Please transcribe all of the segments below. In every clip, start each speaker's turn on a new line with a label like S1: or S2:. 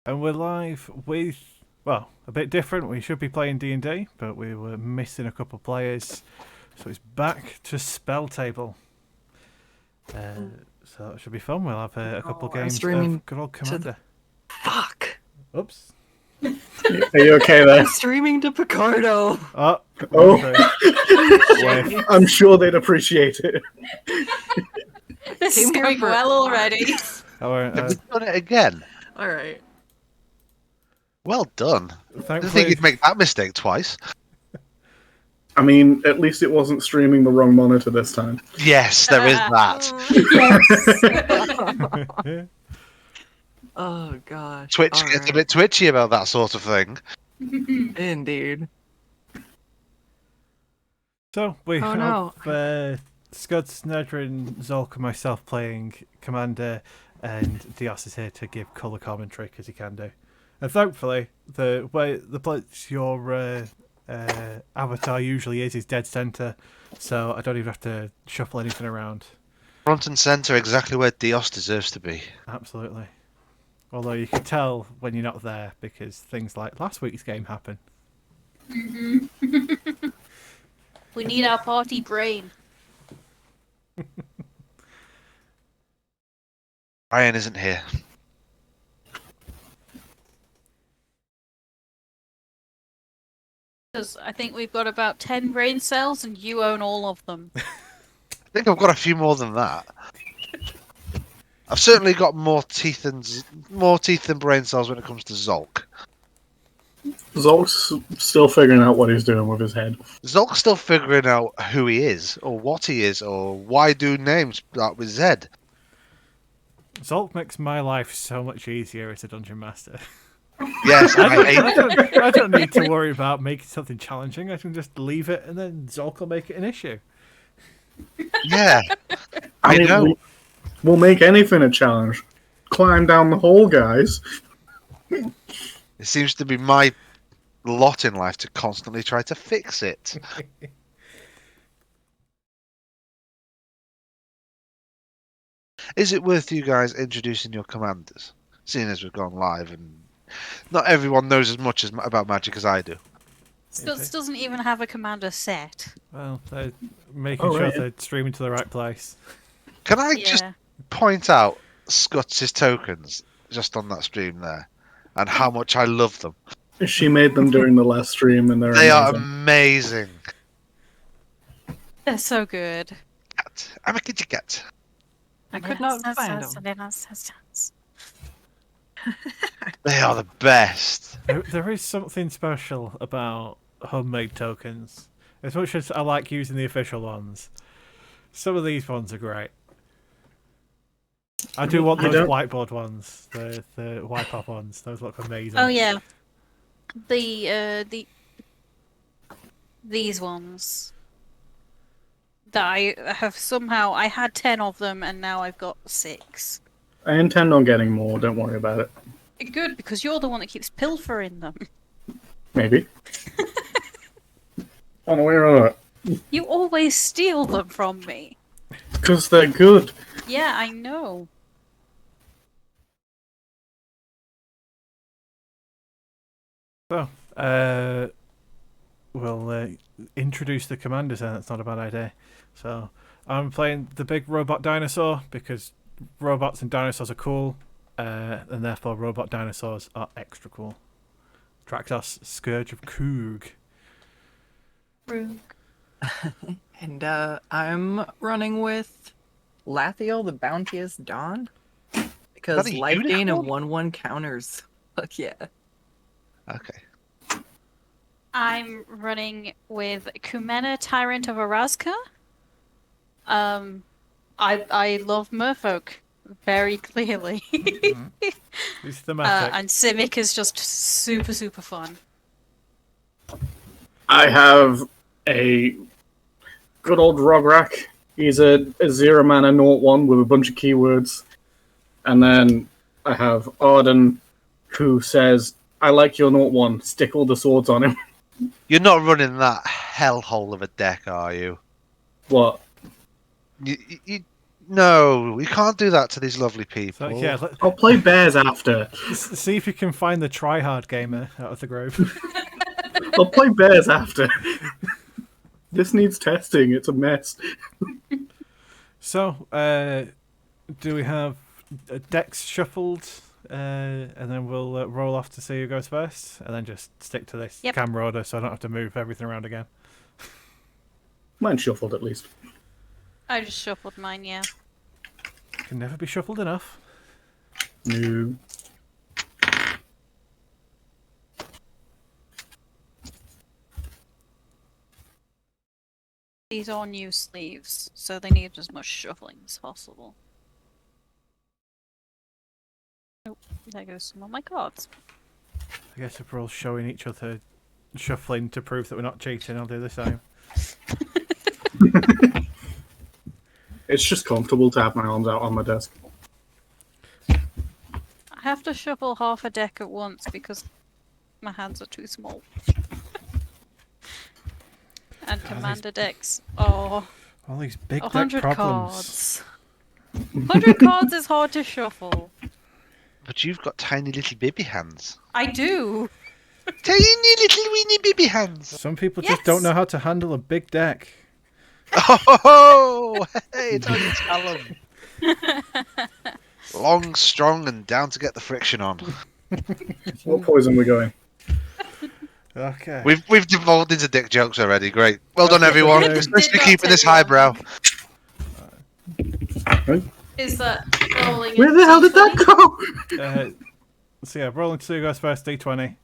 S1: And we're live with, well, a bit different. We should be playing D&D, but we were missing a couple of players. So it's back to Spelltable. So that should be fun. We'll have a couple of games of good old Commander.
S2: Fuck!
S1: Oops.
S3: Are you okay there?
S2: I'm streaming to Picardo!
S3: Oh, I'm sure they'd appreciate it.
S4: This is going well already.
S5: We've done it again.
S2: Alright.
S5: Well done. I didn't
S1: Thankfully,
S5: think you'd make that mistake twice.
S3: I mean, at least it wasn't streaming the wrong monitor this time.
S5: Yes, there is that.
S4: Yes.
S2: Oh gosh.
S5: Twitch gets a bit twitchy about that sort of thing.
S2: Indeed.
S1: So we have
S2: no.
S1: Skuttz, Nadryn, Zholk, and myself playing Commander, and Dios is here to give colour commentary because he can do. And thankfully, the way the place your avatar usually is dead centre, so I don't even have to shuffle anything around.
S5: Front and centre, exactly where Dios deserves to be.
S1: Absolutely. Although you can tell when you're not there because things like last week's game happen.
S4: We need our party brain.
S5: Ryan isn't here.
S4: Because I think we've got about 10 brain cells and you own all of them.
S5: I think I've got a few more than that. I've certainly got more teeth than brain cells when it comes to Zholk.
S3: Zolk's still figuring out what he's doing with his head.
S5: Zholk's still figuring out who he is, or what he is, or why do names start with Z.
S1: Zholk makes my life so much easier as a dungeon master.
S5: Yes,
S1: I don't need to worry about making something challenging. I can just leave it and then Zholk will make it an issue.
S5: Yeah,
S3: I mean,
S5: know.
S3: We'll make anything a challenge. Climb down the hole, guys.
S5: It seems to be my lot in life to constantly try to fix it. Is it worth you guys introducing your commanders, seeing as we've gone live and not everyone knows as much about Magic as I do?
S4: Skuttz doesn't even have a commander set.
S1: Well, they're making sure they're streaming to the right place.
S5: Can I just point out Skutt's tokens just on that stream there and how much I love them?
S3: She made them during the last stream, and
S5: they are amazing.
S4: They're so good.
S5: I'm a kitty cat.
S2: I could not find them.
S5: They are the best.
S1: There is something special about homemade tokens. As much as I like using the official ones, some of these ones are great. I do want those whiteboard ones, the white pop ones. Those look amazing.
S4: Oh yeah, these ones that I have somehow I had 10 of them and now I've got 6.
S3: I intend on getting more. Don't worry about it.
S4: Good, because you're the one that keeps pilfering them.
S3: Maybe. Unaware of that.
S4: You always steal them from me.
S3: Because they're good.
S4: Yeah, I know.
S1: So, we'll introduce the commanders then. That's not a bad idea. So, I'm playing the big robot dinosaur because robots and dinosaurs are cool, and therefore robot dinosaurs are extra cool. Draktos, Scourge of Koog.
S2: And I'm running with Lathiel, the Bounteous Dawn. Because life gain and 1/1 counters. Fuck yeah.
S5: Okay.
S4: I'm running with Kumena, Tyrant of Arazka. I love merfolk very clearly.
S1: It's thematic.
S4: And Simic is just super, super fun.
S3: I have a good old Rograk. He's a 0-mana 0/1 with a bunch of keywords. And then I have Arden, who says, I like your 0/1, stick all the swords on him.
S5: You're not running that hellhole of a deck, are you?
S3: What?
S5: You No, we can't do that to these lovely
S1: So
S5: people.
S1: yeah,
S3: I'll play bears after.
S1: see if you can find the try-hard gamer out of the group.
S3: I'll play bears after. This needs testing. It's a mess.
S1: So, do we have decks shuffled? And then we'll roll off to see who goes first, and then just stick to this
S4: Yep.
S1: camera order so I don't have to move everything around again.
S3: Mine's shuffled at least.
S4: I just shuffled mine, yeah.
S1: Can never be shuffled enough.
S3: No.
S4: These are new sleeves, so they need as much shuffling as possible. Oh, there goes some of my cards.
S1: I guess if we're all showing each other shuffling to prove that we're not cheating, I'll do the same.
S3: It's just comfortable to have my arms out on my desk.
S4: I have to shuffle half a deck at once because my hands are too small. And commander decks are
S1: All these big deck
S4: 100
S1: problems.
S4: cards. 100 cards is hard to shuffle.
S5: But you've got tiny little baby hands.
S4: I do.
S5: Tiny little weeny baby hands.
S1: Some people just don't know how to handle a big deck.
S5: Oh, hey, it's only Talon. Long, strong, and down to get the friction on.
S3: What poison we going?
S1: Okay.
S5: We've devolved into dick jokes already. Great. Well done, everyone.
S1: Yeah.
S5: Especially
S4: Did not
S5: keeping this
S4: take long.
S5: highbrow.
S4: Is that rolling?
S3: Where the hell did that go?
S1: So yeah, rolling 2 goes first, D20.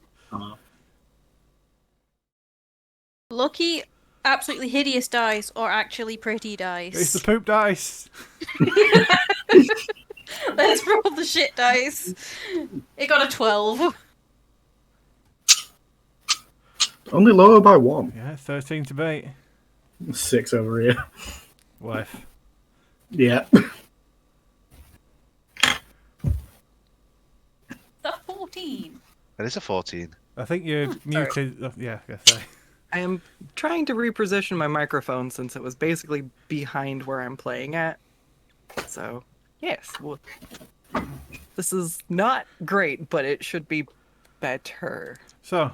S4: Lucky, absolutely hideous dice, or actually pretty dice?
S1: It's the poop dice.
S4: Let's roll the shit dice. It got a 12.
S3: Only lower by 1.
S1: Yeah, 13 to beat.
S3: 6 over here.
S1: Wife.
S3: Yeah.
S4: The 14.
S5: That is a 14.
S1: I think you're muted. Yeah, I guess so.
S2: I am trying to reposition my microphone since it was basically behind where I'm playing at. So, yes, well, this is not great, but it should be better.
S1: So,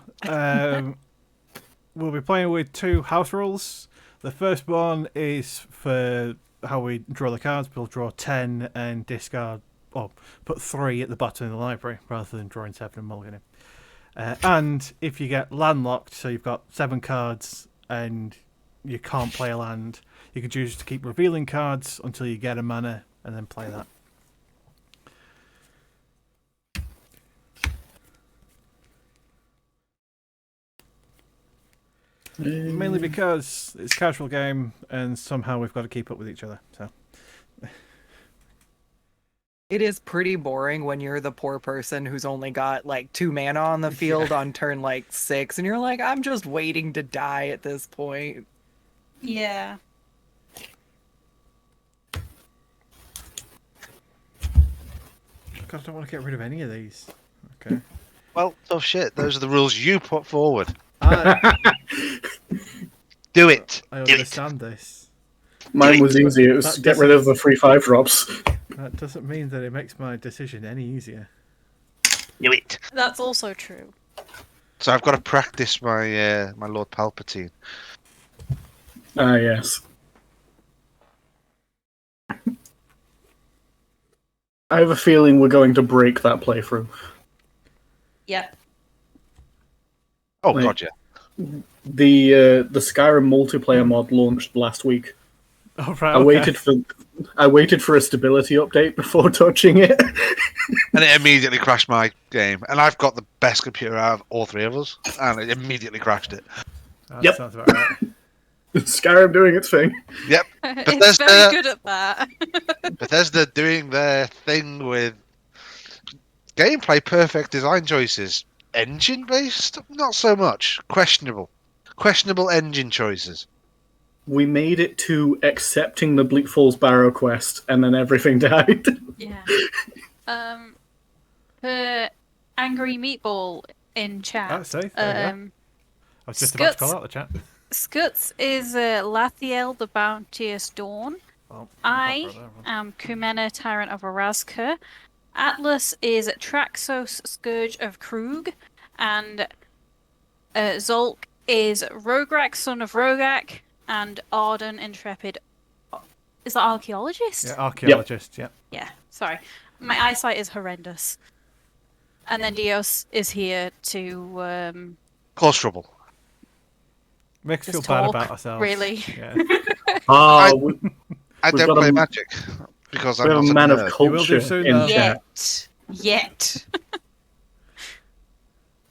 S1: we'll be playing with 2 house rules. The first one is for how we draw the cards. We'll draw 10 and discard, or put 3 at the bottom of the library rather than drawing 7 and mulliganing. And if you get landlocked, so you've got 7 cards and you can't play a land, you can choose to keep revealing cards until you get a mana and then play that. Mainly because it's a casual game and somehow we've got to keep up with each other. So
S2: It is pretty boring when you're the poor person who's only got like 2 mana on the field on turn like 6, and you're like, I'm just waiting to die at this point.
S4: Yeah.
S1: God, I don't want to get rid of any of these. Okay.
S5: Well, tough shit. Those are the rules you put forward. Do it.
S1: I
S5: Do it.
S1: understand this.
S3: Mine was easy. It was
S1: That
S3: get rid of the free 5 drops.
S1: That doesn't mean that it makes my decision any easier.
S5: Do it.
S4: That's also true.
S5: So I've got to practice my my Lord Palpatine.
S3: Ah, yes. I have a feeling we're going to break that playthrough.
S4: Yep.
S5: Oh
S3: Wait.
S5: god, yeah.
S3: The Skyrim multiplayer mod launched last week.
S1: Oh, right,
S3: I waited for a stability update before touching it.
S5: And it immediately crashed my game. And I've got the best computer out of all 3 of us, and it immediately crashed it.
S1: That
S3: Yep.
S1: sounds about right.
S3: Skyrim doing its thing.
S5: Yep.
S4: It's very good at that.
S5: Bethesda doing their thing with gameplay perfect design choices. Engine based? Not so much. Questionable engine choices.
S3: We made it to accepting the Bleak Falls Barrow quest, and then everything died.
S4: Yeah. The Angry Meatball in chat.
S1: That's safe. There you go. I was just about to call out the chat.
S4: Skuttz is Lathiel the Bounteous Dawn,
S1: Well,
S4: I am Kumena, Tyrant of Orazka. Atlas is Traxos, Scourge of Krug. And Zholk is Rograk, Son of Rogak. And Arden, Intrepid. Is that Archaeologist?
S1: Yeah, archaeologist. Yep.
S4: Yeah, sorry. My eyesight is horrendous. And then Dios is here to
S5: Cause trouble.
S1: Makes us
S4: just
S1: feel bad
S4: talk,
S1: about ourselves.
S4: really.
S1: Yeah.
S3: Ah,
S5: I
S3: We've
S5: don't
S3: got
S5: play
S3: a-
S5: Magic because
S3: we
S5: I'm
S3: have
S5: not
S3: a man of
S5: nerd.
S1: You will do
S3: culture
S1: soon,
S3: in
S1: though.
S3: chat.
S4: Yet.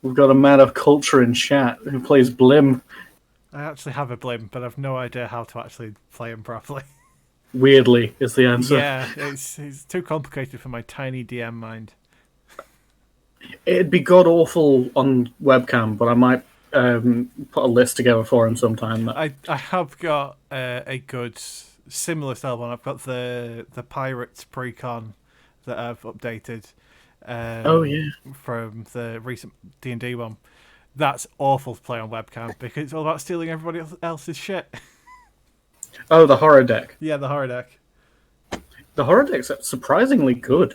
S3: We've got a man of culture in chat who plays Blim.
S1: I actually have a blim, but I've no idea how to actually play him properly.
S3: Weirdly, is the answer.
S1: Yeah, it's too complicated for my tiny DM mind.
S3: It'd be god awful on webcam, but I might put a list together for him sometime.
S1: I have got a good similar style one. I've got the Pirates Precon that I've updated.
S3: Oh, yeah.
S1: From the recent D&D one. That's awful to play on webcam because it's all about stealing everybody else's shit.
S3: Oh, the horror deck.
S1: Yeah, the horror deck.
S3: The horror deck's surprisingly good.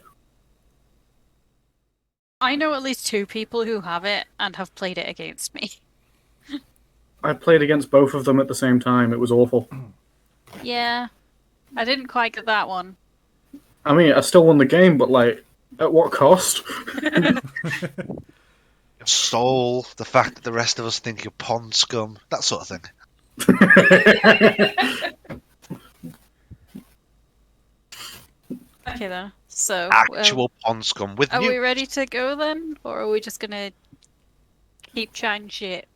S4: I know at least 2 people who have it and have played it against me.
S3: I played against both of them at the same time. It was awful.
S4: Yeah. I didn't quite get that one.
S3: I mean, I still won the game, but, like, at what cost?
S5: Your soul, the fact that the rest of us think you're pond scum, that sort of thing.
S4: Okay then. So
S5: Actual pond scum with
S4: are we
S5: you.
S4: ready to go then? Or are we just gonna keep chatting shit?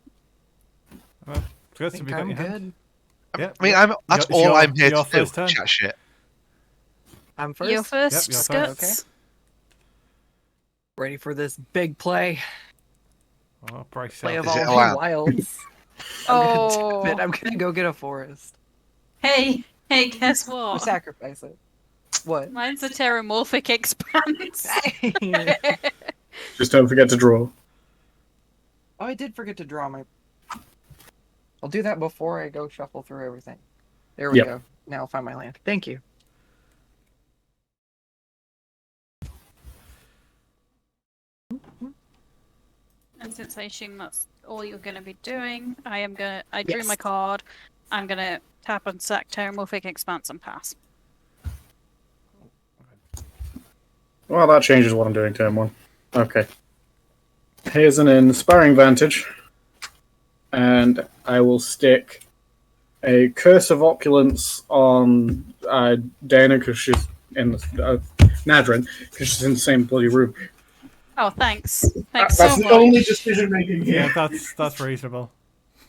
S1: Well, it's good to
S2: think
S1: be got
S2: I'm
S1: your hand.
S2: good.
S1: Yeah,
S5: I mean,
S1: yeah.
S5: that's
S1: It's
S5: all I'm here
S1: your
S5: to do.
S1: first turn.
S5: Chat shit.
S2: I'm first.
S4: You're first,
S1: Yep, you're
S4: Skuttz.
S1: first.
S2: Ready for this big play.
S1: Oh, brace
S2: Play of
S1: yourself.
S5: Is
S2: all
S5: it
S2: my
S5: allowed?
S2: wilds.
S4: Oh.
S2: I'm gonna go get a forest.
S4: Hey, guess
S2: Or
S4: what?
S2: sacrifice it. What?
S4: Mine's a terramorphic expanse.
S2: Oh,
S3: Just don't forget to draw.
S2: I did forget to draw my. I'll do that before I go shuffle through everything. There we
S3: Yep.
S2: go. Now I'll find my land. Thank you.
S4: And since I assume that's all you're going to be doing, I drew
S2: Yes.
S4: my card. I'm going to tap and sack Terramorphic Expanse and pass.
S3: Well, that changes what I'm doing turn 1. Okay. Here's an Inspiring Vantage. And I will stick a Curse of Opulence on Dana because she's in the... Nadryn, because she's in the same bloody room.
S4: Oh, thanks. Thanks
S3: That's
S4: so
S3: the
S4: much.
S3: only decision making here.
S1: Yeah, that's reasonable.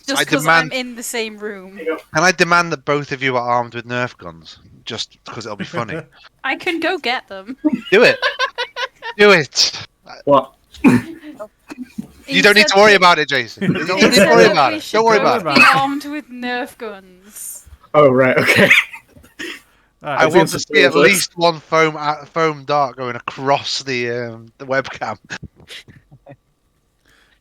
S4: Just
S5: I
S4: because
S5: demand-
S4: I'm in the same room.
S5: Can I demand that both of you are armed with Nerf guns? Just because it'll be funny.
S4: I can go get them.
S5: Do it. Do it.
S3: What?
S5: You don't need to worry about it, Jason. You don't need to worry about it. Don't worry about it.
S4: Be armed with Nerf guns.
S3: Oh, right, okay.
S5: I
S1: Alright,
S5: want to see at
S3: spoilers.
S5: least one foam dart going across the webcam.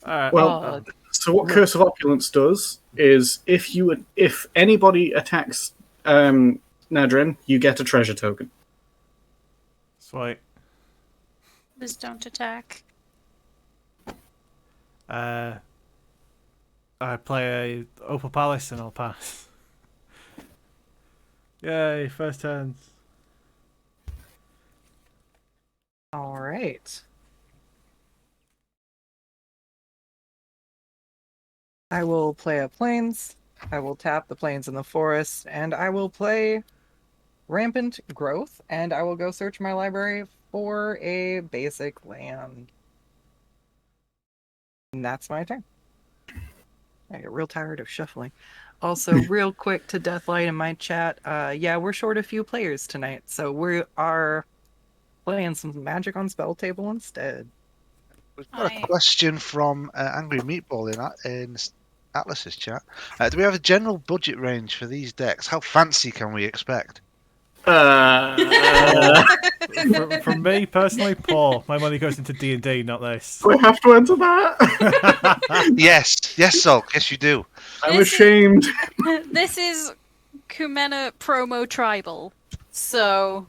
S1: alright,
S3: Well, so what Curse of Opulence does is if anybody attacks Nadryn, you get a treasure token.
S1: sweet.
S4: Please don't attack.
S1: I play a Opal Palace and I'll pass. Yay, first turns.
S2: All right. I will play a plains. I will tap the plains in the forest, and I will play Rampant Growth, and I will go search my library for a basic land. And that's my turn. I get real tired of shuffling. Also, real quick to Deathlight in my chat, yeah, we're short a few players tonight, so we are playing some Magic on Spelltable instead.
S5: We've got a question from Angry Meatball in Atlas's chat. Do we have a general budget range for these decks? How fancy can we expect?
S1: From me personally, poor. My money goes into D&D, not this.
S3: Do I have to enter that?
S5: Yes, Zholk. Yes, you do.
S3: I'm
S4: This is-
S3: ashamed.
S4: This is Kumena promo tribal. So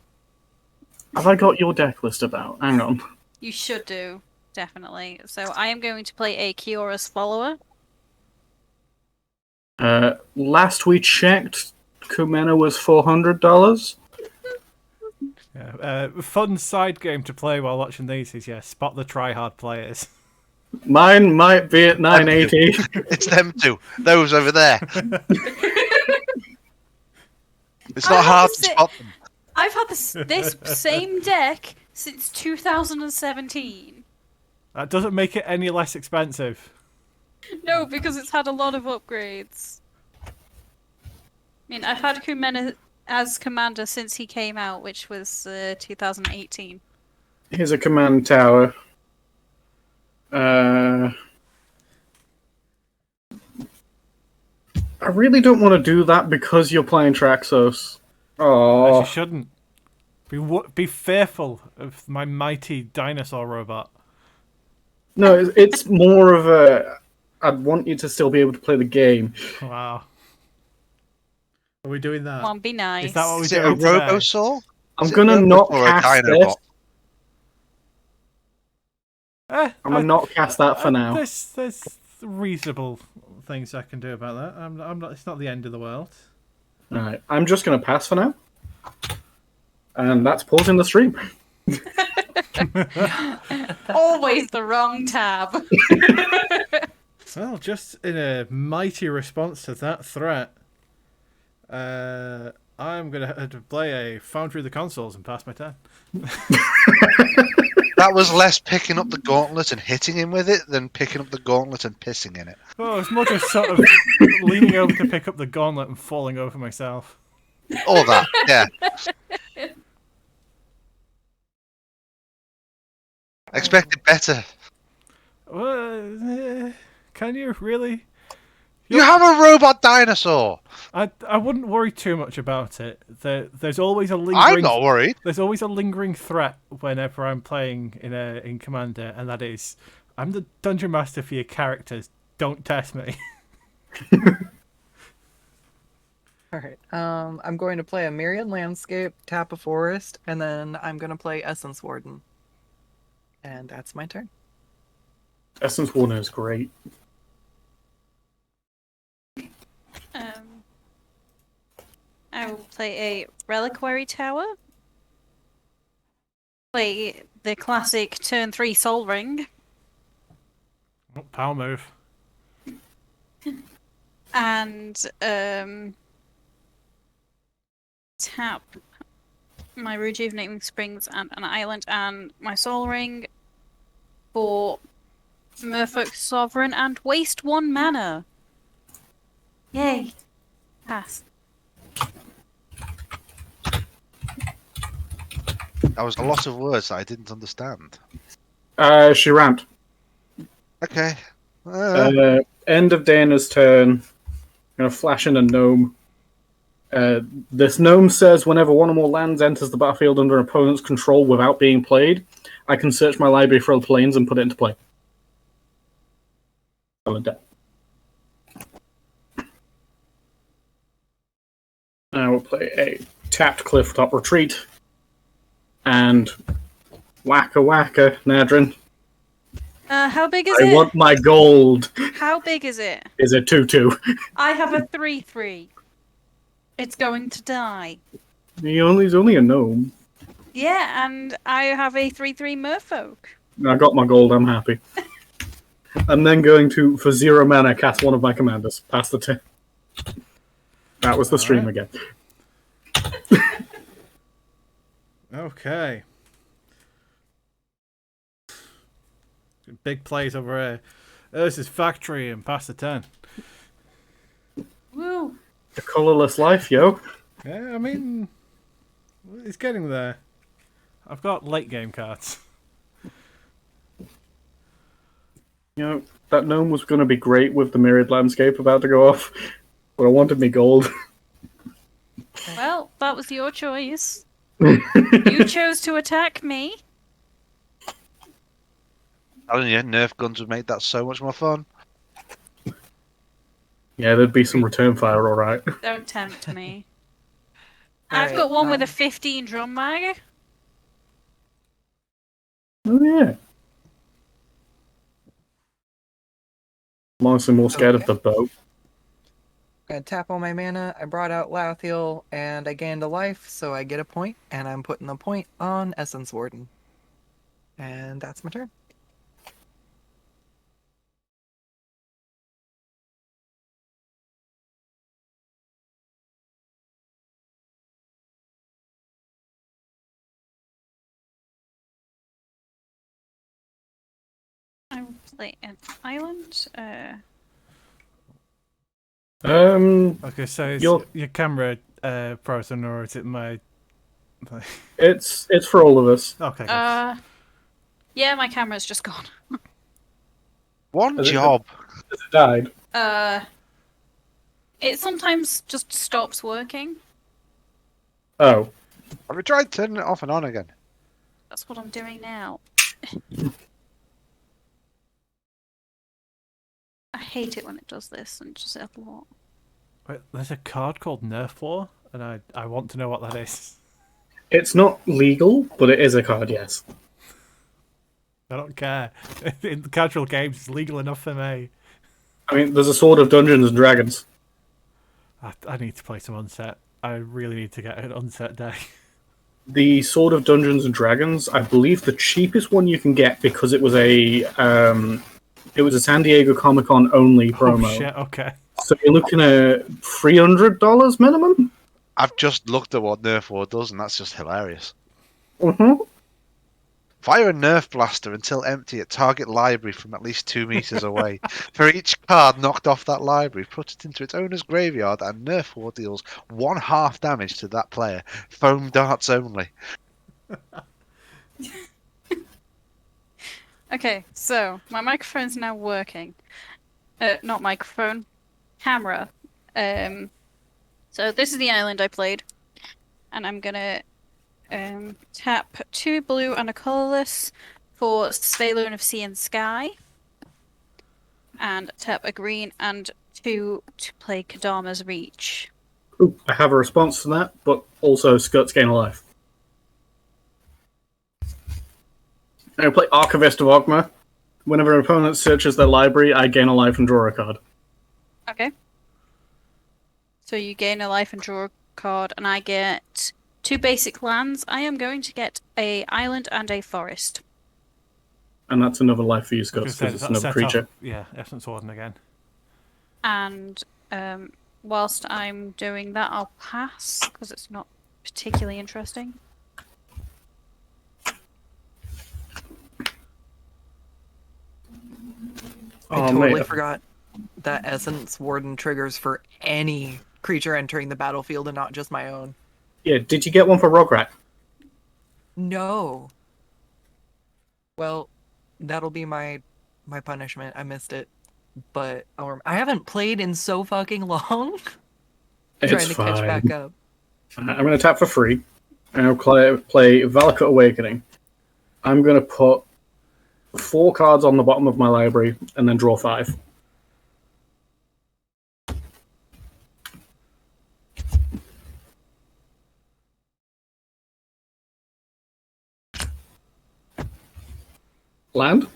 S3: Have I got your deck list about? Hang on.
S4: you should do, definitely. So I am going to play a Kiora's follower.
S3: Last we checked, Kumena was $400.
S1: Yeah, fun side game to play while watching these is spot the try-hard players.
S3: Mine might be at 980.
S5: It's them two. Those over there. It's not hard to spot them.
S4: I've had this same deck since 2017.
S1: That doesn't make it any less expensive.
S4: No, because it's had a lot of upgrades. I mean, I've had Kumena as commander since he came out, which was 2018.
S3: Here's a command tower. I really don't want to do that because you're playing Traxos.
S1: As
S3: Oh,
S1: you shouldn't. Be fearful of my mighty dinosaur robot.
S3: no, it's more of a. I'd want you to still be able to play the game.
S1: Wow. Are we doing that?
S4: Come on, be nice.
S1: Is that what we're
S5: Is it a
S1: doing today?
S5: Robosaur?
S3: I'm
S5: Is it
S3: gonna
S5: a
S3: not
S5: Robosaur or a
S3: cast
S5: Dinobot?
S3: this.
S1: Eh,
S3: I'm gonna not cast that for now.
S1: There's reasonable things I can do about that. I'm not. It's not the end of the world.
S3: Alright, I'm just gonna pass for now. And that's pausing the stream.
S4: Always the wrong tab.
S1: Well, just in a mighty response to that threat, I'm gonna have to play a Foundry of the Consoles and pass my turn.
S5: That was less picking up the gauntlet and hitting him with it than picking up the gauntlet and pissing in it.
S1: Well, it's more just sort of leaning over to pick up the gauntlet and falling over myself.
S5: All that, yeah. Expected better.
S1: Well, can you really?
S5: You have a robot dinosaur.
S1: I wouldn't worry too much about it. There's always a
S5: I'm
S1: lingering.
S5: not worried.
S1: There's always a lingering threat whenever I'm playing in Commander, and that is, I'm the dungeon master for your characters. Don't test me.
S2: Alright, I'm going to play a Myriad Landscape, tap a forest, and then I'm going to play Essence Warden. And that's my turn.
S3: Essence Warner is great.
S4: I will play a Reliquary Tower. Play the classic turn 3 Soul Ring.
S1: Oh, power move.
S4: And tap my Rejuvenating Springs and an island and my Soul Ring for Merfolk Sovereign and waste 1 mana. Yay. Pass.
S5: That was a lot of words that I didn't understand.
S3: She ramped.
S5: Okay.
S3: End of Dana's turn. Gonna flash in a gnome. This gnome says whenever one or more lands enters the battlefield under an opponent's control without being played, I can search my library for other planes and put it into play. I will play a tapped Clifftop Retreat. And wacka wacka, Nadryn.
S4: How big is
S3: I
S4: it?
S3: want my gold.
S4: How big is it?
S3: Is a 2/2.
S4: I have a 3/3. It's going to die.
S3: He's only a gnome.
S4: Yeah, and I have a 3/3 Merfolk.
S3: I got my gold, I'm happy. I'm then going to, for 0 mana, cast one of my commanders. Pass the turn. That was the stream again.
S1: Okay. Big plays over here. This is Factory and pass the turn.
S4: Woo!
S3: The colourless life, yo.
S1: Yeah, I mean, it's getting there. I've got late game cards.
S3: You know, that gnome was going to be great with the Myriad Landscape about to go off, but I wanted me gold.
S4: Well, that was your choice. You chose to attack me.
S5: Telling you, Nerf guns would make that so much more fun.
S3: Yeah, there'd be some return fire, alright.
S4: Don't tempt me. I've
S2: Alright,
S4: got one with a 15 drum mag.
S3: Oh yeah. I'm honestly more scared of
S2: Okay.
S3: the bow.
S2: I tap on my mana, I brought out Lathiel, and I gained a life, so I get a point, and I'm putting the point on Essence Warden. And that's my turn.
S4: I will play an island.
S1: Okay, so is
S3: Your-
S1: your camera frozen or is it my?
S3: It's for all of us.
S1: Okay. Good.
S4: Yeah, my camera's just gone.
S5: One
S3: Has it-
S5: job.
S3: Has it died?
S4: It sometimes just stops working.
S3: Oh.
S5: Have we tried turning it off and on again?
S4: That's what I'm doing now. I hate it when it does this and just a lot.
S1: Wait, there's a card called Nerf War, and I want to know what that is.
S3: It's not legal, but it is a card, yes.
S1: I don't care. In casual games, it's legal enough for me.
S3: I mean, there's a Sword of Dungeons and Dragons.
S1: I need to play some Unset. I really need to get an Unset day.
S3: The Sword of Dungeons and Dragons, I believe the cheapest one you can get because it was a San Diego Comic Con only promo.
S1: Oh shit! Okay.
S3: So you're looking at $300 minimum.
S5: I've just looked at what Nerf War does, and that's just hilarious.
S3: Mm-hmm.
S5: Fire a Nerf blaster until empty at target library from at least 2 meters away. For each card knocked off that library, put it into its owner's graveyard, and Nerf War deals 1/2 damage to that player. Foam darts only.
S4: Okay, so my microphone's now working. Not microphone, camera. So this is the island I played, and I'm gonna tap 2 blue and a colorless for Svalone of Sea and Sky, and tap a green and 2 to play Kadama's Reach.
S3: Ooh, I have a response to that, but also Skuttz gain a life. I play Archivist of Ogma. Whenever an opponent searches their library, I gain a life and draw a card.
S4: Okay. So you gain a life and draw a card, and I get 2 basic lands. I am going to get a island and a forest.
S3: And that's another life for you, Skuttz,
S1: Because
S3: because it's another creature.
S1: Yeah, Essence Warden again.
S4: And whilst I'm doing that, I'll pass because it's not particularly interesting.
S2: I totally forgot that Essence Warden triggers for any creature entering the battlefield and not just my own.
S3: Yeah, did you get one for Rograt?
S2: No. Well, that'll be my punishment. I missed it. But I haven't played in so fucking long.
S3: It's
S2: Trying to catch
S3: fine.
S2: back up.
S3: I'm going to tap for free, and I'll play Valakut Awakening. I'm going to put 4 cards on the bottom of my library, and then draw 5. Land?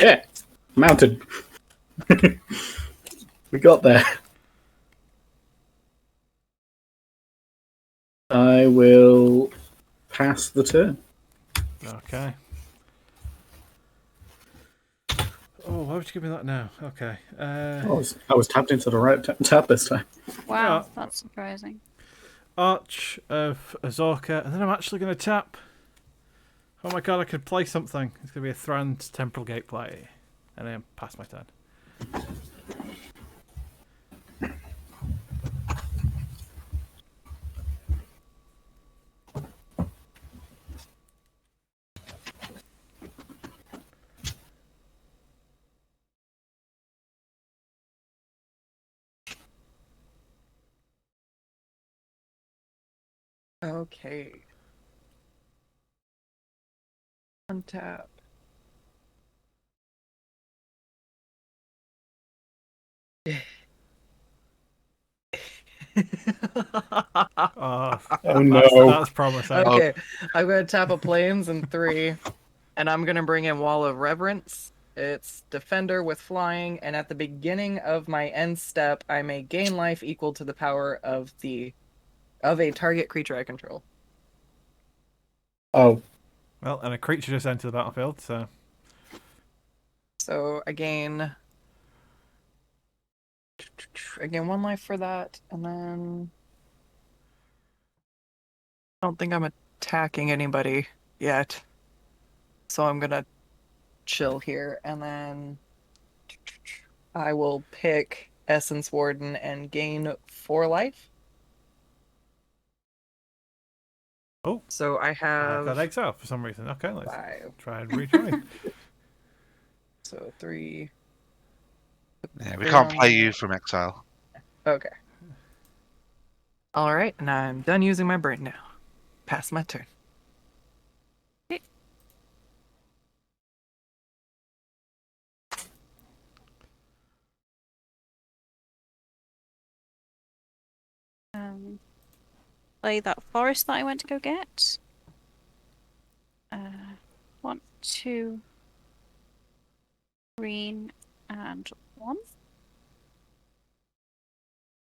S3: Yeah, mounted. We got there. I will pass the turn.
S1: Okay. Oh, why would you give me that now? Okay.
S3: I was tapped into the right tap this time.
S4: Wow,
S1: Yeah.
S4: that's surprising.
S1: Arch of Azorka, and then I'm actually going to tap. Oh my god, I could play something. It's going to be a Thrand Temporal Gate play. And then pass my turn.
S2: Okay. Untap.
S1: Oh,
S3: Oh no.
S1: that's promising.
S2: Okay, I'm gonna tap a plains in 3, and I'm gonna bring in Wall of Reverence. It's Defender with flying, and at the beginning of my end step, I may gain life equal to the power of a target creature I control.
S3: Oh,
S1: Well, and a creature just entered the battlefield, so
S2: So I gain 1 life for that, and then I don't think I'm attacking anybody yet. So I'm gonna chill here, and then I will pick Essence Warden and gain 4 life.
S1: Oh.
S2: So I
S1: I've
S2: have
S1: got exile for some reason. Okay, let's
S2: 5.
S1: try and rejoin.
S2: So 3.
S5: Yeah, we can't play you from exile.
S2: Okay. All right, and I'm done using my brain now. Pass my turn.
S4: Play that forest that I went to go get. 1, 2, green, and 1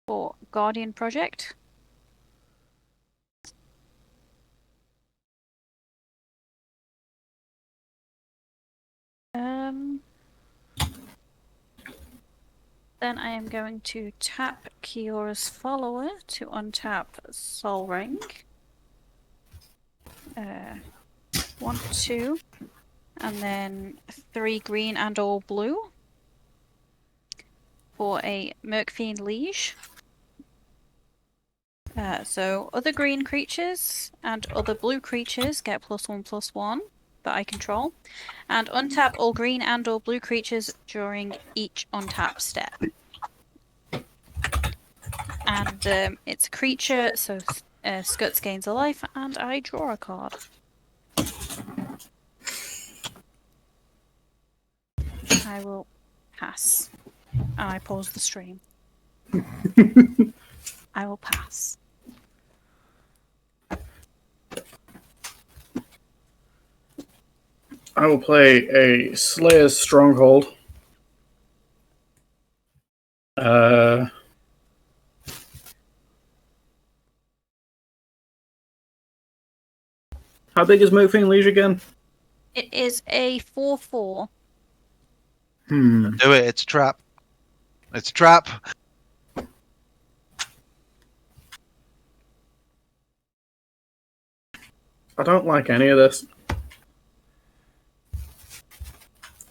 S4: for Guardian Project. Then I am going to tap Kiora's follower to untap Sol Ring. 1, 2, and then 3 green and all blue for a Mercfiend Liege. So other green creatures and other blue creatures get +1/+1 that I control, and untap all green and all blue creatures during each untap step. And it's a creature, so Skuttz gains a life, and I draw a card. I will pass. And I pause the stream. I will pass.
S3: I will play a Slayer's Stronghold. How big is Mercfiend Liege again?
S4: It is a 4/4.
S3: Hmm.
S5: Do it. It's a trap. It's a trap.
S3: I don't like any of this.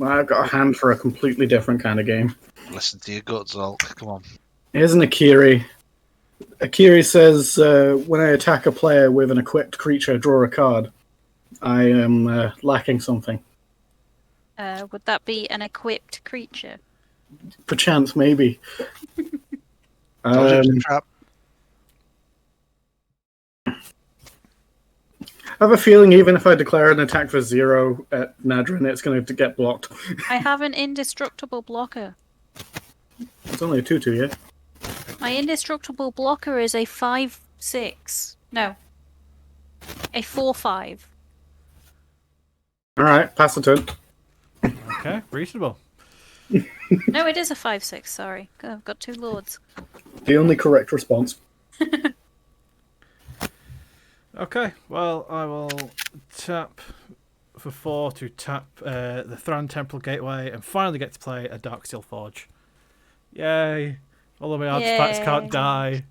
S3: I've got a hand for a completely different kind of game.
S5: Listen to your gut, Zholk. Come on.
S3: Here's an Akiri. Akiri says, when I attack a player with an equipped creature, draw a card. I am lacking something.
S4: Would that be an equipped creature?
S3: Perchance, maybe.
S5: Told you it was a trap.
S3: I have a feeling even if I declare an attack for 0 at Nadryn, it's going to get blocked.
S4: I have an indestructible blocker.
S3: It's only a 2/2, yeah?
S4: My indestructible blocker is a 5/6. No. A 4/5.
S3: Alright, pass the turn.
S1: Okay, reasonable.
S4: No, it is a 5/6, sorry. I've got 2 lords.
S3: The only correct response.
S1: Okay, well, I will tap for 4 to tap the Thran Temple Gateway and finally get to play a Darksteel Forge. Yay! All of my artifacts can't
S4: Yay.
S1: die.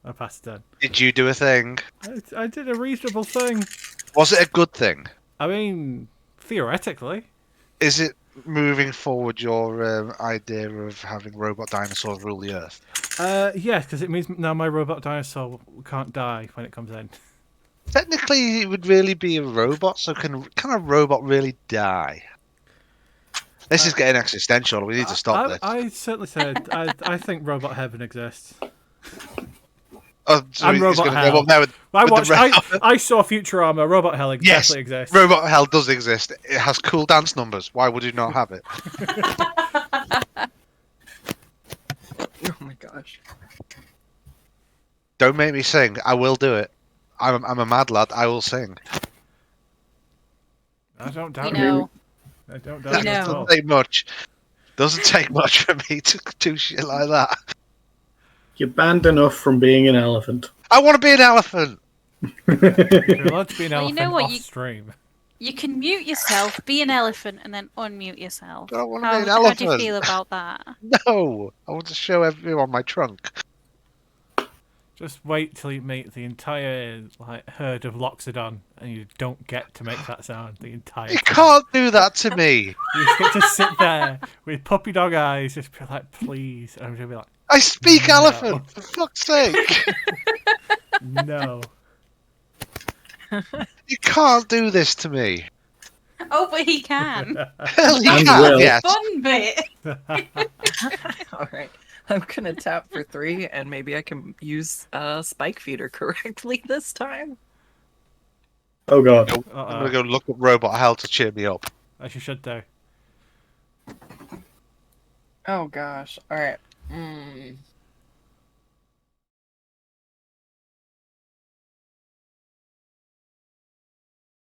S1: I passed it.
S5: Did you do a thing?
S1: I did a reasonable thing.
S5: Was it a good thing?
S1: I mean, theoretically.
S5: Is it moving forward your idea of having robot dinosaurs rule the Earth?
S1: Yes, because it means now my robot dinosaur can't die when it comes in.
S5: Technically, it would really be a robot, so can a robot really die? This is getting existential. We need to stop this.
S1: I certainly said I think Robot Heaven exists.
S5: Oh, so
S1: And
S5: he's
S1: Robot
S5: gonna
S1: Hell.
S5: go up there with
S1: I
S5: the
S1: watched.
S5: red-
S1: I saw Futurama. Robot Hell
S5: Yes,
S1: definitely exists.
S5: Robot Hell does exist. It has cool dance numbers. Why would you not have it?
S2: Oh my gosh.
S5: Don't make me sing. I will do it. I'm a mad lad. I will sing.
S1: I don't
S4: We
S1: doubt it.
S4: know.
S1: I don't
S4: We
S1: doubt it at
S4: know.
S1: all.
S5: Doesn't take much. Doesn't take much for me to do shit like that.
S3: You're banned enough from being an elephant.
S5: I want to be an elephant.
S1: You're allowed to be an
S4: Well, you
S1: elephant
S4: know what,
S1: off
S4: you-
S1: stream.
S4: You can mute yourself, be an elephant, and then unmute yourself.
S5: I don't want to
S4: How,
S5: be an
S4: how do you
S5: elephant.
S4: feel about that?
S5: No, I want to show everyone my trunk.
S1: Just wait till you meet the entire herd of Loxodon, and you don't get to make that sound the entire
S5: You
S1: time.
S5: can't do that to me.
S1: You just get to sit there with puppy dog eyes, just be like, please. And I'm gonna be like,
S5: I speak
S1: No.
S5: elephant, for fuck's sake.
S1: no.
S5: You can't do this to me.
S4: Oh, but he can.
S5: Hell, you
S3: And
S5: can,
S3: will.
S5: yes.
S4: Fun bit.
S2: All right. I'm gonna tap for 3, and maybe I can use Spike Feeder correctly this time.
S3: Oh god.
S5: I'm gonna go look up Robot Hell to cheer me up.
S1: As you should do.
S2: Oh gosh. All right.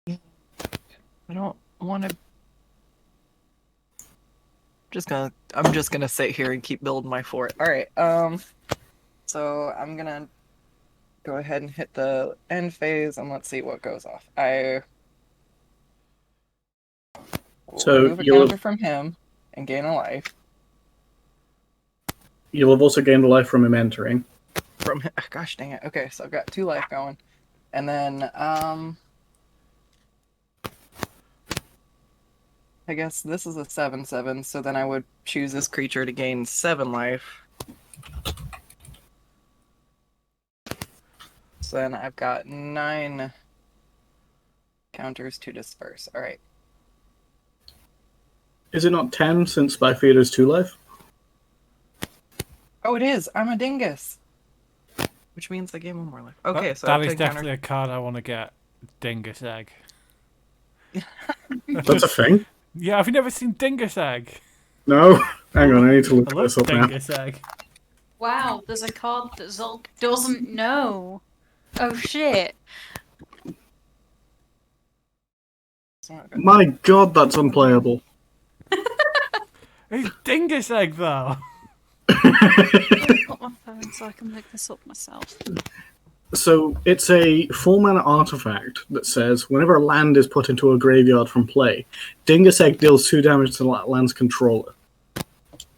S2: I don't want to. I'm just gonna sit here and keep building my fort. All right. So I'm gonna go ahead and hit the end phase, and let's see what goes off. I will
S3: So
S2: remove a
S3: you'll-
S2: counter from him and gain a life
S3: You'll have also gained a life from him entering.
S2: from him. Gosh dang it. Okay, so I've got 2 life going, and then I guess this is a 7/7, so then I would choose this creature to gain 7 life. So then I've got 9 counters to disperse. Alright.
S3: Is it not 10 since Spy Feeder's 2 life?
S2: Oh, it is! I'm a dingus! Which means I gain 1 more life. Okay, so
S1: that
S2: I'll
S1: is
S2: take
S1: definitely a card I want to get. Dingus Egg.
S3: That's a thing?
S1: Yeah, have you never seen Dingus Egg?
S3: No? Hang on, I need to
S1: I
S3: look
S1: love
S3: this up now.
S1: Dingus Egg.
S4: Wow, there's a card that Zholk doesn't know. Oh shit.
S3: My god, that's unplayable.
S1: It's Dingus Egg, though.
S4: Put my phone so I can look this up myself.
S3: So, it's a 4-mana artifact that says, whenever a land is put into a graveyard from play, Dingus Egg deals 2 damage to that land's controller.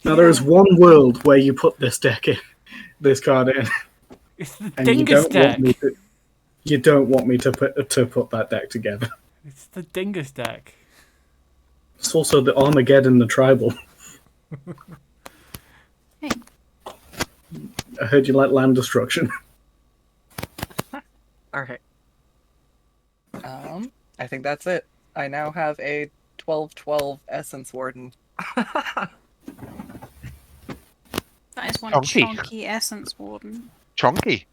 S3: Now, there is one world where you put this deck in, this card in,
S1: It's the
S3: and
S1: Dingus deck.
S3: you don't want me to put that deck together.
S1: It's the Dingus deck.
S3: It's also the Armageddon, the tribal.
S4: Hey.
S3: I heard you like land destruction.
S2: Alright. I think that's it. I now have a 12/12 Essence Warden.
S4: That is one
S5: Chunky.
S4: chunky essence warden.
S5: Chonky.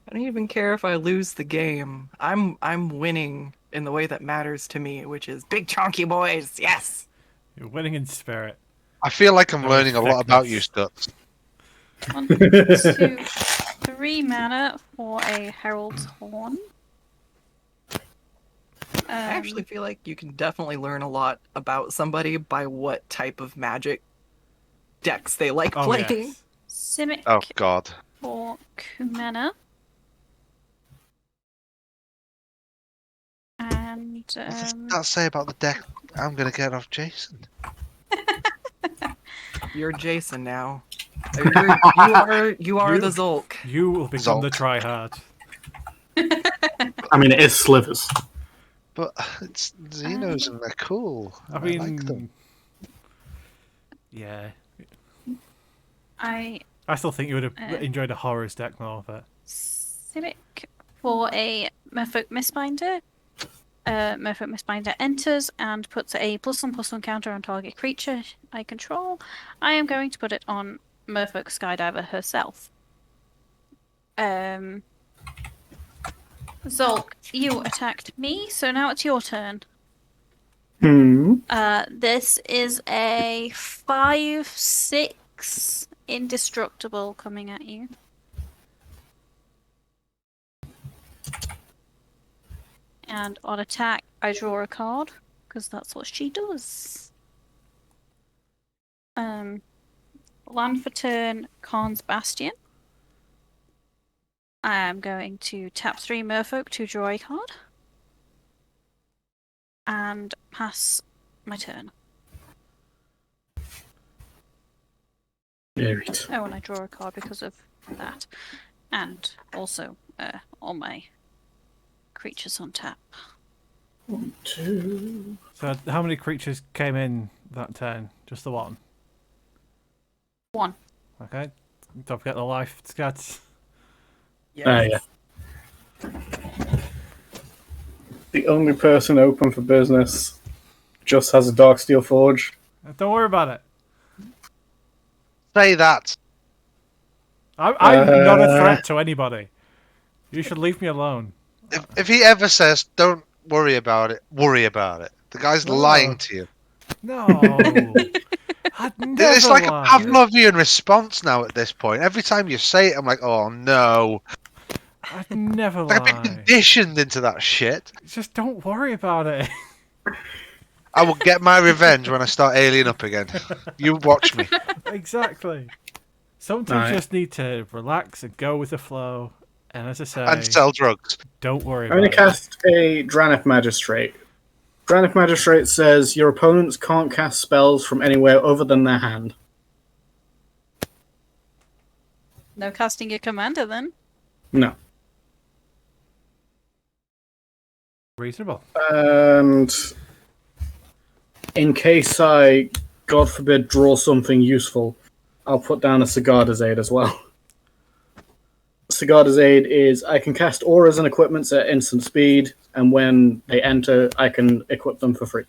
S2: I don't even care if I lose the game. I'm winning in the way that matters to me, which is big chunky boys. Yes.
S1: You're winning in spirit.
S5: I feel like I'm
S1: No
S5: learning a lot about you,
S1: thickness.
S5: Skuttz.
S4: 1, 2, 3 mana for a Herald's Horn.
S2: I actually feel like you can definitely learn a lot about somebody by what type of magic decks they like
S1: Oh,
S2: playing.
S1: yes.
S4: Simic
S5: Oh god.
S4: for Kumena. And
S5: What does that say about the deck I'm gonna get off Jason?
S2: You're Jason now. You are the Zholk.
S1: You will become the
S5: Zolk.
S1: tryhard.
S3: I mean, it is slivers.
S5: But it's Xenos and they're cool.
S1: I
S5: like them.
S1: mean, yeah.
S4: I
S1: I still think you would have
S4: Uh.
S1: enjoyed a horrors deck more, but
S4: Simic for a Merfolk Mistbinder. Merfolk Mistbinder enters and puts a +1/+1 counter on target creature I control. I am going to put it on Merfolk Skydiver herself. Zolk, you attacked me, so now it's your turn. This is a 5/6 indestructible coming at you. And on attack, I draw a card, because that's what she does. Land for turn, Khan's Bastion. I am going to tap 3 Merfolk to draw a card. And pass my turn.
S3: Yeah, right.
S4: Oh, and I draw a card because of that. And also all my creatures on tap.
S3: 1, 2.
S1: So how many creatures came in that turn? Just the one?
S4: 1.
S1: Okay. Don't forget the life, Skuttz.
S3: Yeah. The only person open for business just has a Darksteel Forge.
S1: Don't worry about it.
S5: Say that.
S1: I'm not a threat to anybody. You should leave me alone.
S5: If he ever says, "Don't worry about it," worry about it. The guy's
S1: No.
S5: lying to you.
S1: No. I'd never
S5: It's like
S1: lie.
S5: a Pavlovian response now at this point. Every time you say it, I'm like, "Oh no!"
S1: I'd never
S5: Like I've been
S1: lie.
S5: conditioned into that shit.
S1: Just don't worry about it.
S5: I will get my revenge when I start alien up again. You watch me.
S1: Exactly. Sometimes you
S3: Right.
S1: just need to relax and go with the flow. And as I say,
S5: And sell drugs.
S1: don't worry
S3: I'm going
S1: about
S3: to
S1: it.
S3: cast a Dranith Magistrate. Dranith Magistrate says your opponents can't cast spells from anywhere other than their hand.
S4: No casting your commander then.
S3: No.
S1: Reasonable.
S3: And in case I, God forbid, draw something useful, I'll put down a Sigarda's Aid as well. Sigarda's Aid is I can cast auras and equipments at instant speed, and when they enter, I can equip them for free.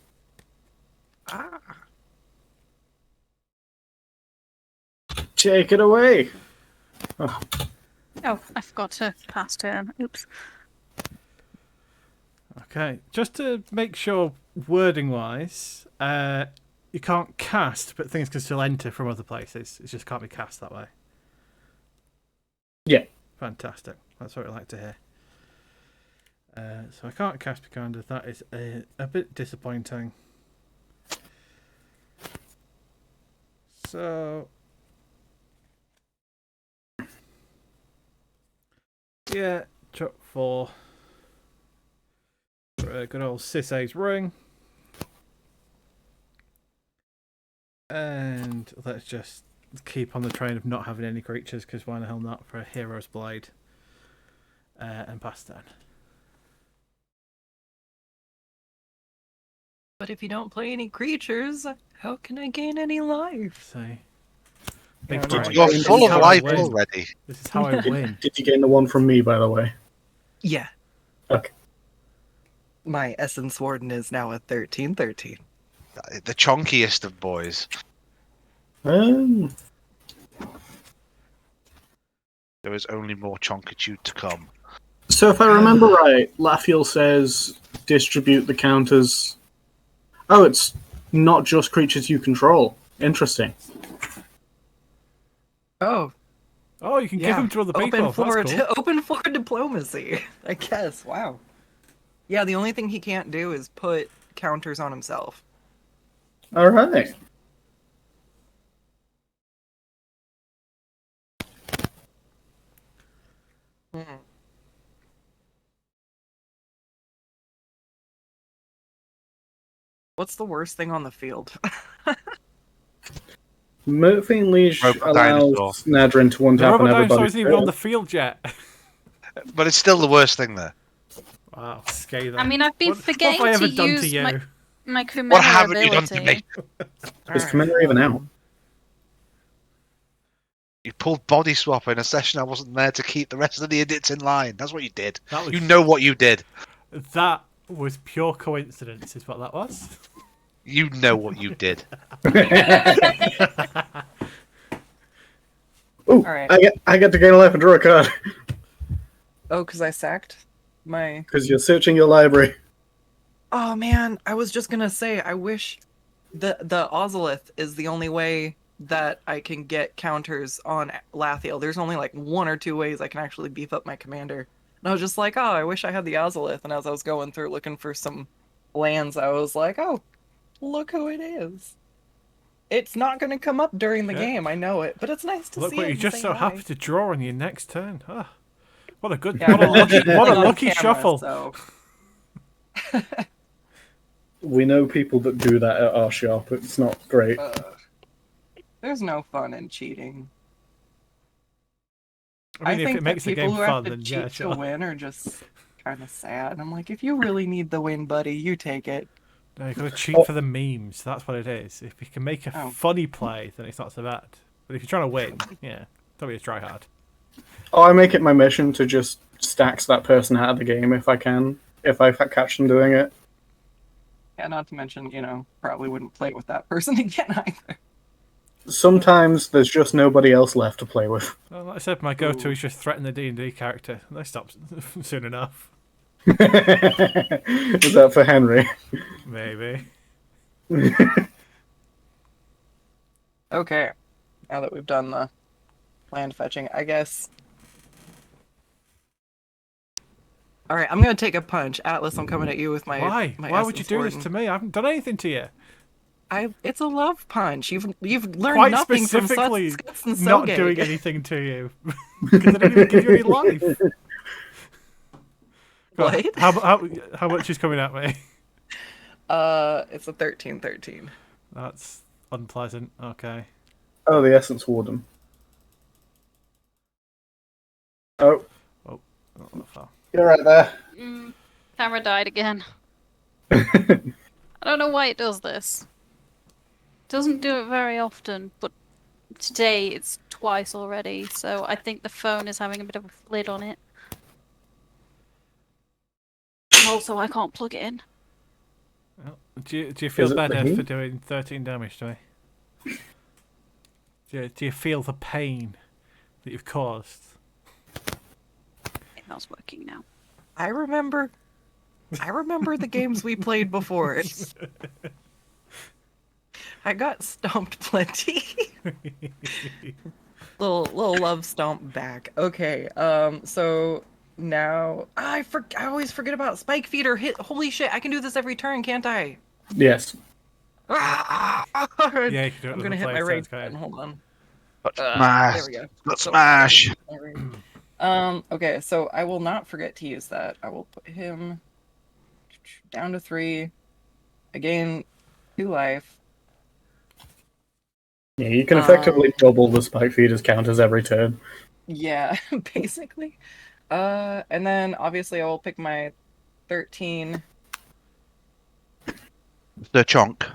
S3: Take it away.
S4: Oh, I forgot to pass turn. Oops.
S1: Okay. Just to make sure, wording wise, you can't cast, but things can still enter from other places. It just can't be cast that way.
S3: Yeah.
S1: Fantastic. That's what we like to hear. So I can't cast Picander. That is a bit disappointing. So yeah, chuck for a good old Sisay's ring. And let's just keep on the train of not having any creatures, because why the hell not, for a Hero's Blade. And pass turn.
S2: But if you don't play any creatures, how can I gain any life?
S1: So,
S3: Yeah,
S1: big
S3: right.
S1: brain.
S5: You're
S3: This is
S5: full of
S1: how I
S5: life
S1: win.
S5: already.
S1: This is how I win.
S3: Did you gain the one from me, by the way?
S2: Yeah.
S3: Okay.
S2: My Essence Warden is now a 13/13.
S5: The chonkiest of boys.
S3: Um,
S5: There is only more chonkitude to come.
S3: so if I remember right, Lafiel says distribute the counters. Oh, it's not just creatures you control. Interesting.
S2: Oh,
S1: Oh, you can give
S2: yeah.
S1: them to other people.
S2: Open floor,
S1: That's cool.
S2: open floor diplomacy. I guess. Wow. Yeah, the only thing he can't do is put counters on himself.
S3: All right.
S2: What's the worst thing on the field?
S3: Morphine Leash
S5: Robot
S3: allows Nadryn to one
S1: The
S3: tap
S1: Robot
S3: on
S1: Dinosaur
S3: everybody.
S1: isn't even on the field yet.
S5: But it's still the worst thing there.
S1: Wow, scathing.
S4: I mean, I've been
S1: What have
S4: forgetting
S1: I ever
S4: to
S1: done
S4: use
S1: to you?
S4: my Kumena
S5: What haven't you
S4: ability.
S5: done to me?
S3: Is Commander even out?
S5: You pulled body swap in a session I wasn't there to keep the rest of the idiots in line. That's what you did.
S1: That was-
S5: You know what you did.
S1: That was pure coincidence, is what that was.
S5: You know what you did.
S3: Ooh,
S2: Alright.
S3: I get to gain a life and draw a card
S2: Oh, because I sacked my...
S3: because you're searching your library.
S2: Oh, man. I was just going to say, I wish the Ozolith is the only way that I can get counters on Lathiel. There's only like 1 or 2 ways I can actually beef up my commander. And I was just like, oh, I wish I had the Ozolith. And as I was going through looking for some lands, I was like, oh, look who it is. It's not going to come up during the
S1: Yeah.
S2: game, I know it, but it's nice to
S1: Look
S2: see
S1: what
S2: it
S1: you
S2: and
S1: just
S2: say
S1: so
S2: hi.
S1: happy to draw on your next turn. Ah, what a good,
S2: Yeah,
S1: what a
S2: well,
S1: lucky,
S2: I'm
S1: what a
S2: playing on
S1: lucky
S2: camera,
S1: shuffle.
S2: So.
S3: We know people that do that at our shop. It's not great.
S2: There's no fun in cheating.
S1: I mean, if
S2: think
S1: it makes
S2: that
S1: the
S2: people
S1: game
S2: who
S1: fun,
S2: have to
S1: then
S2: cheat
S1: yeah,
S2: to
S1: sure.
S2: win are just kind of sad. I'm like, if you really need the win, buddy, you take it.
S1: No, you've got to cheat
S3: Oh.
S1: for the memes. That's what it is. If you can make a
S2: Oh.
S1: funny play, then it's not so bad. But if you're trying to win, yeah, don't be a try hard.
S3: Oh, I make it my mission to just stacks that person out of the game if I can. If I catch them doing it.
S2: Yeah, not to mention, probably wouldn't play with that person again either.
S3: Sometimes there's just nobody else left to play with.
S1: Well, like I said, my go-to
S2: Ooh.
S1: is just threaten the D&D character. And they stop soon enough.
S3: Is that for Henry?
S1: Maybe.
S2: Okay, now that we've done the land fetching, I guess. All right, I'm gonna take a punch, Atlas. I'm coming at you with my.
S1: Why?
S2: My
S1: Why would you
S2: Essence
S1: do this
S2: Warden.
S1: to me? I haven't done anything to you.
S2: It's a love punch. You've learned
S1: Quite
S2: nothing from
S1: specifically,
S2: Skuttz and
S1: not
S2: Zholk.
S1: doing anything to you. Because I didn't even give you any life. Go on,
S2: What?
S1: How much is coming at me?
S2: It's a 13/13.
S1: That's unpleasant. Okay.
S3: Oh, the Essence Warden. Oh,
S1: Oh, not that far.
S3: you're right there.
S4: Camera died again. I don't know why it does this. It doesn't do it very often, but today it's twice already, so I think the phone is having a bit of a lid on it. And also, I can't plug it in.
S1: Well, do you feel
S3: Is it
S1: better
S3: pain?
S1: for doing 13 damage to me? Do you feel the pain that you've caused?
S4: It that's working now.
S2: I remember the games we played before. I got stomped plenty. little love stomp back. Okay. So now I always forget about Spike Feeder. Holy shit! I can do this every turn, can't I?
S3: Yes.
S1: Yeah, you can do it
S2: I'm
S1: with
S2: gonna
S1: the
S2: hit my
S1: player's
S2: rage
S1: turns,
S2: button. Hold on.
S5: Smash.
S2: There we go.
S5: Got smash.
S2: Okay, so I will not forget to use that. I will put him down to 3. I gain 2 life.
S3: Yeah, you can effectively double the Spike Feeder's counters every turn.
S2: Yeah, basically. And then obviously I will pick my 13.
S5: The chonk.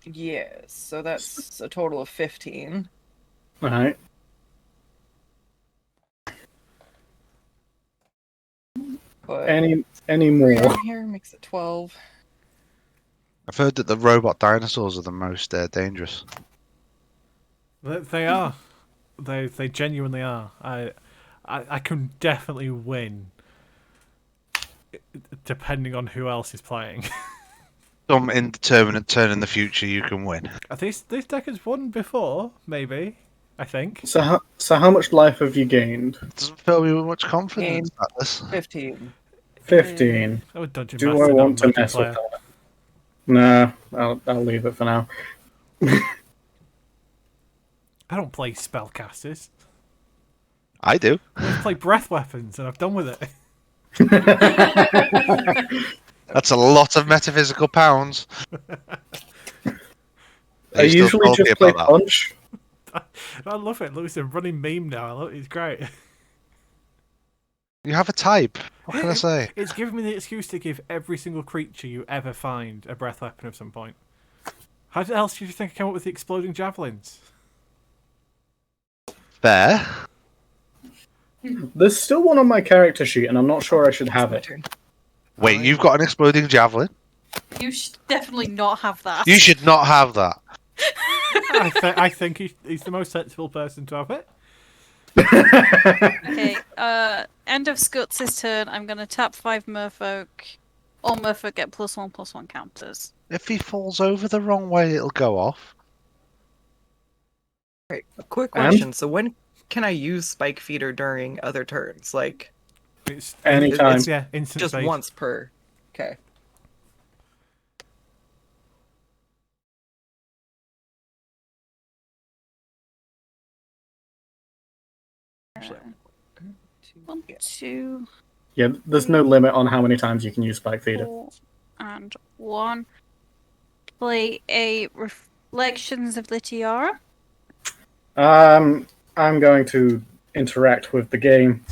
S2: Yes, so that's a total of 15.
S3: Alright.
S2: But
S3: Any
S2: 3
S3: more?
S2: on here makes it 12.
S5: I've heard that the robot dinosaurs are the most dangerous.
S1: They are. They genuinely are. I can definitely win, depending on who else is playing.
S5: Some indeterminate turn in the future, you can win.
S1: This deck has won before, maybe. I think.
S3: So how much life have you gained?
S5: Doesn't fill me with much confidence. Atlas.
S2: 15.
S3: 15.
S1: Oh, Dungeon
S3: Do
S1: Master,
S3: I
S1: not
S3: want to mess with
S1: multiplayer.
S3: that? Nah, I'll leave it for now.
S1: I don't play spellcasters.
S5: I do.
S1: I play breath weapons, and I've done with it.
S5: That's a lot of metaphysical pounds.
S3: I
S5: still
S3: usually
S5: salty
S3: just play
S5: about that?
S3: punch.
S1: I love it. Look, it's a running meme now. I love it. It's great.
S5: You have a type. What can I say?
S1: It's giving me the excuse to give every single creature you ever find a breath weapon of some point. How else did you think I came up with the exploding javelins?
S5: Fair.
S3: There's still one on my character sheet, and I'm not sure I should have
S2: My
S3: it.
S2: turn.
S5: Wait, you've got an exploding javelin?
S4: You should definitely not have that.
S5: You should not have that.
S1: I think he's the most sensible person to have it.
S4: Okay, end of Skutz's turn, I'm gonna tap 5 Merfolk. All Merfolk get +1/+1 counters.
S5: If he falls over the wrong way, it'll go off.
S2: Right. A quick
S3: And?
S2: question. So when can I use Spike Feeder during other turns? Like,
S1: It's
S3: Anytime.
S1: yeah, instant
S2: Just
S1: save.
S2: once per. Okay. Actually,
S4: One, two,
S3: Yeah, there's no limit on how many times you can use Spike Feeder.
S4: 4, and 1. Play a Reflections of the Tiara.
S3: I'm going to interact with the game.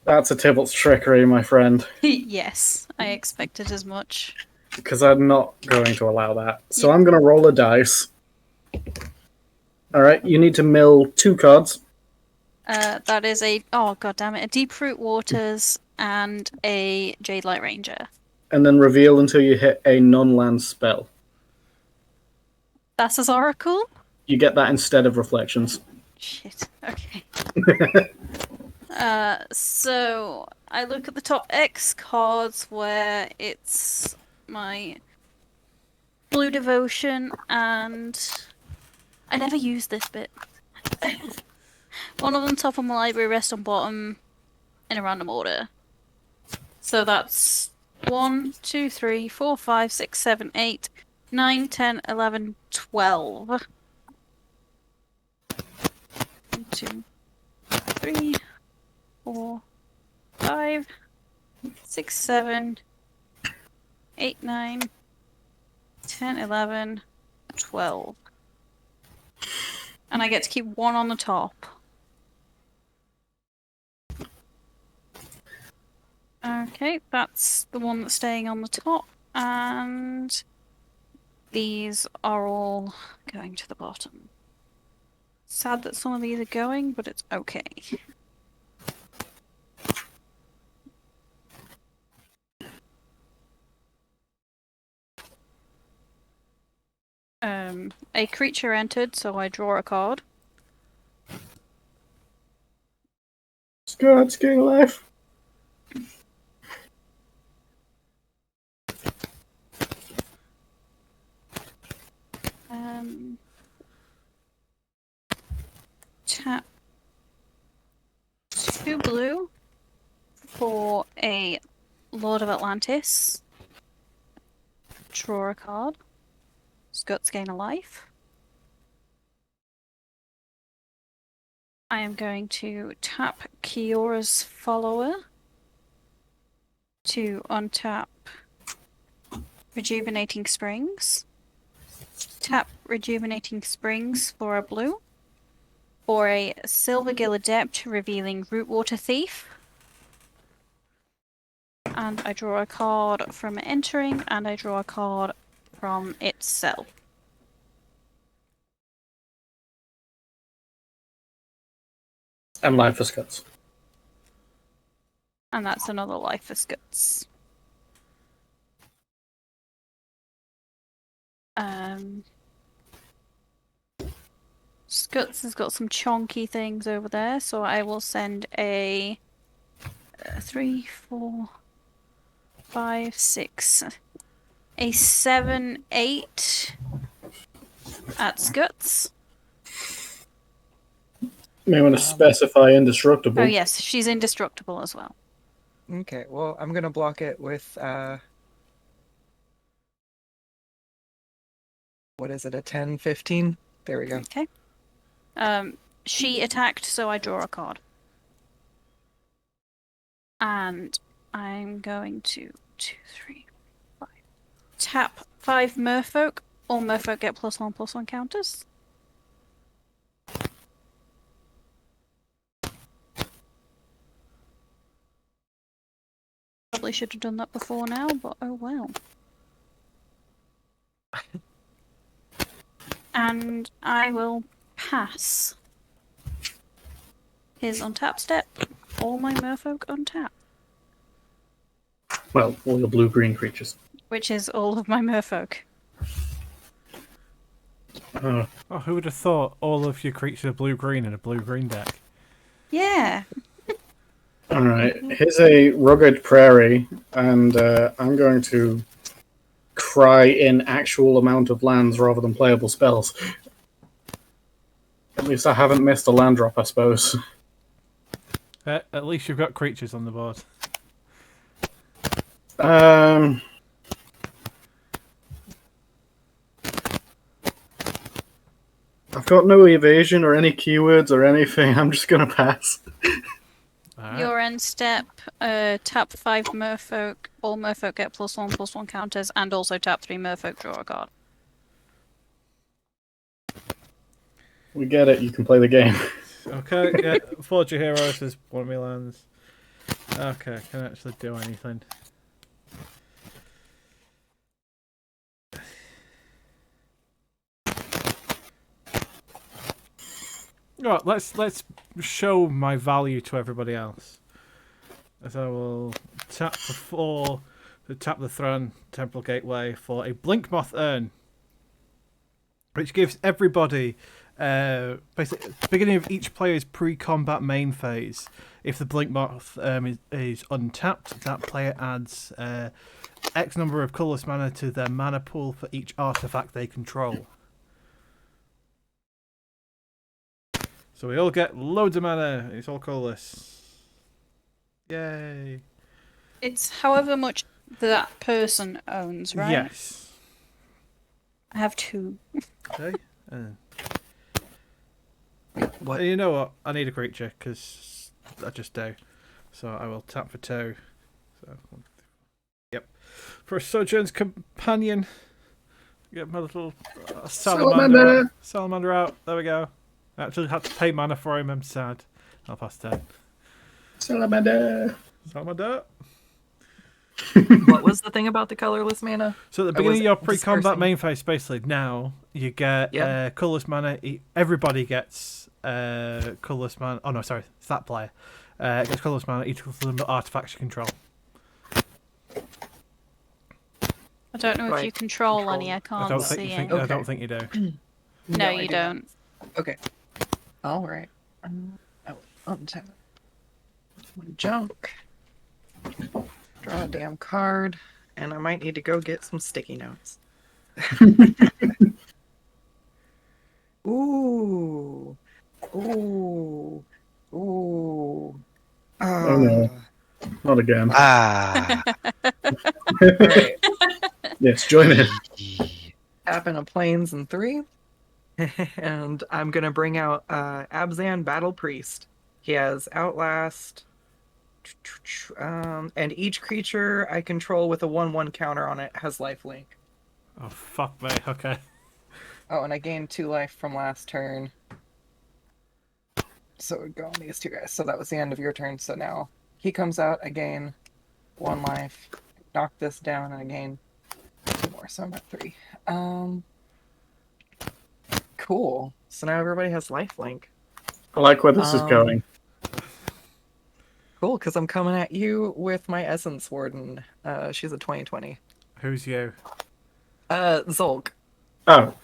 S3: That's a Tybalt's trickery, my friend,
S4: Yes, I expected as much.
S3: because I'm not going to allow that. So I'm going to roll a dice. Alright, you need to mill 2 cards.
S4: That is a god damn it, a Deep Root Waters and a Jade Light Ranger.
S3: And then reveal until you hit a non-land spell.
S4: That's his Oracle?
S3: You get that instead of Reflections.
S4: Shit. Okay. So I look at the top X cards where it's my Blue Devotion and I never use this bit. One of them top of my library, rest on bottom in a random order. So that's 1, 2, 3, 4, 5, 6, 7, 8, 9, 10, 11, 12. 1, 2, 3, 4, 5, 6, 7, 8, 9, 10, 11, 12. And I get to keep 1 on the top. Okay, that's the one that's staying on the top, and these are all going to the bottom. Sad that some of these are going, but it's okay. A creature entered, so I draw a card.
S3: Skuttz, getting alive.
S4: Tap 2 blue for a Lord of Atlantis. Draw a card. Skuttz gain a life. I am going to tap Kiora's Follower to untap Rejuvenating Springs. Tap Rejuvenating Springs for a blue. For a Silvergill Adept, revealing Rootwater Thief. And I draw a card from entering, and I draw a card from itself.
S3: And life for Skuttz.
S4: And that's another life for Skuttz. Skuttz has got some chonky things over there, so I will send a 3, 4, 5, 6, a 7, 8 at Skuttz.
S3: May want to specify indestructible.
S4: Oh yes, she's indestructible as well.
S2: okay, well, I'm gonna block it with, what is it, a 10, 15? There we go.
S4: Okay. She attacked, so I draw a card. And I'm going to 2, 3, 5. Tap 5 Merfolk. All Merfolk get +1/+1 counters. Probably should have done that before now, but oh well. And I will pass his untap step. All my Merfolk untap.
S3: Well, all your blue-green creatures.
S4: Which is all of my Merfolk.
S3: Oh,
S1: Oh, who would have thought all of your creatures are blue-green in a blue-green deck?
S4: Yeah.
S3: alright, here's a rugged prairie, and I'm going to cry in actual amount of lands rather than playable spells. At least I haven't missed a land drop, I suppose.
S1: At least you've got creatures on the board.
S3: I've got no evasion or any keywords or anything. I'm just gonna pass.
S1: Alright.
S4: Your end step, tap 5 merfolk. All merfolk get +1/+1 counters, and also tap 3 merfolk, draw a card.
S3: We get it. You can play the game.
S1: Okay, yeah. Forge your Heroes is one of my lands. Okay, can I actually do anything? Right, let's show my value to everybody else. As I will tap for 4 to tap the Throne Temporal Gateway for a Blink Moth Urn, which gives everybody basically at the beginning of each player's pre-combat main phase. If the Blink Moth is untapped, that player adds X number of colourless mana to their mana pool for each artifact they control. So we all get loads of mana. It's all colourless. Yay!
S4: It's however much that person owns, right?
S1: Yes.
S4: I have 2.
S1: Okay.
S2: What?
S1: You know what? I need a creature because I just do. So I will tap for 2. So, yep. For a Sojourn's Companion, get my little salamander out. There we go. I actually had to pay mana for him. I'm sad. I'll pass 10.
S3: Salamander.
S2: What was the thing about the colorless mana?
S1: So at the beginning of your pre-combat main phase, basically now you get colourless mana. Everybody gets colourless mana. Oh no, sorry, it's that player. Gets colourless mana equal to the number of artifacts you control.
S4: I don't know if you control any. I can't see it.
S1: I don't think you do.
S4: No, you don't.
S2: Okay. All right. I will untap my junk. Draw a damn card, and I might need to go get some sticky notes. Ooh. Ooh. Ooh.
S3: Oh no. Not again.
S2: Right.
S3: Yes, join in.
S2: Tapping a plains in 3. And I'm going to bring out Abzan Battle Priest. He has Outlast. And each creature I control with a 1/1 counter on it has lifelink.
S1: Oh, fuck me. Okay.
S2: Oh, and I gained 2 life from last turn. So it would go on these 2 guys. So that was the end of your turn. So now he comes out, I gain 1 life. Knock this down, and I gain 2 more. So I'm at 3. Cool. So now everybody has lifelink.
S3: I like where this is going.
S2: Cool, because I'm coming at you with my Essence Warden. She's a 2020.
S1: Who's you?
S2: Zholk.
S3: Oh.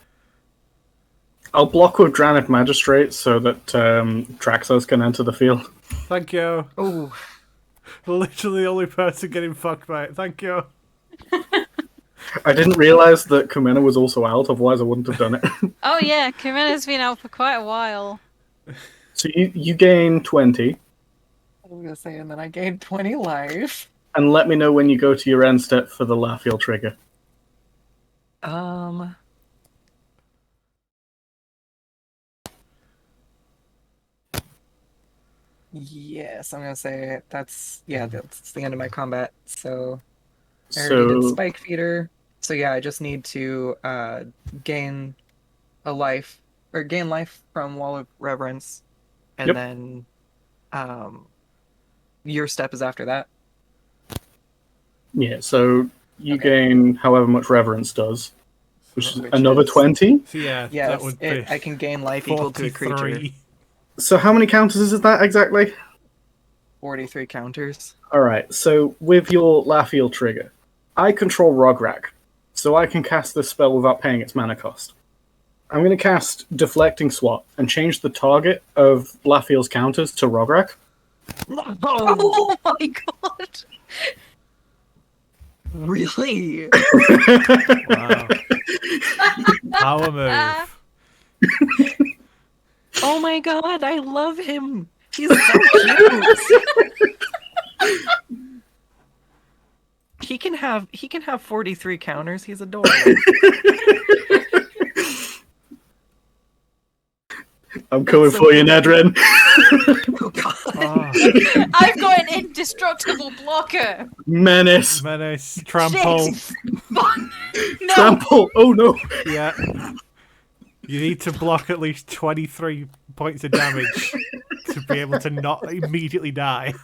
S3: I'll block with Dranith Magistrate so that Traxos can enter the field.
S1: Thank you.
S2: Oh.
S1: Literally the only person getting fucked by it. Thank you.
S3: I didn't realise that Kumena was also out, otherwise I wouldn't have done it.
S4: Oh yeah, Kumena's been out for quite a while.
S3: So you gain 20,
S2: I was gonna say, and then I gained 20 life.
S3: and let me know when you go to your end step for the Lafiel trigger.
S2: Yes, I'm gonna say that's the end of my combat. So I already did Spike Feeder. So yeah, I just need to gain a life or gain life from Wall of Reverence, and then your step is after that.
S3: Yeah, so you gain however much Reverence does, which is another 20.
S1: So yeah,
S2: Yes,
S1: that would be
S2: I can gain life equal to a creature.
S1: 43.
S3: So how many counters is that exactly?
S2: 43 counters.
S3: Alright, so with your Lafiel trigger, I control Rograk, so I can cast this spell without paying its mana cost. I'm going to cast Deflecting Swat and change the target of Lafiel's counters to Rograk.
S2: Oh my god! Really?
S1: Wow. Power move.
S2: Oh my god, I love him! He's so cute. He can have 43 counters. He's adorable.
S3: I'm coming for you, Nadryn.
S2: Oh god.
S1: Oh,
S4: I've got an indestructible blocker.
S3: Menace.
S1: menace, trample.
S4: Shit. No.
S3: Trample. Oh no.
S1: Yeah. You need to block at least 23 points of damage to be able to not immediately die.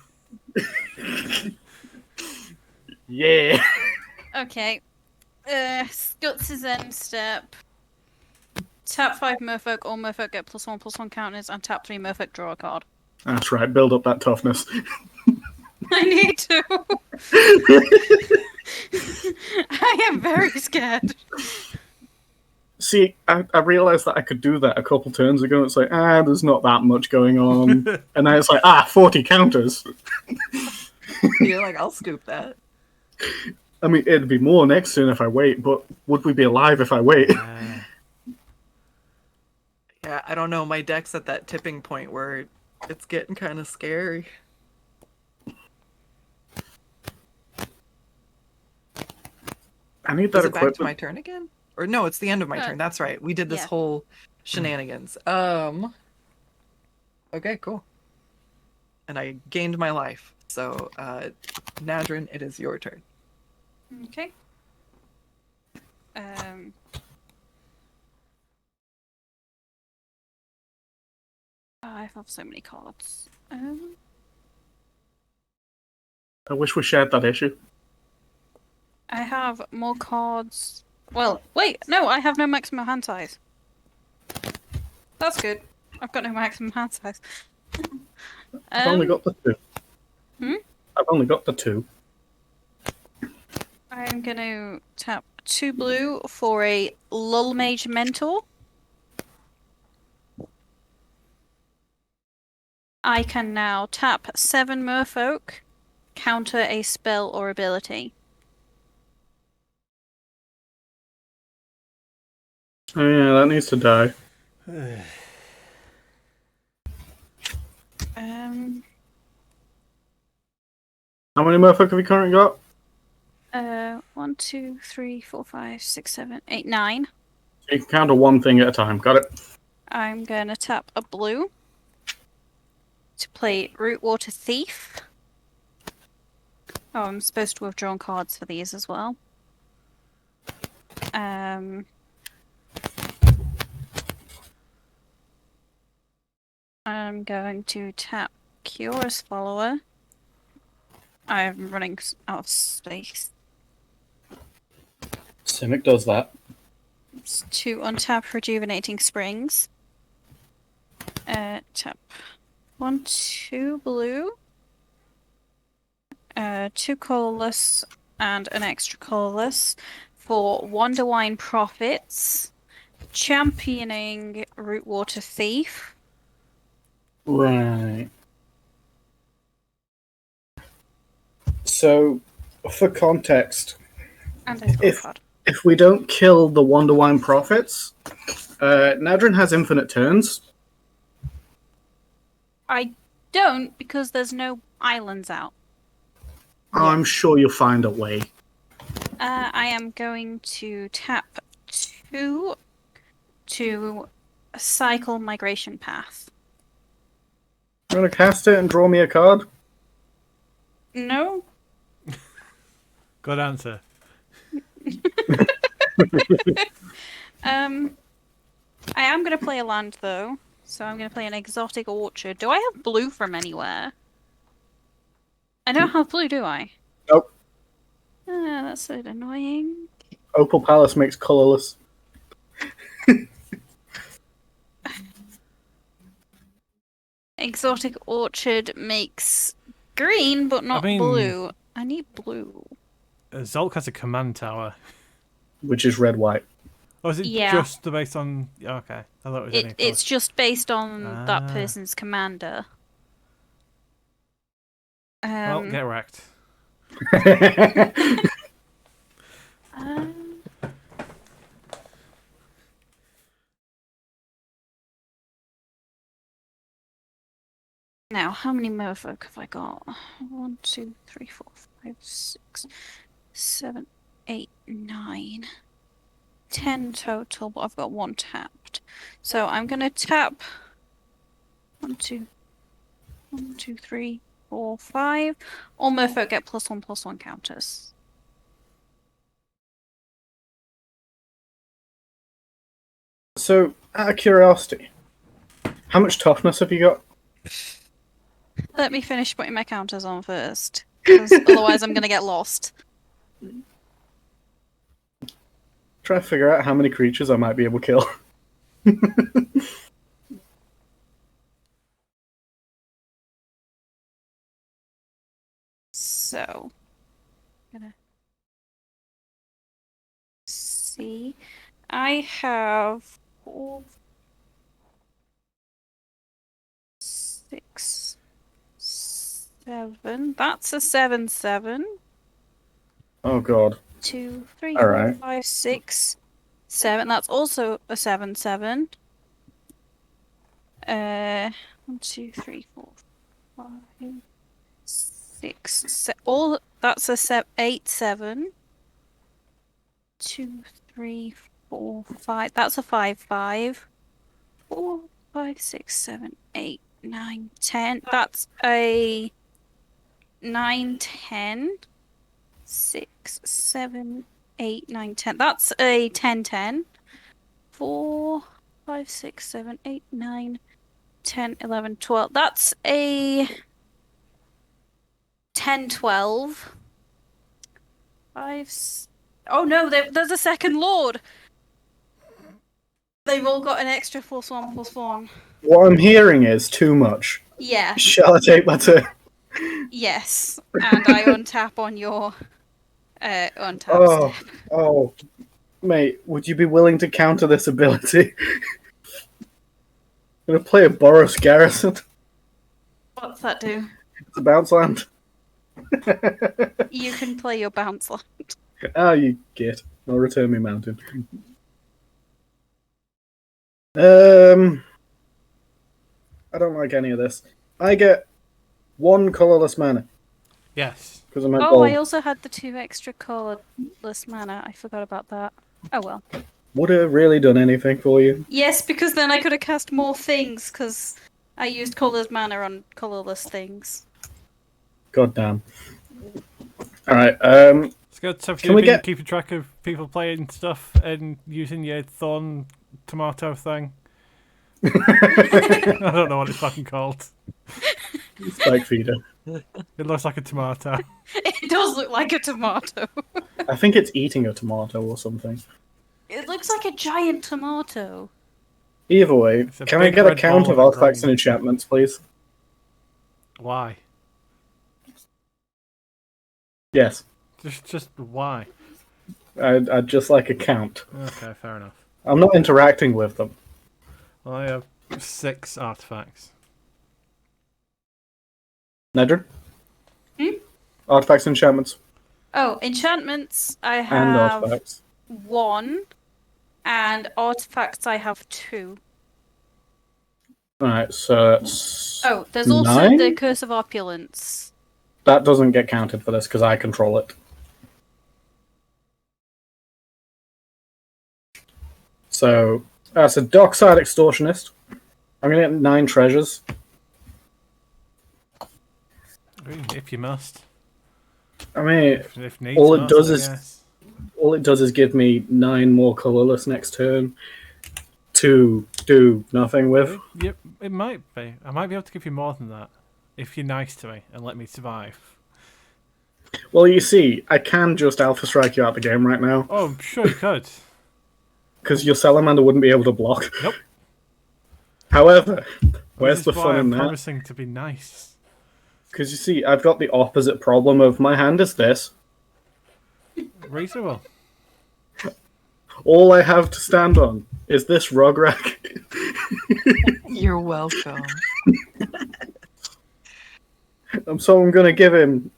S3: Yeah.
S4: Okay. Skuttz' end step. Tap 5 Merfolk, all Merfolk get +1/+1 counters, and tap 3 Merfolk, draw a card.
S3: That's right. Build up that toughness.
S4: I need to. I am very scared.
S3: See, I realised that I could do that a couple turns ago. It's like, there's not that much going on. And then it's like, 40 counters.
S2: You're like, I'll scoop that.
S3: I mean, it'd be more next turn if I wait, but would we be alive if I wait?
S2: Yeah, I don't know. My deck's at that tipping point where it's getting kind of scary.
S3: I need that
S2: Is it back to
S3: equipment.
S2: my turn again? Or no, it's the end of my turn. That's right. We did this
S4: yeah.
S2: whole shenanigans. Okay, cool. And I gained my life. So, Nadryn, it is your turn.
S4: Okay. I have so many cards.
S3: I wish we shared that issue.
S4: I have more cards. Well, wait, no, I have no maximum hand size. That's good. I've got no maximum hand size.
S3: I've only got the 2.
S4: Hmm?
S3: I've only got the 2.
S4: I'm gonna tap 2 blue for a Lull Mage Mentor. I can now tap 7 Merfolk, counter a spell or ability.
S3: Oh yeah, that needs to die. How many Merfolk have you currently got?
S4: 1, 2, 3, 4, 5, 6, 7, 8, 9.
S3: You can counter one thing at a time. Got it?
S4: I'm gonna tap a blue to play Rootwater Thief. Oh, I'm supposed to have drawn cards for these as well. I'm going to tap Curious Follower. I'm running out of space.
S3: Simic does that.
S4: It's to untap Rejuvenating Springs. Tap 1, 2 blue. 2 colorless and an extra colorless for Wonderwine Profits, championing Rootwater Thief.
S3: Right. So, for context,
S4: And a draw card.
S3: if we don't kill the Wonderwine Prophets, Nadryn has infinite turns.
S4: I don't, because there's no islands out.
S3: I'm sure you'll find a way.
S4: I am going to tap 2 to cycle Migration Path.
S3: You want to cast it and draw me a card?
S4: No?
S1: Good answer.
S4: I am going to play a land, though. So I'm going to play an Exotic Orchard. Do I have blue from anywhere? I don't have blue, do I?
S3: Nope.
S4: That's so annoying.
S3: Opal Palace makes colorless.
S4: Exotic Orchard makes green, but not blue. I need blue.
S1: Zholk has a command tower.
S3: Which is red-white.
S1: Or is it just based on... Okay, I thought it was any
S4: It's just based on that
S1: Ah.
S4: person's commander.
S1: Well, get wrecked.
S4: Now, how many merfolk have I got? 1, 2, 3, 4, 5, 6, 7, 8, 9. 10 total, but I've got 1 tapped. So I'm gonna tap 1, 2, 3, 4, 5. All merfolk get +1/+1 counters.
S3: So, out of curiosity, how much toughness have you got?
S4: Let me finish putting my counters on first, because otherwise I'm gonna get lost.
S3: Try to figure out how many creatures I might be able to kill.
S4: So, gonna see. I have 4, 6, 7. That's a 7/7.
S3: Oh god.
S4: 2, 3,
S3: All
S4: 4,
S3: right.
S4: 5, 6, 7. That's also a 7/7. 1, 2, 3, 4, 5, 6. All that's a 8/7. 2, 3, 4, 5. That's a 5/5. 4, 5, 6, 7, 8, 9, 10. That's a 9/10. 6, 7, 8, 9, 10. That's a 10/10. 4, 5, 6, 7, 8, 9, 10, 11, 12. That's a 10/12. 5. Oh no, there's a second lord. They've all got an extra +1/+1.
S3: What I'm hearing is too much.
S4: Yeah.
S3: Shall I take my turn?
S4: Yes. And I untap on your untap
S3: Oh,
S4: step.
S3: oh, mate, would you be willing to counter this ability? I'm gonna play a Boros Garrison.
S4: What's that do?
S3: It's a bounce land.
S4: You can play your bounce land.
S3: Ah, you git. I'll return me mountain. I don't like any of this. I get 1 colorless mana
S1: Yes.
S3: because I'm at
S4: Oh,
S3: gold.
S4: I also had the 2 extra colorless mana. I forgot about that. Oh well.
S3: Would it have really done anything for you?
S4: Yes, because then I could have cast more things, because I used colorless mana on colorless things.
S3: God damn. Alright,
S1: Skuttz, have
S3: Can
S1: you
S3: we
S1: been
S3: get-
S1: keeping track of people playing stuff and using your thorn tomato thing? I don't know what it's fucking called.
S3: Spike Feeder.
S1: It looks like a tomato.
S4: It does look like a tomato.
S3: I think it's eating a tomato or something.
S4: It looks like a giant tomato.
S3: Either way,
S1: It's a
S3: can I
S1: big
S3: get a
S1: red
S3: count
S1: ball
S3: of
S1: with a
S3: artifacts
S1: brain.
S3: and enchantments, please?
S1: Why?
S3: Yes.
S1: Just why?
S3: I'd just like a count.
S1: Okay, fair enough.
S3: I'm not interacting with them.
S1: Well, I have 6 artifacts.
S3: Nadryn?
S4: Hmm?
S3: Artifacts and enchantments.
S4: Oh, enchantments I
S3: And
S4: have
S3: artifacts.
S4: 1, and artifacts I have 2.
S3: Alright, so that's
S4: Oh, there's also
S3: 9?
S4: the Curse of Opulence.
S3: That doesn't get counted for this because I control it. So that's a Dockside Extortionist. I'm gonna get 9 treasures.
S1: If you must.
S3: I mean,
S1: If needs
S3: all it
S1: must,
S3: does
S1: I
S3: is-
S1: guess.
S3: all it does is give me 9 more colorless next turn to do nothing with.
S1: Yep, it might be. I might be able to give you more than that if you're nice to me and let me survive.
S3: Well, you see, I can just Alpha Strike you out the game right now
S1: Oh, I'm sure you could.
S3: because your Salamander wouldn't be able to block.
S1: Nope.
S3: However, where's
S1: This
S3: the
S1: is why
S3: fun in
S1: I'm
S3: that?
S1: promising to be nice.
S3: Because you see, I've got the opposite problem of my hand is this.
S1: Reasonable.
S3: All I have to stand on is this rug rack.
S2: You're welcome.
S3: So I'm going to give him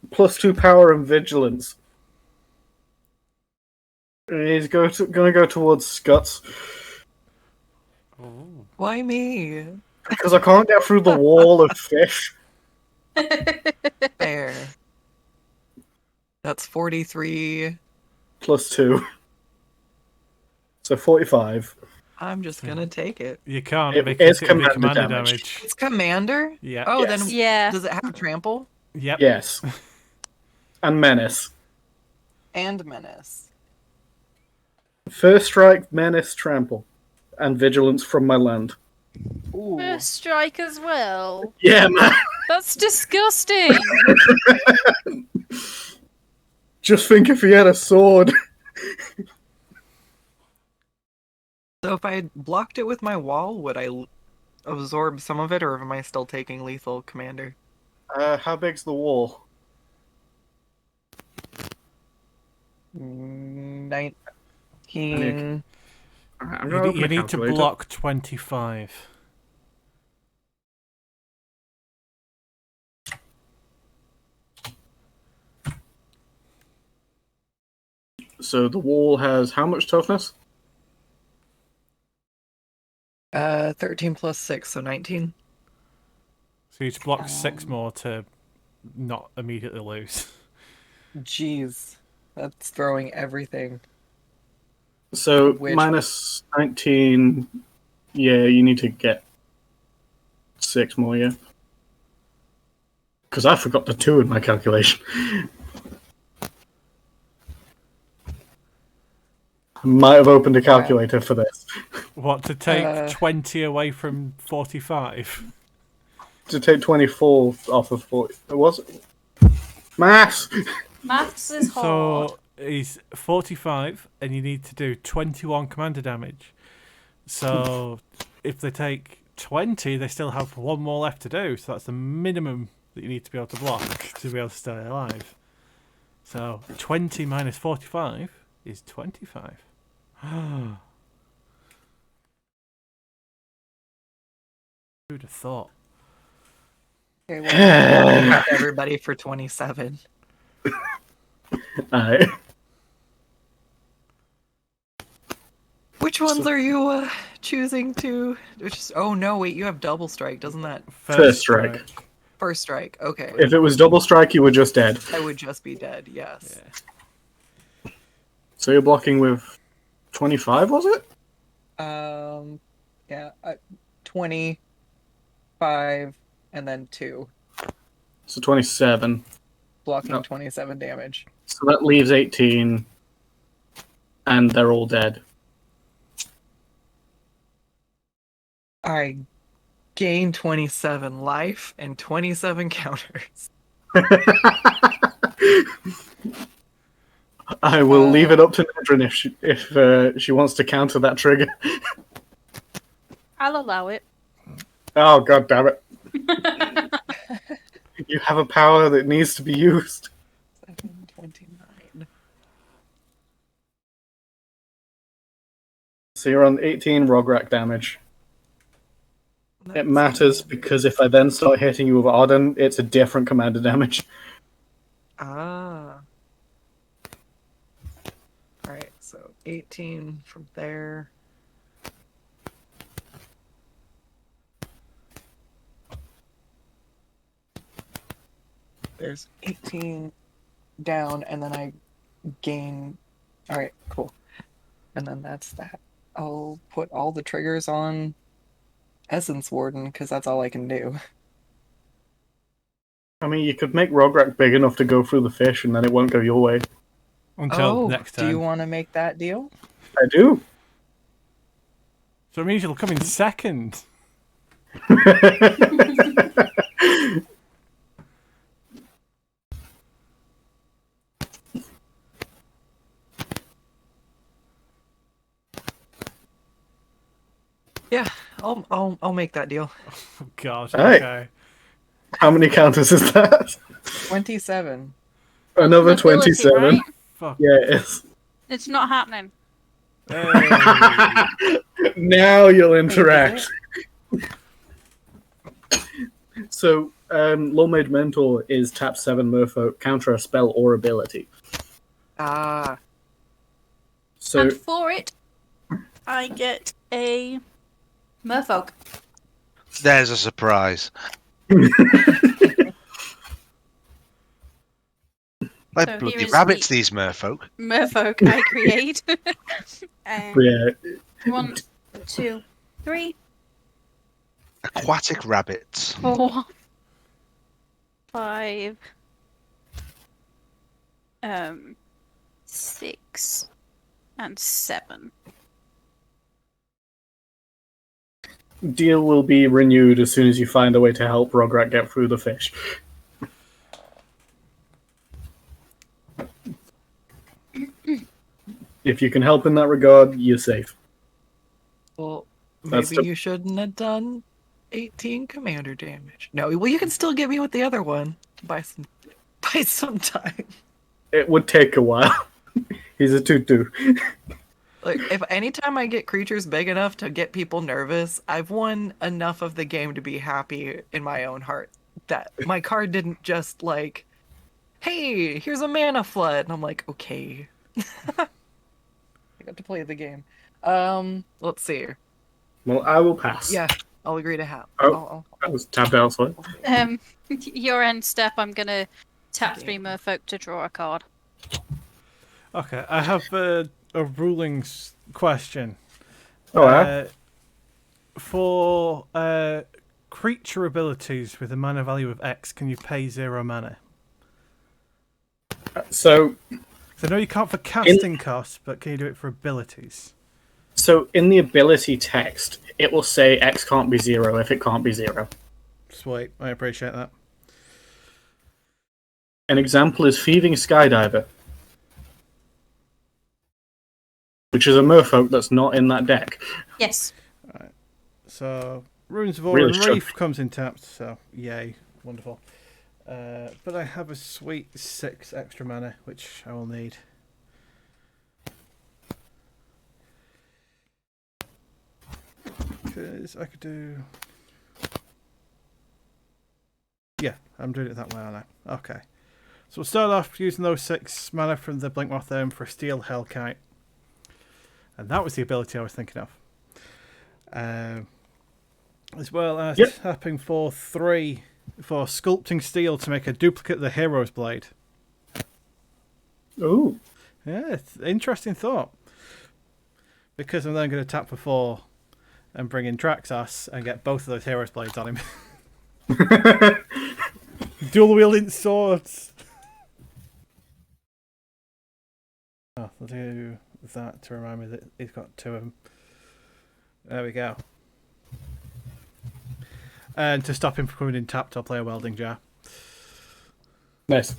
S3: +2 power and vigilance. And he's going to go towards Skuttz.
S1: Ooh.
S2: Why me?
S3: Because I can't get through the wall of fish.
S2: Fair. That's 43.
S3: Plus 2. So 45.
S2: I'm just gonna take it.
S1: You can't
S3: It
S1: because
S3: is
S1: it'll be
S3: commander
S1: commander
S3: damage.
S1: damage.
S2: It's commander?
S1: Yeah.
S2: Oh,
S3: Yes.
S2: then
S4: Yeah.
S2: does it have trample?
S1: Yep.
S3: Yes. And menace.
S2: And menace.
S3: First strike, menace, trample. And vigilance from my land.
S2: Ooh.
S4: First strike as well.
S3: Yeah, man.
S4: That's disgusting.
S3: Just think if he had a sword.
S2: So if I blocked it with my wall, would I absorb some of it, or am I still taking lethal commander?
S3: How big's the wall?
S2: 19.
S3: Alright, I'm
S1: You,
S3: gonna open
S1: you
S3: a
S1: need to
S3: calculator.
S1: block 25.
S3: So the wall has how much toughness?
S2: 13 plus 6, so 19.
S1: So you need to block 6 more to not immediately lose.
S2: Jeez. That's throwing everything.
S3: So
S2: Which-
S3: minus 19. Yeah, you need to get 6 more, yeah. Because I forgot the 2 in my calculation. I might have opened a calculator for this.
S1: What, to take
S2: Uh,
S1: 20 away from 45?
S3: To take 24 off of 40. Was it? Maths!
S4: Maths is hard.
S1: So he's 45, and you need to do 21 commander damage. So if they take 20, they still have 1 more left to do. So that's the minimum that you need to be able to block to be able to stay alive. So 20 minus 45 is 25. Who'd have thought?
S2: Okay, well, everybody for 27.
S3: Alright.
S2: Which ones are you choosing to? Oh no, wait, you have double strike, doesn't that?
S3: First strike.
S2: First strike, okay.
S3: If it was double strike, you were just dead.
S2: I would just be dead, yes.
S1: Yeah.
S3: So you're blocking with 25, was it?
S2: Yeah, 25, and then 2.
S3: So 27.
S2: Blocking
S3: No.
S2: 27 damage.
S3: So that leaves 18. And they're all dead.
S2: I gain 27 life and 27 counters.
S3: I will leave it up to Nadryn if she wants to counter that trigger.
S4: I'll allow it.
S3: Oh, god damn it. You have a power that needs to be used.
S2: 729.
S3: So you're on 18 Rograk damage. It matters because if I then start hitting you with Arden, it's a different commander damage.
S2: Ah. Alright, so 18 from there. There's 18 down, and then I gain. Alright, cool. And then that's that. I'll put all the triggers on Essence Warden, because that's all I can do.
S3: I mean, you could make Rograk big enough to go through the fish and then it won't go your way.
S1: Until next
S2: do
S1: time.
S2: you want to make that deal?
S3: I do.
S1: So it means you'll come in second.
S2: Yeah, I'll make that deal.
S1: Oh, God.
S3: Alright.
S1: Okay.
S3: How many counters is that?
S2: 27.
S3: Another
S4: Ability,
S3: 27.
S4: right?
S1: Fuck.
S3: Yeah, it is.
S4: It's not happening.
S1: Hey.
S3: Now you'll interact. So, Low Mage Mentor is tap 7 Merfolk, counter a spell or ability.
S2: Ah,
S3: So,
S4: And for it, I get a merfolk.
S5: There's a surprise. Like
S4: So
S5: bloody
S4: here's
S5: rabbits,
S4: the-
S5: these merfolk.
S4: Merfolk I create.
S3: Yeah.
S4: 1, 2, 3,
S5: Aquatic rabbits.
S4: 4, 5, 6, and 7.
S3: Deal will be renewed as soon as you find a way to help Rograt get through the fish. If you can help in that regard, you're safe.
S2: Well,
S3: That's
S2: maybe
S3: the-
S2: you shouldn't have done 18 commander damage. No, well, you can still get me with the other one. By some time.
S3: It would take a while. He's a 2/2.
S2: Like, if anytime I get creatures big enough to get people nervous, I've won enough of the game to be happy in my own heart that my card didn't just like, hey, here's a mana flood, and I'm like, okay. I got to play the game. Let's see.
S3: Well, I will pass.
S2: Yeah, I'll agree to have.
S3: Oh. I was tapped elsewhere.
S4: Your end step, I'm gonna tap 3 Merfolk to draw a card.
S1: Okay, I have a rulings question.
S3: Oh,
S1: For creature abilities with a mana value of X, can you pay 0 mana?
S3: So
S1: So I know you can't for casting costs, but can you do it for abilities?
S3: in the ability text, it will say X can't be 0 if it can't be 0.
S1: Sweet, I appreciate that.
S3: An example is Thieving Skydiver, which is a merfolk that's not in that deck.
S4: Yes.
S1: So Runes of Ore
S3: Really
S1: and
S3: should.
S1: Reef comes in tapped, so yay, wonderful. But I have a sweet 6 extra mana, which I will need. Because I could do... Yeah, I'm doing it that way, aren't I? Okay. So we'll start off using those 6 mana from the Blinkmoth Urn for Steel Hellkite. And that was the ability I was thinking of. As well as tapping for 3 for Sculpting Steel to make a duplicate of the Hero's Blade.
S3: Ooh.
S1: Yeah, it's an interesting thought. Because I'm then going to tap for 4 and bring in Traxas and get both of those Hero's Blades on him. Dual wielding swords. Oh, I'll do that to remind me that he's got 2 of them. There we go. And to stop him from coming in tapped, I'll play a Welding Jar.
S3: Nice.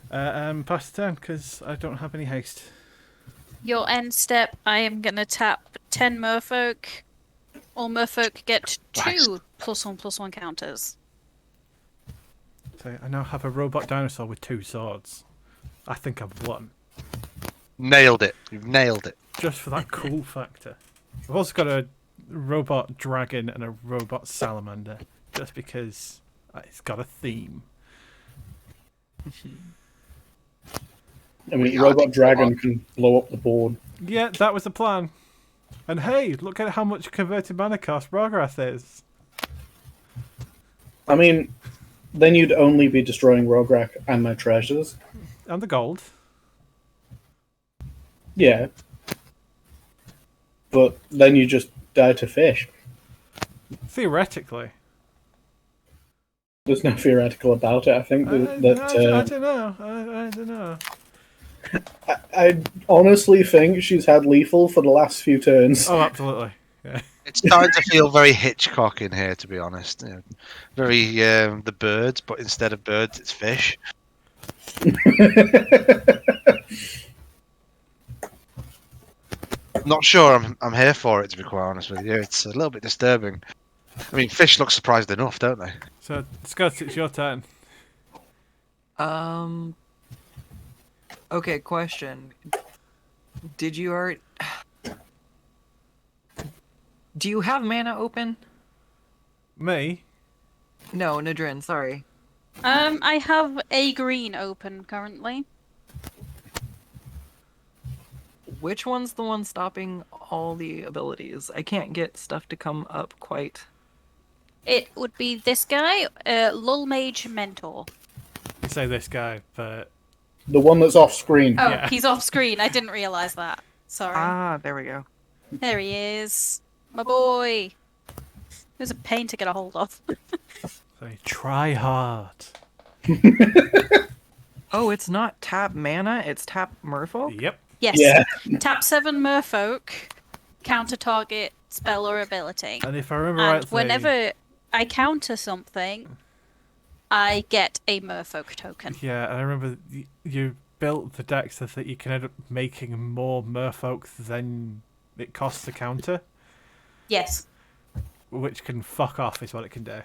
S1: Pass the turn because I don't have any haste.
S4: Your end step, I am gonna tap 10 Merfolk. All Merfolk get 2 +1/+1 counters.
S1: So I now have a robot dinosaur with 2 swords. I think I've won.
S5: Nailed it. You've nailed it.
S1: Just for that cool factor. I've also got a robot dragon and a robot salamander. Just because it's got a theme.
S3: I mean, Robot Dragon can blow up the board.
S1: Yeah, that was the plan. And hey, look at how much converted mana cost Rograth is.
S3: I mean, then you'd only be destroying Rograk and my treasures.
S1: And the gold.
S3: Yeah. But then you just die to fish.
S1: Theoretically.
S3: There's no theoretical about it. I think
S1: I
S3: that
S1: don't know. I don't know.
S3: I honestly think she's had lethal for the last few turns.
S1: Oh, absolutely. Yeah.
S5: It's starting to feel very Hitchcock in here, to be honest. You know, very the birds, but instead of birds, it's fish. I'm not sure I'm here for it, to be quite honest with you. It's a little bit disturbing. I mean, fish look surprised enough, don't they?
S1: So, Skuttz, it's your turn.
S2: Okay, question. Did you already... Do you have mana open?
S1: Me?
S2: No, Nadryn, sorry.
S4: I have a green open currently.
S2: Which one's the one stopping all the abilities? I can't get stuff to come up quite.
S4: It would be this guy, Lull Mage Mentor.
S1: You say this guy, but
S3: The one that's off screen.
S4: Oh,
S1: Yeah.
S4: he's off screen. I didn't realise that. Sorry.
S2: Ah, there we go.
S4: There he is. My boy. It was a pain to get a hold of.
S1: say try hard.
S2: Oh, it's not tap mana, it's tap Merfolk?
S1: Yep.
S4: Yes.
S3: Yeah.
S4: Tap 7 Merfolk, counter target, spell or ability.
S1: And if I remember
S4: And
S1: rightly,
S4: whenever I counter something, I get a Merfolk token.
S1: yeah, and I remember you built the deck so that you can end up making more Merfolk than it costs to counter,
S4: Yes.
S1: which can fuck off, is what it can do.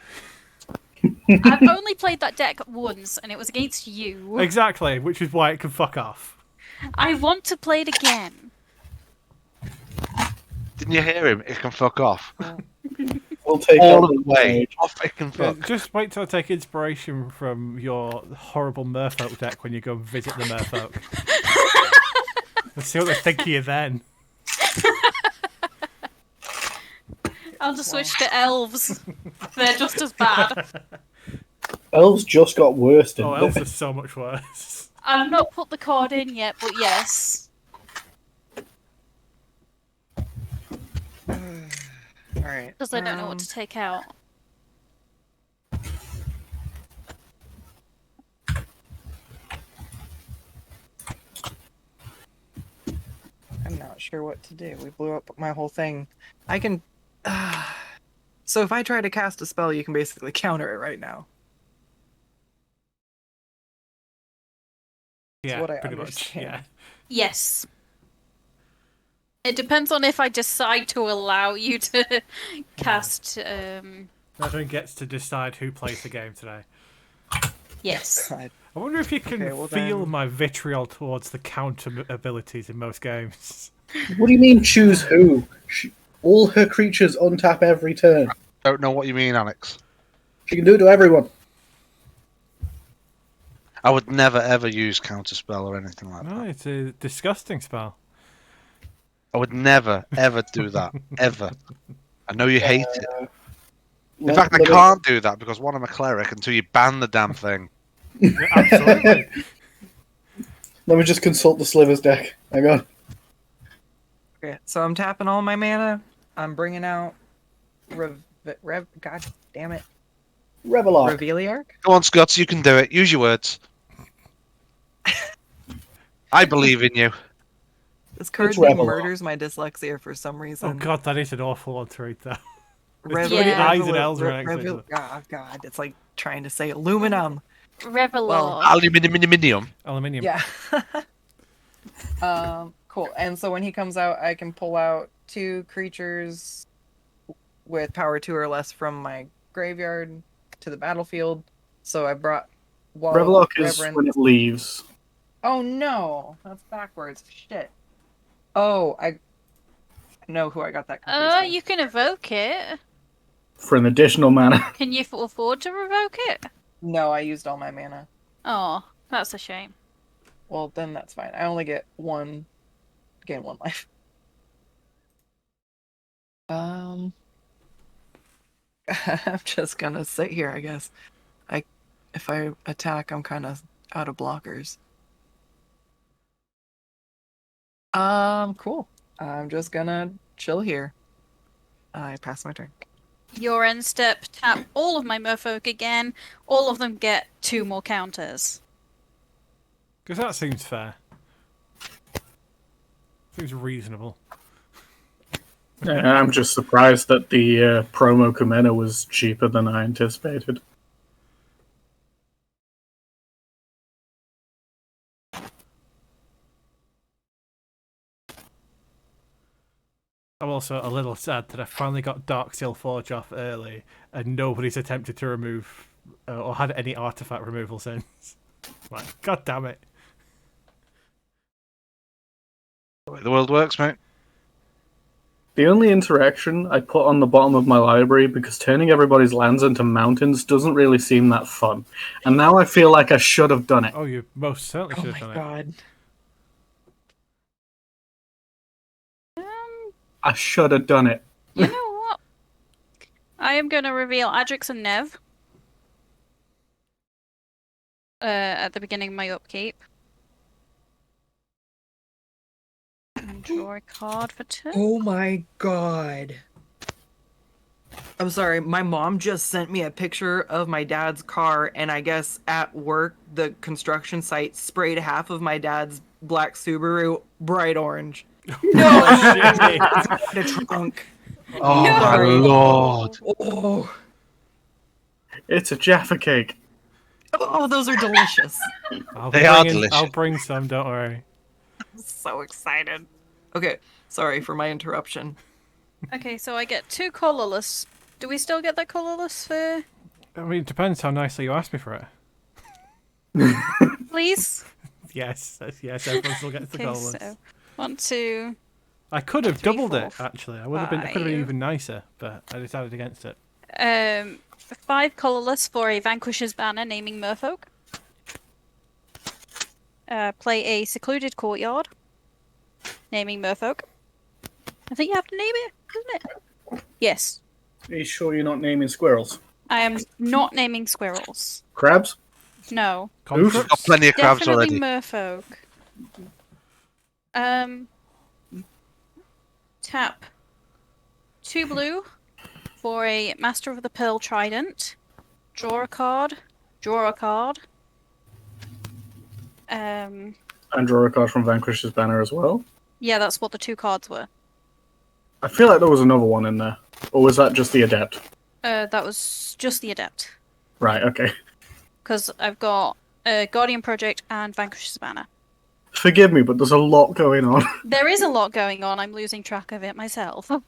S4: I've only played that deck once, and it was against you.
S1: Exactly, which is why it can fuck off.
S4: I want to play it again.
S5: Didn't you hear him? It can fuck off.
S3: We'll take
S5: All
S3: out
S5: the way. Off it can
S1: Yeah,
S5: fuck.
S1: just wait till I take inspiration from your horrible Merfolk deck when you go and visit the Merfolk. Let's see what they think of you then.
S4: I'll just switch to elves. They're just as bad.
S3: Elves just got worse, didn't
S1: Oh,
S3: they?
S1: elves are so much worse.
S4: I've not put the card in yet, but yes.
S2: Alright.
S4: Because I don't know what to take out.
S2: I'm not sure what to do. We blew up my whole thing. I can... So if I try to cast a spell, you can basically counter it right now.
S1: Yeah,
S2: what I
S1: pretty much.
S2: understand.
S1: Yeah.
S4: Yes. It depends on if I decide to allow you to cast.
S1: Nadryn gets to decide who plays the game today.
S4: Yes.
S2: God.
S1: I wonder if you can
S2: Okay, well
S1: feel
S2: then-
S1: my vitriol towards the counter abilities in most games.
S3: What do you mean choose who? All her creatures untap every turn.
S5: Don't know what you mean, Alex.
S3: She can do it to everyone.
S5: I would never ever use counterspell or anything like
S1: No,
S5: that.
S1: it's a disgusting spell.
S5: I would never ever do that. Ever. I know you hate it. In fact, I
S3: Let me-
S5: can't do that because one, I'm a cleric until you ban the damn thing.
S1: Yeah, absolutely.
S3: Let me just consult the Slivers deck. Hang on.
S2: Okay, so I'm tapping all my mana. I'm bringing out God damn it.
S3: Revelark.
S2: Reveliark?
S5: Go on, Skuttz, you can do it. Use your words. I believe in you.
S2: This card
S3: It's
S2: name
S3: Revelark.
S2: murders my dyslexia for some reason.
S1: Oh god, that is an awful one to read, though.
S2: Revel-
S1: too many
S4: Yeah.
S1: I's and L's right next to each other.
S2: Oh god, it's like trying to say aluminum.
S4: Revelor.
S2: Well,
S5: Aluminium.
S1: Aluminium.
S2: Yeah. Cool. And so when he comes out, I can pull out 2 creatures with power 2 or less from my graveyard to the battlefield. So I brought
S3: Revelark is
S2: Reverend.
S3: when it leaves.
S2: Oh no, that's backwards. Shit. Oh, I know who I got that confused with.
S4: You can evoke it.
S3: For an additional mana.
S4: Can you afford to revoke it?
S2: No, I used all my mana.
S4: Oh, that's a shame.
S2: Well, then that's fine. I only get gain 1 life. I'm just gonna sit here, I guess. If I attack, I'm kind of out of blockers. Cool. I'm just gonna chill here. I pass my turn.
S4: Your end step, tap all of my merfolk again. All of them get 2 more counters.
S1: Because that seems fair. Seems reasonable.
S3: I'm just surprised that the promo Kumena was cheaper than I anticipated.
S1: I'm also a little sad that I finally got Darksteel Forge off early and nobody's attempted to remove or had any artifact removal since. Like, god damn it.
S5: The way the world works, mate.
S3: The only interaction I put on the bottom of my library, because turning everybody's lands into mountains doesn't really seem that fun. And now I feel like I should have done it.
S1: Oh, you most certainly
S2: Oh
S1: should
S2: my
S1: have done
S2: god.
S3: I should have done it.
S4: You know what? I am going to reveal Adrix and Nev at the beginning of my upkeep. And draw a card for turn.
S2: Oh my god. I'm sorry, my mom just sent me a picture of my dad's car, and I guess at work, the construction site sprayed half of my dad's black Subaru bright orange.
S1: No shit.
S2: The trunk.
S5: Oh
S4: No!
S5: my lord!
S2: Oh,
S3: It's a Jaffa cake.
S2: oh, those are delicious.
S5: They are delicious.
S1: I'll bring some, don't worry.
S2: So excited. Okay, sorry for my interruption.
S4: Okay, so I get 2 colorless. Do we still get that colorless for...
S1: I mean, it depends how nicely you ask me for it.
S4: Please?
S1: Yes, everyone still gets the
S4: Okay,
S1: colours.
S4: so 1, 2...
S1: I could have
S4: 3,
S1: doubled it,
S4: 4,
S1: actually. I could have been
S4: 5.
S1: even nicer, but I decided against it.
S4: 5 colorless for a Vanquisher's Banner naming Merfolk. Play a Secluded Courtyard naming Merfolk. I think you have to name it, isn't it? Yes.
S3: Are you sure you're not naming squirrels?
S4: I am not naming squirrels.
S3: Crabs?
S4: No.
S1: Constructs?
S5: Got plenty of crabs
S4: Definitely
S5: already.
S4: Merfolk. Tap 2 blue for a Master of the Pearl Trident. Draw a card. Draw a card.
S3: And draw a card from Vanquish's Banner as well?
S4: Yeah, that's what the 2 cards were.
S3: I feel like there was another one in there. Or was that just the Adept?
S4: That was just the Adept.
S3: Right, okay.
S4: Because I've got Guardian Project and Vanquish's Banner.
S3: Forgive me, but there's a lot going on.
S4: There is a lot going on. I'm losing track of it myself.
S1: Can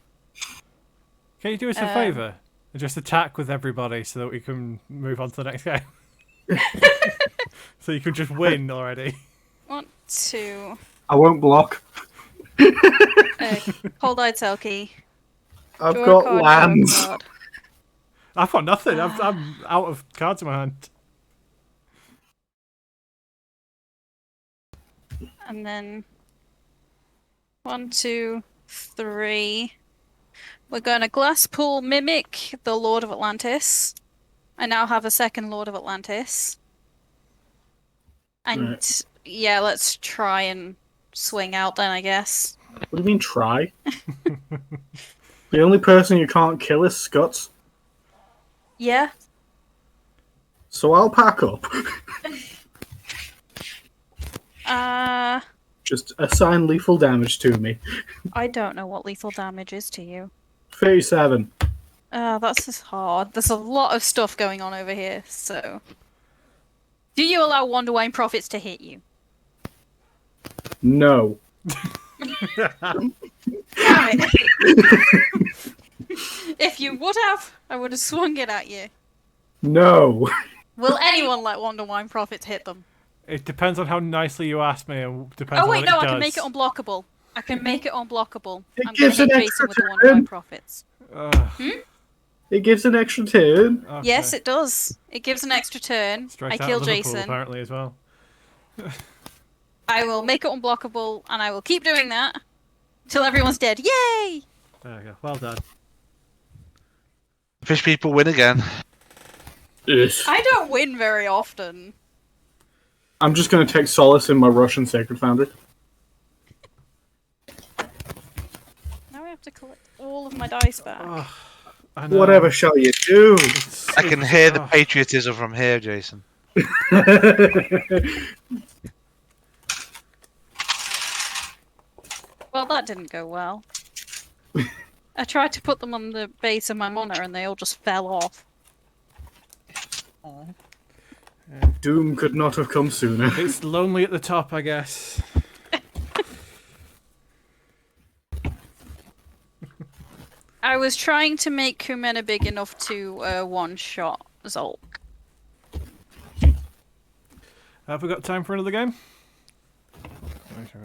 S1: you do us a favour? And just attack with everybody so that we can move on to the next game? So you can just win already.
S4: 1, 2...
S3: I won't block.
S4: Cold-Eyed Selkie.
S3: I've
S4: Draw a
S3: got
S4: card,
S3: lands.
S4: draw a card.
S1: I've got nothing. I'm out of cards in my hand.
S4: And then 1, 2, 3. We're going to Glasspool Mimic the Lord of Atlantis. I now have a second Lord of Atlantis. And
S3: Right.
S4: yeah, let's try and swing out then, I guess.
S3: What do you mean, try? The only person you can't kill is Skuttz.
S4: Yeah.
S3: So I'll pack up. Just assign lethal damage to me.
S4: I don't know what lethal damage is to you.
S3: 37.
S4: That's just hard. There's a lot of stuff going on over here, so... Do you allow Wonderwine Profits to hit you?
S3: No.
S4: Damn it! If you would have, I would have swung it at you.
S3: No.
S4: Will anyone let Wonderwine Profits hit them?
S1: It depends on how nicely you ask me, and depends
S4: Oh
S1: on
S4: wait,
S1: what
S4: no,
S1: it
S4: I
S1: does.
S4: can make it unblockable. I can make it unblockable.
S3: It
S4: I'm
S3: gives
S4: gonna
S3: an
S4: hit
S3: extra
S4: Jason with the
S3: turn.
S4: Wonderwine Profits.
S3: It gives an extra turn.
S1: Okay.
S4: Yes, it does. It gives an extra turn.
S1: Straight
S4: I
S1: out
S4: kill
S1: of Liverpool,
S4: Jason.
S1: apparently, as well.
S4: I will make it unblockable, and I will keep doing that till everyone's dead. Yay!
S1: There we go. Well done.
S5: Fish people win again.
S3: Ugh.
S4: I don't win very often.
S3: I'm just going to take solace in my Russian Sacred Foundry.
S4: Now I have to collect all of my dice back.
S1: I know.
S3: Whatever shall you do?
S5: I can hear the patriotism from here, Jason.
S4: Well, that didn't go well. I tried to put them on the base of my monitor and they all just fell off.
S3: Doom could not have come sooner.
S1: It's lonely at the top, I guess.
S4: I was trying to make Kumena big enough to one-shot Zholk.
S1: Have we got time for another game?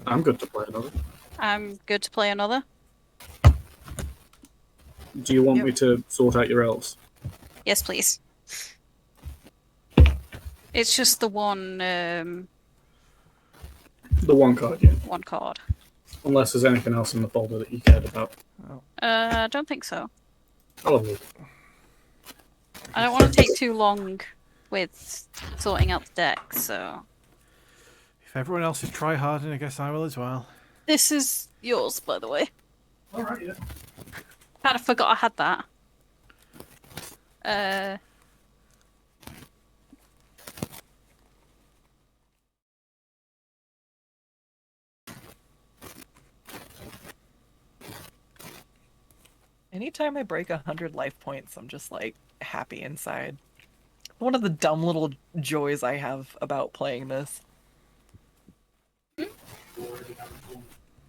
S3: I'm good to play another.
S4: I'm good to play another.
S3: Do you want
S4: Yep.
S3: me to sort out your elves?
S4: Yes, please. It's just the one
S3: The one card, yeah.
S4: one card.
S3: Unless there's anything else in the folder that you cared about.
S4: I don't think so.
S3: I'll have a look.
S4: I don't want to take too long with sorting out the deck, so...
S1: If everyone else is try-harding, I guess I will as well.
S4: This is yours, by the way.
S3: Alright, yeah.
S4: Kind of forgot I had that.
S2: Anytime I break 100 life points, I'm just like happy inside. One of the dumb little joys I have about playing this.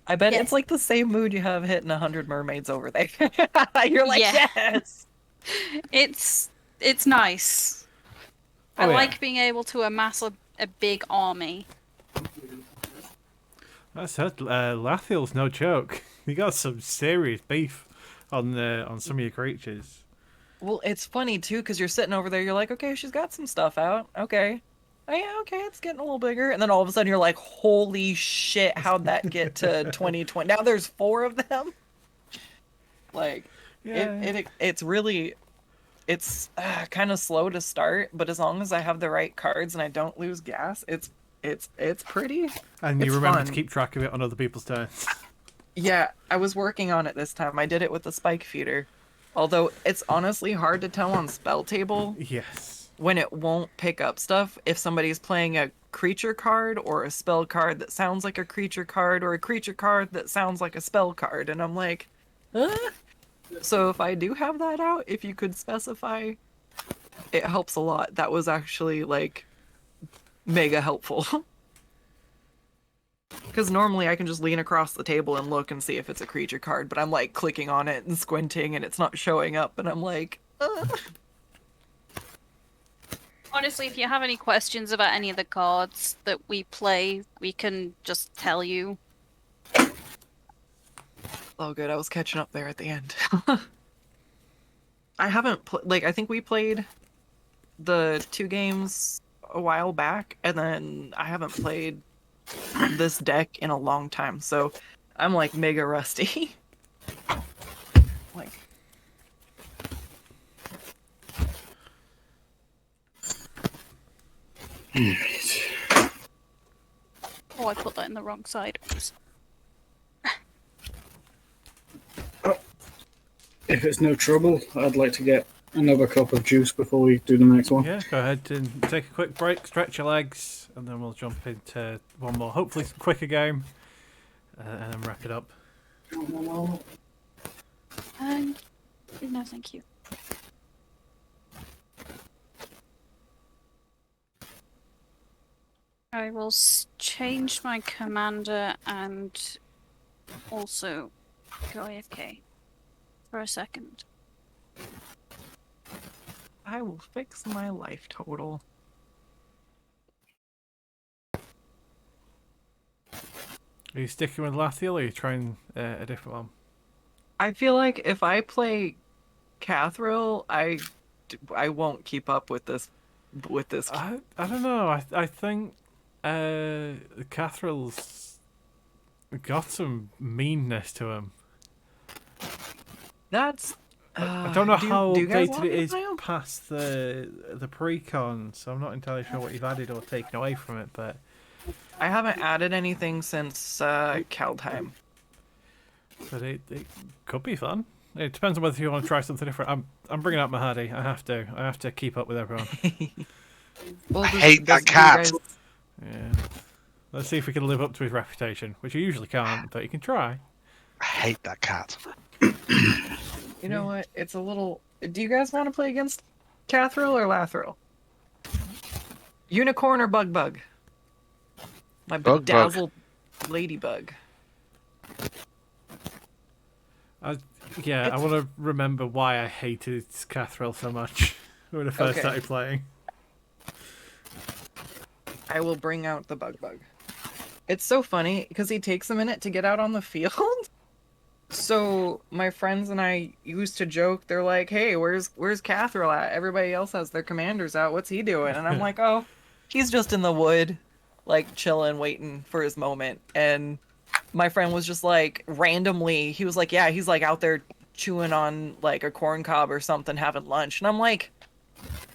S2: I bet it's like the same mood you have hitting 100 mermaids over there. You're like,
S4: Yeah.
S2: yes!
S4: It's nice. I
S1: Oh, yeah.
S4: like being able to amass a big army.
S1: That said, Lathiel's no joke. You got some serious beef on some of your creatures.
S2: Well, it's funny too, because you're sitting over there, you're like, okay, she's got some stuff out. Okay. Oh yeah, okay, it's getting a little bigger. And then all of a sudden you're like, holy shit, how'd that get to 2020? Now there's 4 of them? Like,
S1: Yeah.
S2: it's really, it's kind of slow to start, but as long as I have the right cards and I don't lose gas, it's pretty.
S1: And you
S2: It's
S1: remember
S2: fun.
S1: to keep track of it on other people's turns.
S2: Yeah, I was working on it this time. I did it with the spike feeder. Although it's honestly hard to tell on Spelltable
S1: Yes.
S2: when it won't pick up stuff if somebody's playing a creature card or a spell card that sounds like a creature card or a creature card that sounds like a spell card. And I'm like, So if I do have that out, if you could specify, it helps a lot. That was actually like mega helpful. Because normally I can just lean across the table and look and see if it's a creature card, but I'm like clicking on it and squinting and it's not showing up, and I'm like,
S4: Honestly, if you have any questions about any of the cards that we play, we can just tell you.
S2: Oh good, I was catching up there at the end. I haven't I think we played the 2 games a while back, and then I haven't played this deck in a long time, so I'm like mega rusty. Like,
S4: Oh, I put that in the wrong side. Oops.
S3: If it's no trouble, I'd like to get another cup of juice before we do the next one.
S1: Yeah, go ahead and take a quick break, stretch your legs, and then we'll jump into one more, hopefully quicker game, and then wrap it up.
S4: No, thank you. I will change my commander and also go AFK for a second.
S2: I will fix my life total.
S1: Are you sticking with Lathiel, or are you trying a different one?
S2: I feel like if I play Cathril, I won't keep up with this.
S1: I don't know. I think Cathril's got some meanness to him.
S2: That's.
S1: I don't know how
S2: do you guys
S1: dated
S2: want
S1: it
S2: me to
S1: is
S2: play 'em?
S1: past the pre-con, so I'm not entirely sure what you've added or taken away from it, but
S2: I haven't added anything since Kaldheim.
S1: it could be fun. It depends on whether you want to try something different. I'm bringing out Mahadi. I have to keep up with everyone.
S2: Well,
S5: I hate that
S2: do you
S5: cat.
S2: guys-
S1: Yeah. Let's see if we can live up to his reputation, which you usually can't, but you can try.
S5: I hate that cat.
S2: You know what? It's a little. Do you guys want to play against Cathril or Lathril? Unicorn or Bug? My
S5: Bug.
S2: bedazzled ladybug.
S1: I want to remember why I hated Cathril so much when I first
S2: Okay.
S1: started playing.
S2: I will bring out the Bug. It's so funny because he takes a minute to get out on the field. So my friends and I used to joke. They're like, "Hey, where's Cathril at? Everybody else has their commanders out. What's he doing?" And I'm like, "Oh, he's just in the wood, like chilling, waiting for his moment." And my friend was just like randomly, he was like, "Yeah, he's like out there chewing on like a corn cob or something, having lunch." And I'm like,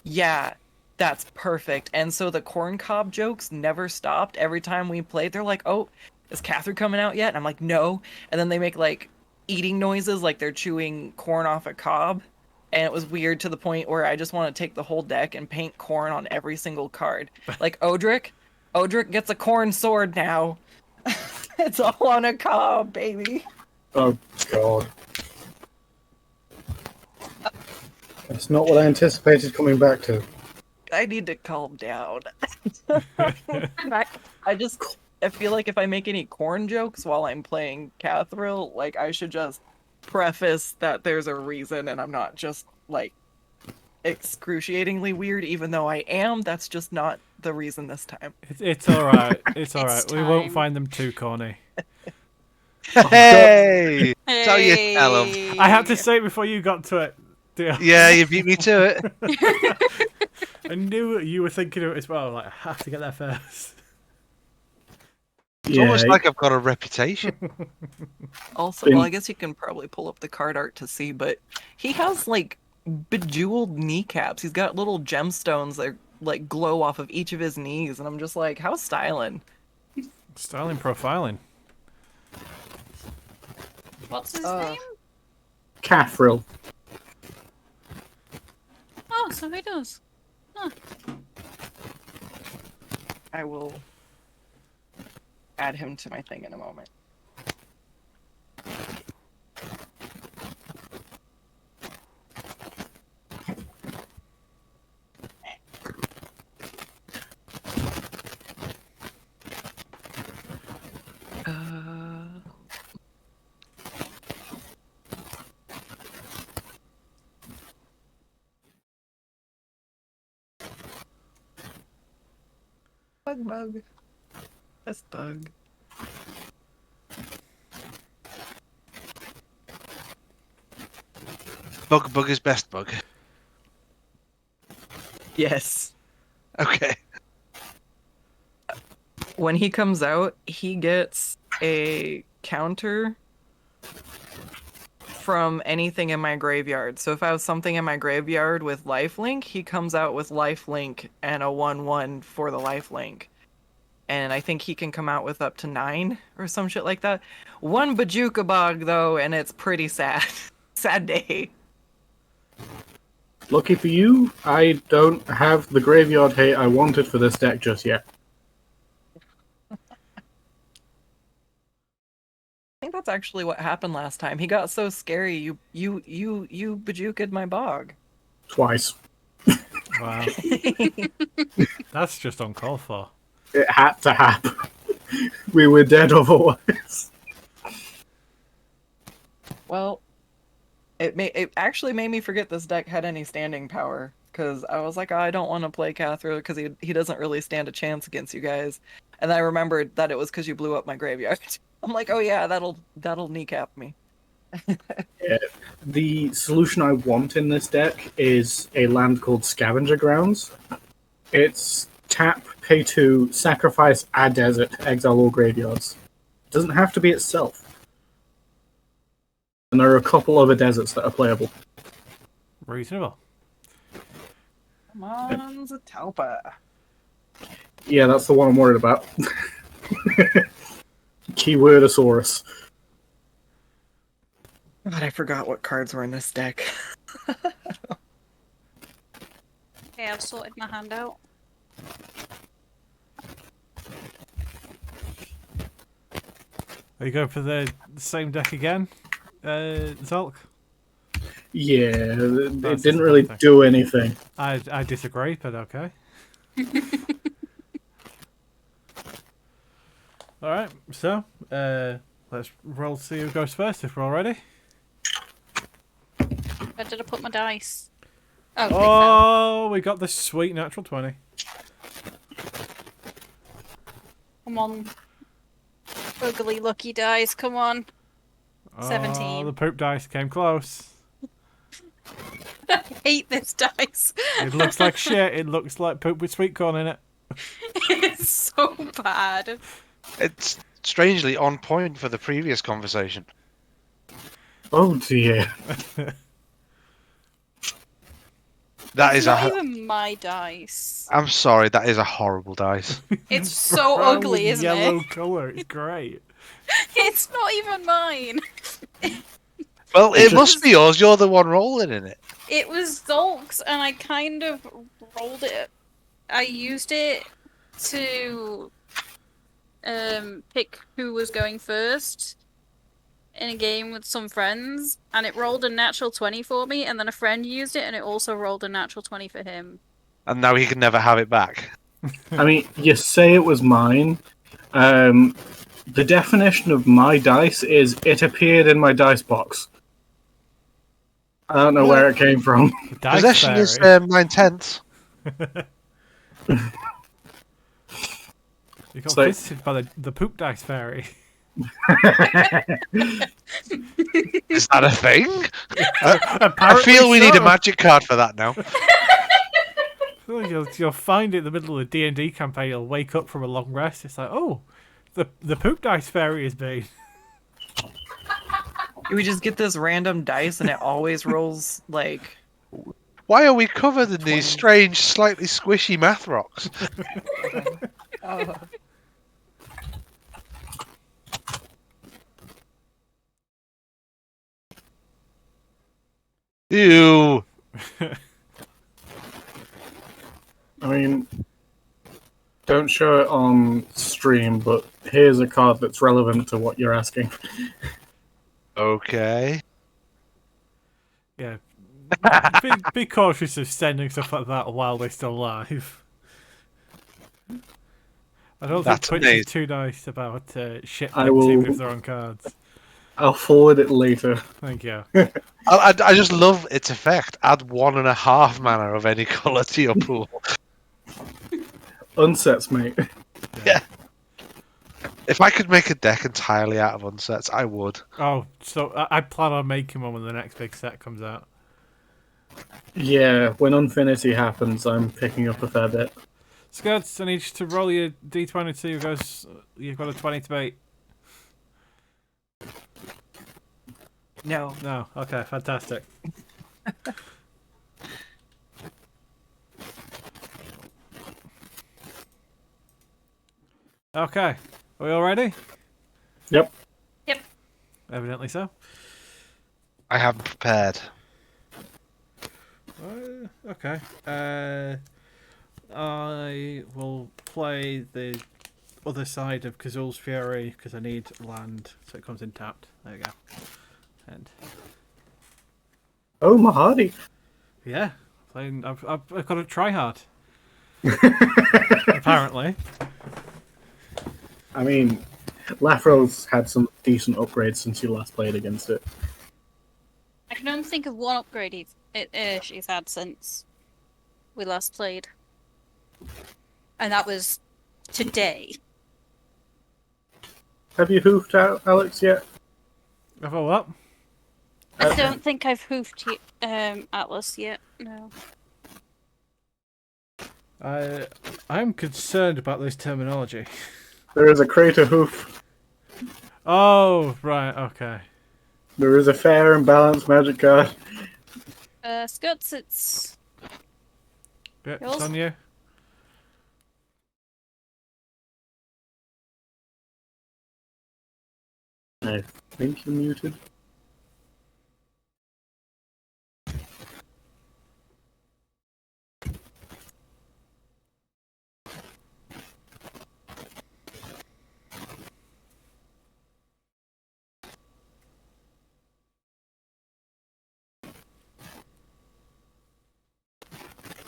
S2: Yeah, that's perfect. And so the corn cob jokes never stopped. Every time we played, they're like, "Oh, is Catherine coming out yet?" And I'm like, "No." And then they make like eating noises, like they're chewing corn off a cob. And it was weird to the point where I just want to take the whole deck and paint corn on every single card. Like Odric gets a corn sword now. It's all on a cob, baby.
S3: Oh god. That's not what I anticipated coming back to.
S2: I need to calm down.
S4: Right.
S2: I feel like if I make any corn jokes while I'm playing Catherine, like I should just preface that there's a reason and I'm not just like excruciatingly weird, even though I am. That's just not the reason this time.
S1: It's all right. It's all
S4: It's
S1: right. We won't
S4: time.
S1: find them too corny.
S5: Hey! So you tell 'em.
S1: I had to say it before you got to it. Dear.
S5: Yeah, you beat me to it.
S1: I knew you were thinking of it as well. Like, I have to get there first.
S5: It's almost like I've got a reputation.
S2: Also, well, I guess you can probably pull up the card art to see, but he has like bejeweled kneecaps. He's got little gemstones that like glow off of each of his knees, and I'm just like, how styling.
S1: Styling profiling.
S4: What's his name?
S3: Catherine.
S4: Oh, so he does. Huh.
S2: I will add him to my thing in a moment. Bug. That's bug.
S5: Bug is best bug.
S2: Yes.
S5: Okay.
S2: When he comes out, he gets a counter from anything in my graveyard. So if I have something in my graveyard with lifelink, he comes out with lifelink and a 1/1 for the lifelink. And I think he can come out with up to 9 or some shit like that. One Bajuka bug though, and it's pretty sad. Sad day.
S3: Lucky for you, I don't have the graveyard hate I wanted for this deck just yet.
S2: I think that's actually what happened last time. He got so scary, you Bajuka'd my bog.
S3: Twice.
S1: Wow. That's just uncalled for.
S3: It had to happen. We were dead otherwise.
S2: Well, it actually made me forget this deck had any standing power, because I was like, oh, I don't want to play Cathro because he doesn't really stand a chance against you guys. And I remembered that it was because you blew up my graveyard. I'm like, oh yeah, that'll kneecap me.
S3: Yeah. The solution I want in this deck is a land called Scavenger Grounds. It's tap, pay 2, sacrifice, add desert, exile all graveyards. It doesn't have to be itself. And there are a couple other deserts that are playable.
S1: Reasonable.
S2: Come on, Zatalpa.
S3: Yeah, that's the one I'm worried about. Keywordosaurus.
S2: God, I forgot what cards were in this deck.
S4: Okay, I've sorted my hand out.
S1: Are you going for the same deck again, Zholk?
S3: Yeah, it
S1: That's
S3: didn't really
S1: disappointing.
S3: do anything.
S1: I disagree, but okay. Alright, so let's roll to see who goes first if we're all ready.
S4: Where did I put my dice? Oh, they fell.
S1: Oh, we got the sweet natural 20.
S4: Come on. Ugly lucky dice, come on.
S1: Oh,
S4: 17.
S1: the poop dice came close.
S4: I hate this dice.
S1: It looks like shit. It looks like poop with sweet corn in it.
S4: It's so bad.
S5: It's strangely on point for the previous conversation.
S3: Oh dear.
S5: That
S4: It's
S5: is
S4: not
S5: a.
S4: even my dice.
S5: I'm sorry, that is a horrible dice.
S4: It's so
S1: Brown
S4: ugly,
S1: with
S4: isn't
S1: yellow
S4: it?
S1: colour. It's great.
S4: It's not even mine.
S5: Well,
S3: It's
S5: it must be yours. You're the one rolling in it.
S4: It was Zolk's, and I kind of rolled it. I used it to pick who was going first in a game with some friends, and it rolled a natural 20 for me, and then a friend used it, and it also rolled a natural 20 for him.
S5: And now he can never have it back.
S3: I mean, you say it was mine. The definition of my dice is it appeared in my dice box. I don't know where it came from.
S1: Dice
S5: Possession is
S1: fairy.
S5: 9/10.
S1: You got
S3: So-
S1: visited by the poop dice fairy.
S5: Is that a thing? I
S1: Apparently
S5: feel we need a
S1: so.
S5: magic card for that now.
S1: Well, you'll find it in the middle of a D&D campaign. You'll wake up from a long rest. It's like, oh, the poop dice fairy has been.
S2: We just get this random dice and it always rolls like.
S5: Why are we covered in these strange, slightly squishy math rocks? Ew.
S3: I mean, don't show it on stream, but here's a card that's relevant to what you're asking.
S5: Okay.
S1: Yeah. Be cautious of sending stuff like that while they're still live. I don't think
S5: That's
S1: Twitch
S5: amazing.
S1: is too nice about shit
S3: I
S1: things
S3: will-
S1: even if they're on cards.
S3: I'll forward it later.
S1: Thank you.
S5: I just love its effect. Add 1.5 mana of any colour to your pool.
S3: Unsets, mate.
S5: Yeah. If I could make a deck entirely out of unsets, I would.
S1: Oh, so I plan on making one when the next big set comes out.
S3: Yeah, when Infinity happens, I'm picking up a fair bit.
S1: Skuttz, I need you to roll your d20 so you guys, you've got a 20 to beat.
S2: No.
S1: No, okay, fantastic. Okay, are we all ready?
S3: Yep.
S1: Evidently so.
S5: I haven't prepared.
S1: Okay. I will play the other side of Kazul's Fury because I need land, so it comes in tapped. There we go. And
S3: Oh, Mahadi.
S1: yeah, playing. I've got to try hard. Apparently.
S3: I mean, Lafro's had some decent upgrades since you last played against it.
S4: I can only think of one upgrade she's had since we last played. And that was today.
S3: Have you hoofed out Alex yet?
S1: Have a what?
S4: I don't think I've hoofed Atlas yet, no.
S1: I'm concerned about this terminology.
S3: There is a crater hoof.
S1: Oh, right, okay.
S3: There is a fair and balanced magic card.
S4: Skuttz, it's...
S1: Yeah, it's
S4: Yours?
S1: on you.
S3: I think you're muted.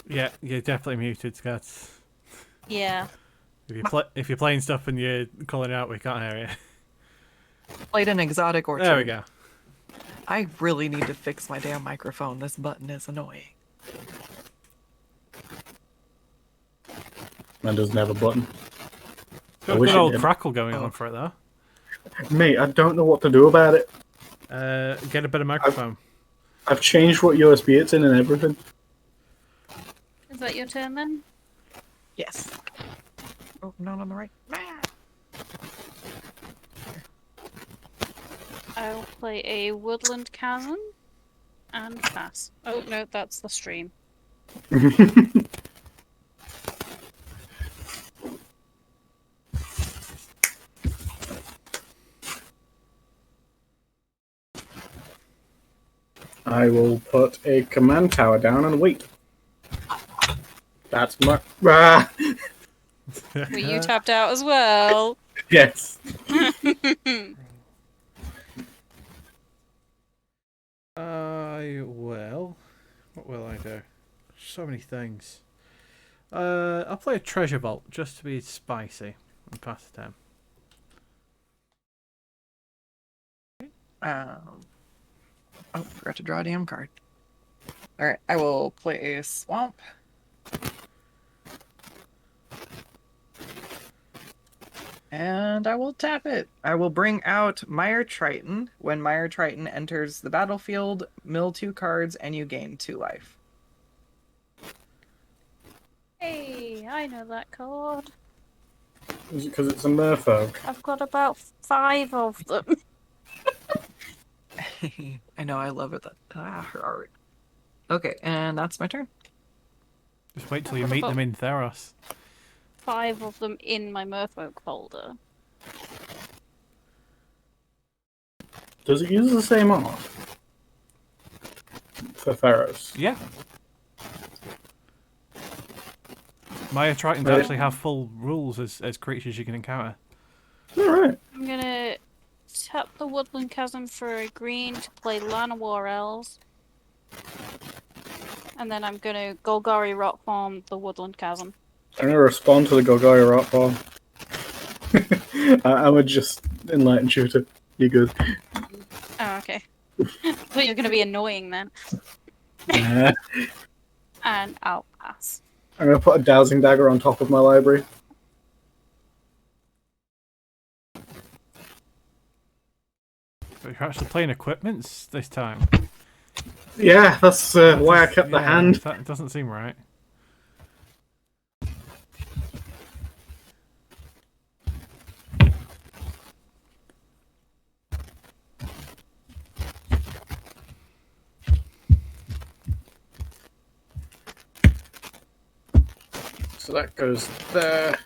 S1: Yeah, you're definitely muted, Skuttz.
S4: Yeah.
S1: If you're playing stuff and you're calling out, we can't hear you.
S2: Played an exotic or two.
S1: There we go.
S2: I really need to fix my damn microphone. This button is annoying.
S3: Man doesn't have a button.
S1: Got a
S3: wish
S1: good
S3: it
S1: old
S3: did.
S1: crackle going
S2: Oh.
S1: on for it though.
S3: Mate, I don't know what to do about it.
S1: Get a better microphone.
S3: I've changed what USB it's in and everything.
S4: Is that your turn then?
S2: Yes. Oh, not on the right.
S4: I'll play a Woodland Chasm and pass. Oh no, that's the stream.
S3: I will put a command tower down and wait. That's my... Ah!
S4: Were you tapped out as well?
S3: Yes.
S1: I will. What will I do? So many things. I'll play a treasure vault just to be spicy and pass the time.
S2: Oh, forgot to draw a damn card. Alright, I will play a swamp. And I will tap it. I will bring out Mire Triton. When Mire Triton enters the battlefield, mill 2 cards and you gain 2 life.
S4: Hey, I know that card.
S3: Is it because it's a merfolk?
S4: I've got about 5 of them.
S2: I know, I love it. Her art. Okay, and that's my turn.
S1: Just wait till you meet them in Theros.
S4: 5 of them in my Merfolk folder.
S3: Does it use the same art? For Theros?
S1: Yeah. Maya Tritons
S3: Right.
S1: actually have full rules as creatures you can encounter.
S3: Alright.
S4: I'm gonna tap the Woodland Chasm for a green to play Llanowar Elves. And then I'm gonna Golgari Rock Farm the Woodland Chasm.
S3: I'm going to respond to the Golgari Rock Bomb. I would just enlighten shooter. You good?
S4: Oh, okay. Thought you were gonna be annoying then.
S3: Nah.
S4: And I'll pass.
S3: I'm going to put a Dowsing Dagger on top of my library.
S1: But you're actually playing equipments this time.
S3: Yeah, that's why I kept the
S1: Yeah,
S3: hand.
S1: That doesn't seem right.
S3: So that goes there.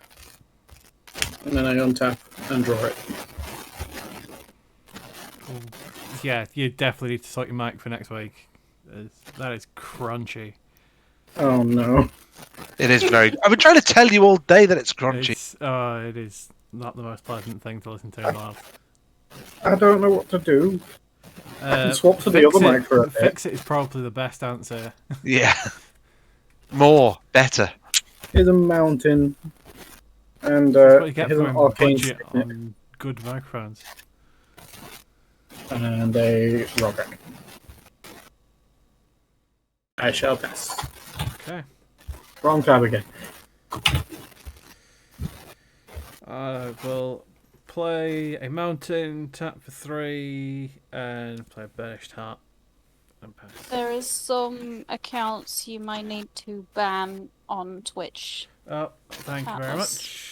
S3: And then I untap and draw it.
S1: Yeah, you definitely need to sort your mic for next week. That is crunchy.
S3: Oh no.
S5: It is very. I've been trying to tell you all day that it's crunchy.
S1: It is not the most pleasant thing to listen to in life.
S3: I don't know what to do. I can swap to the other mic for a bit.
S1: Fix it is probably the best answer.
S5: Yeah. More, better.
S3: Here's a mountain. And
S1: That's what you get
S3: here's
S1: for
S3: an
S1: a
S3: arcane
S1: budget
S3: signet.
S1: on good microphones.
S3: And a Rograk. I shall pass.
S1: Okay.
S3: Wrong tab again.
S1: I will play a mountain, tap for 3, and play a Burnished Heart. And pass.
S4: There is some accounts you might need to ban on Twitch.
S1: Oh, thank you very
S4: Atlas.
S1: much.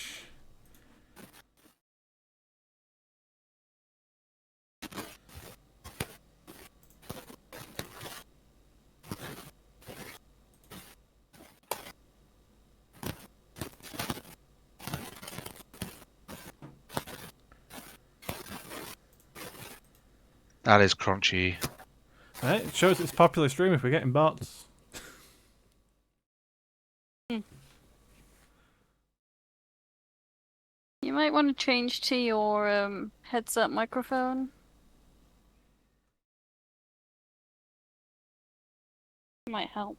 S5: That is crunchy.
S1: Right, it shows it's a popular stream if we're getting bots.
S4: You might want to change to your headset microphone. Might help.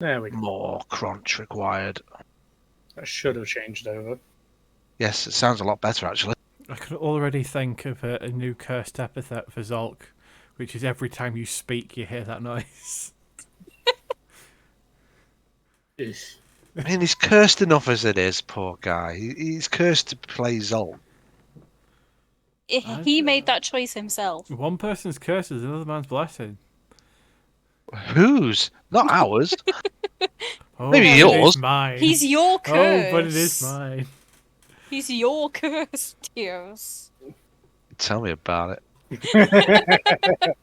S3: There we go.
S5: More crunch required.
S3: I should have changed over.
S5: Yes, it sounds a lot better actually.
S1: I could already think of a new cursed epithet for Zholk, which is every time you speak you hear that noise.
S5: I mean, he's cursed enough as it is, poor guy. He's cursed to play Zolk.
S4: He made that choice himself.
S1: One person's curse is another man's blessing.
S5: Whose? Not ours.
S1: Oh,
S5: Maybe
S1: but it
S5: yours.
S1: is mine.
S4: He's your curse.
S1: Oh, but it is mine.
S4: He's your curse, Tears.
S5: Tell me about it.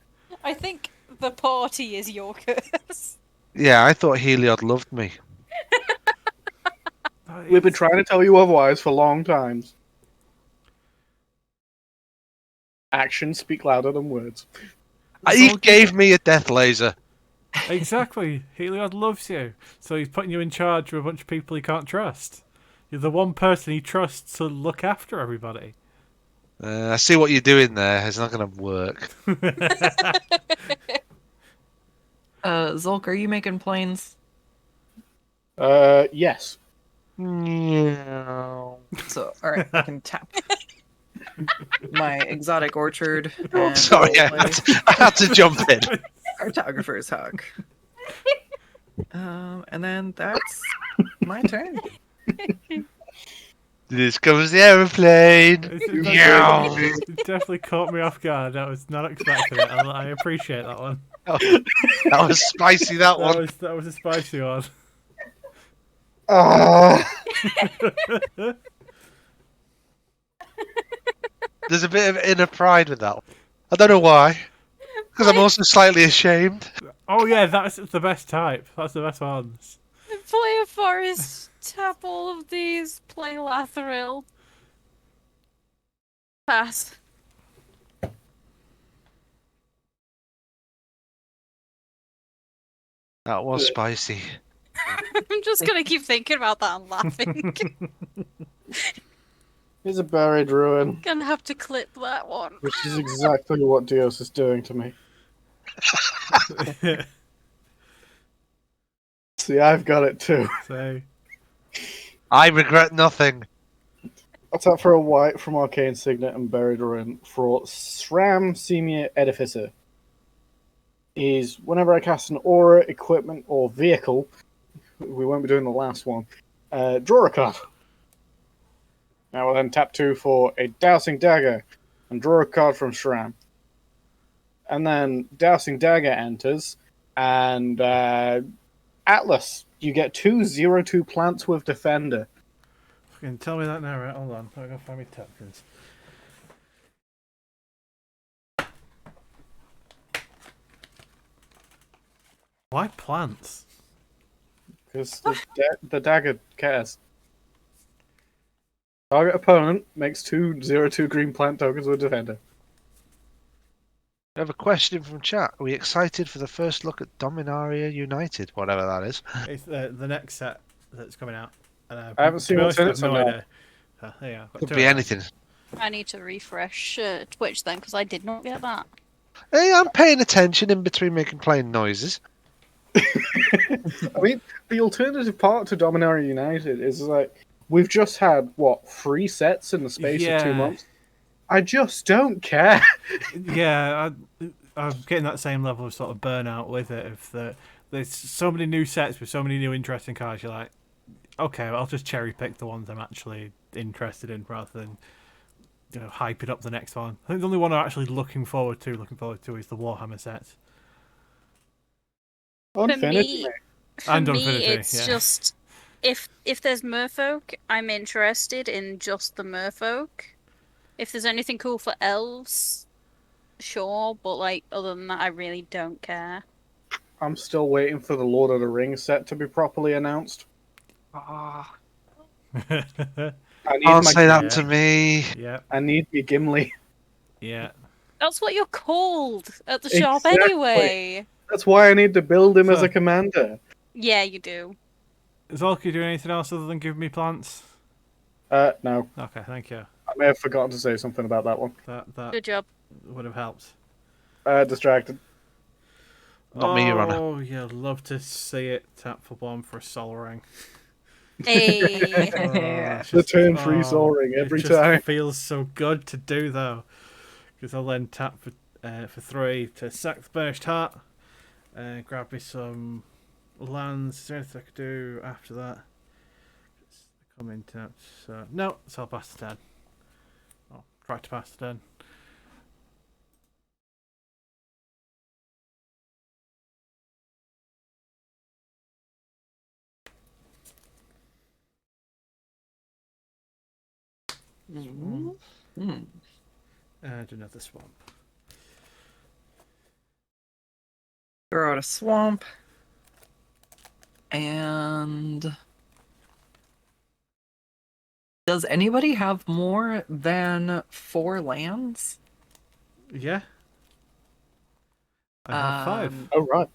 S4: I think the party is your curse.
S5: Yeah, I thought Heliod loved me.
S3: We've been trying to tell you otherwise for long times. Actions speak louder than words.
S5: He
S1: Zholk,
S5: gave me a death laser.
S1: Exactly. Heliod loves you, so he's putting you in charge of a bunch of people he can't trust. You're the one person he trusts to look after everybody.
S5: I see what you're doing there. It's not going to work.
S2: Zolk, are you making planes?
S3: Yes.
S5: Meow.
S2: So, alright, I can tap my exotic orchard and
S5: Sorry, I
S2: roleplay
S5: had to jump in.
S2: cartographer's hawk. And then that's my turn.
S5: This comes the aeroplane. Meow.
S1: It definitely caught me off guard. I was not expecting it. I appreciate that one.
S5: That was spicy, that one.
S1: That was a spicy one.
S5: There's a bit of inner pride with that one. I don't know why. Because I'm also slightly ashamed.
S1: Oh yeah, that's the best type. That's the best ones.
S4: Play a forest, tap all of these, play Lathril. Pass.
S5: That was spicy.
S4: I'm just gonna keep thinking about that and laughing.
S3: Here's a buried ruin,
S4: Gonna have to clip that one.
S3: which is exactly what Dios is doing to me. See, I've got it too.
S1: So
S5: I regret nothing.
S3: I'll tap for a white from Arcane Signet and Buried Ruin for Sram Senior Edificer. Is whenever I cast an aura, equipment, or vehicle, we won't be doing the last one, draw a card. Now we'll then tap 2 for a Dousing Dagger and draw a card from Shram. And then Dousing Dagger enters, and Atlas, you get 2/0/2 plants with Defender.
S1: fucking tell me that now, right? Hold on. I'm gonna find me tokens. Why plants?
S3: Because the dagger cares. Target opponent makes 2/0/2 green plant tokens with Defender.
S5: I have a question from chat. Are we excited for the first look at Dominaria United? Whatever that is.
S1: It's the next set that's coming out. And,
S3: I haven't seen what's in it, so no.
S1: idea. So, there you go. Got
S5: Could
S1: two
S5: be
S1: of them.
S5: anything.
S4: I need to refresh Twitch then, because I did not get that.
S5: Hey, I'm paying attention in between making plain noises.
S3: I mean, the alternative part to Dominaria United is like, we've just had, 3 sets in the space of 2
S1: Yeah.
S3: months? I just don't care.
S1: Yeah, I'm getting that same level of sort of burnout with it. There's so many new sets with so many new interesting cards, you're like, okay, well, I'll just cherry pick the ones I'm actually interested in rather than hyping up the next one. I think the only one I'm actually looking forward to is the Warhammer set.
S3: Infinity.
S4: For
S1: And
S4: me,
S1: Infinity,
S4: it's
S1: yeah.
S4: just if there's merfolk, I'm interested in just the merfolk. If there's anything cool for elves, sure, but like other than that, I really don't care.
S3: I'm still waiting for the Lord of the Rings set to be properly announced.
S2: Ah,
S3: I need
S5: Can't
S3: my
S5: say that
S1: Yeah.
S5: to me.
S1: Yeah,
S3: I need me Gimli.
S1: yeah.
S4: That's what you're called at the shop
S3: Exactly.
S4: anyway.
S3: That's why I need to build him as
S1: So-
S3: a commander.
S4: Yeah, you do.
S1: Zholk, you doing anything else other than give me plants?
S3: No.
S1: Okay, thank you.
S3: I may have forgotten to say something about that one.
S1: That
S4: Good job.
S1: would have helped.
S3: Distracted.
S5: Not me, Your Honour.
S1: Oh, yeah, love to see it tap for one for a soul ring.
S4: Hey.
S1: It's
S3: The turn 3 Soul Ring every
S1: it just
S3: time.
S1: feels so good to do though, because I'll then tap for 3 to sack the Burnished Heart, grab me some lands. Is there anything I could do after that? Come in tapped. So no, so I'll pass the turn. I'll try to pass the turn.
S2: Hmm.
S1: And another swamp.
S2: Throw out a swamp. And does anybody have more than 4 lands?
S1: Yeah. I have 5.
S3: Oh, right.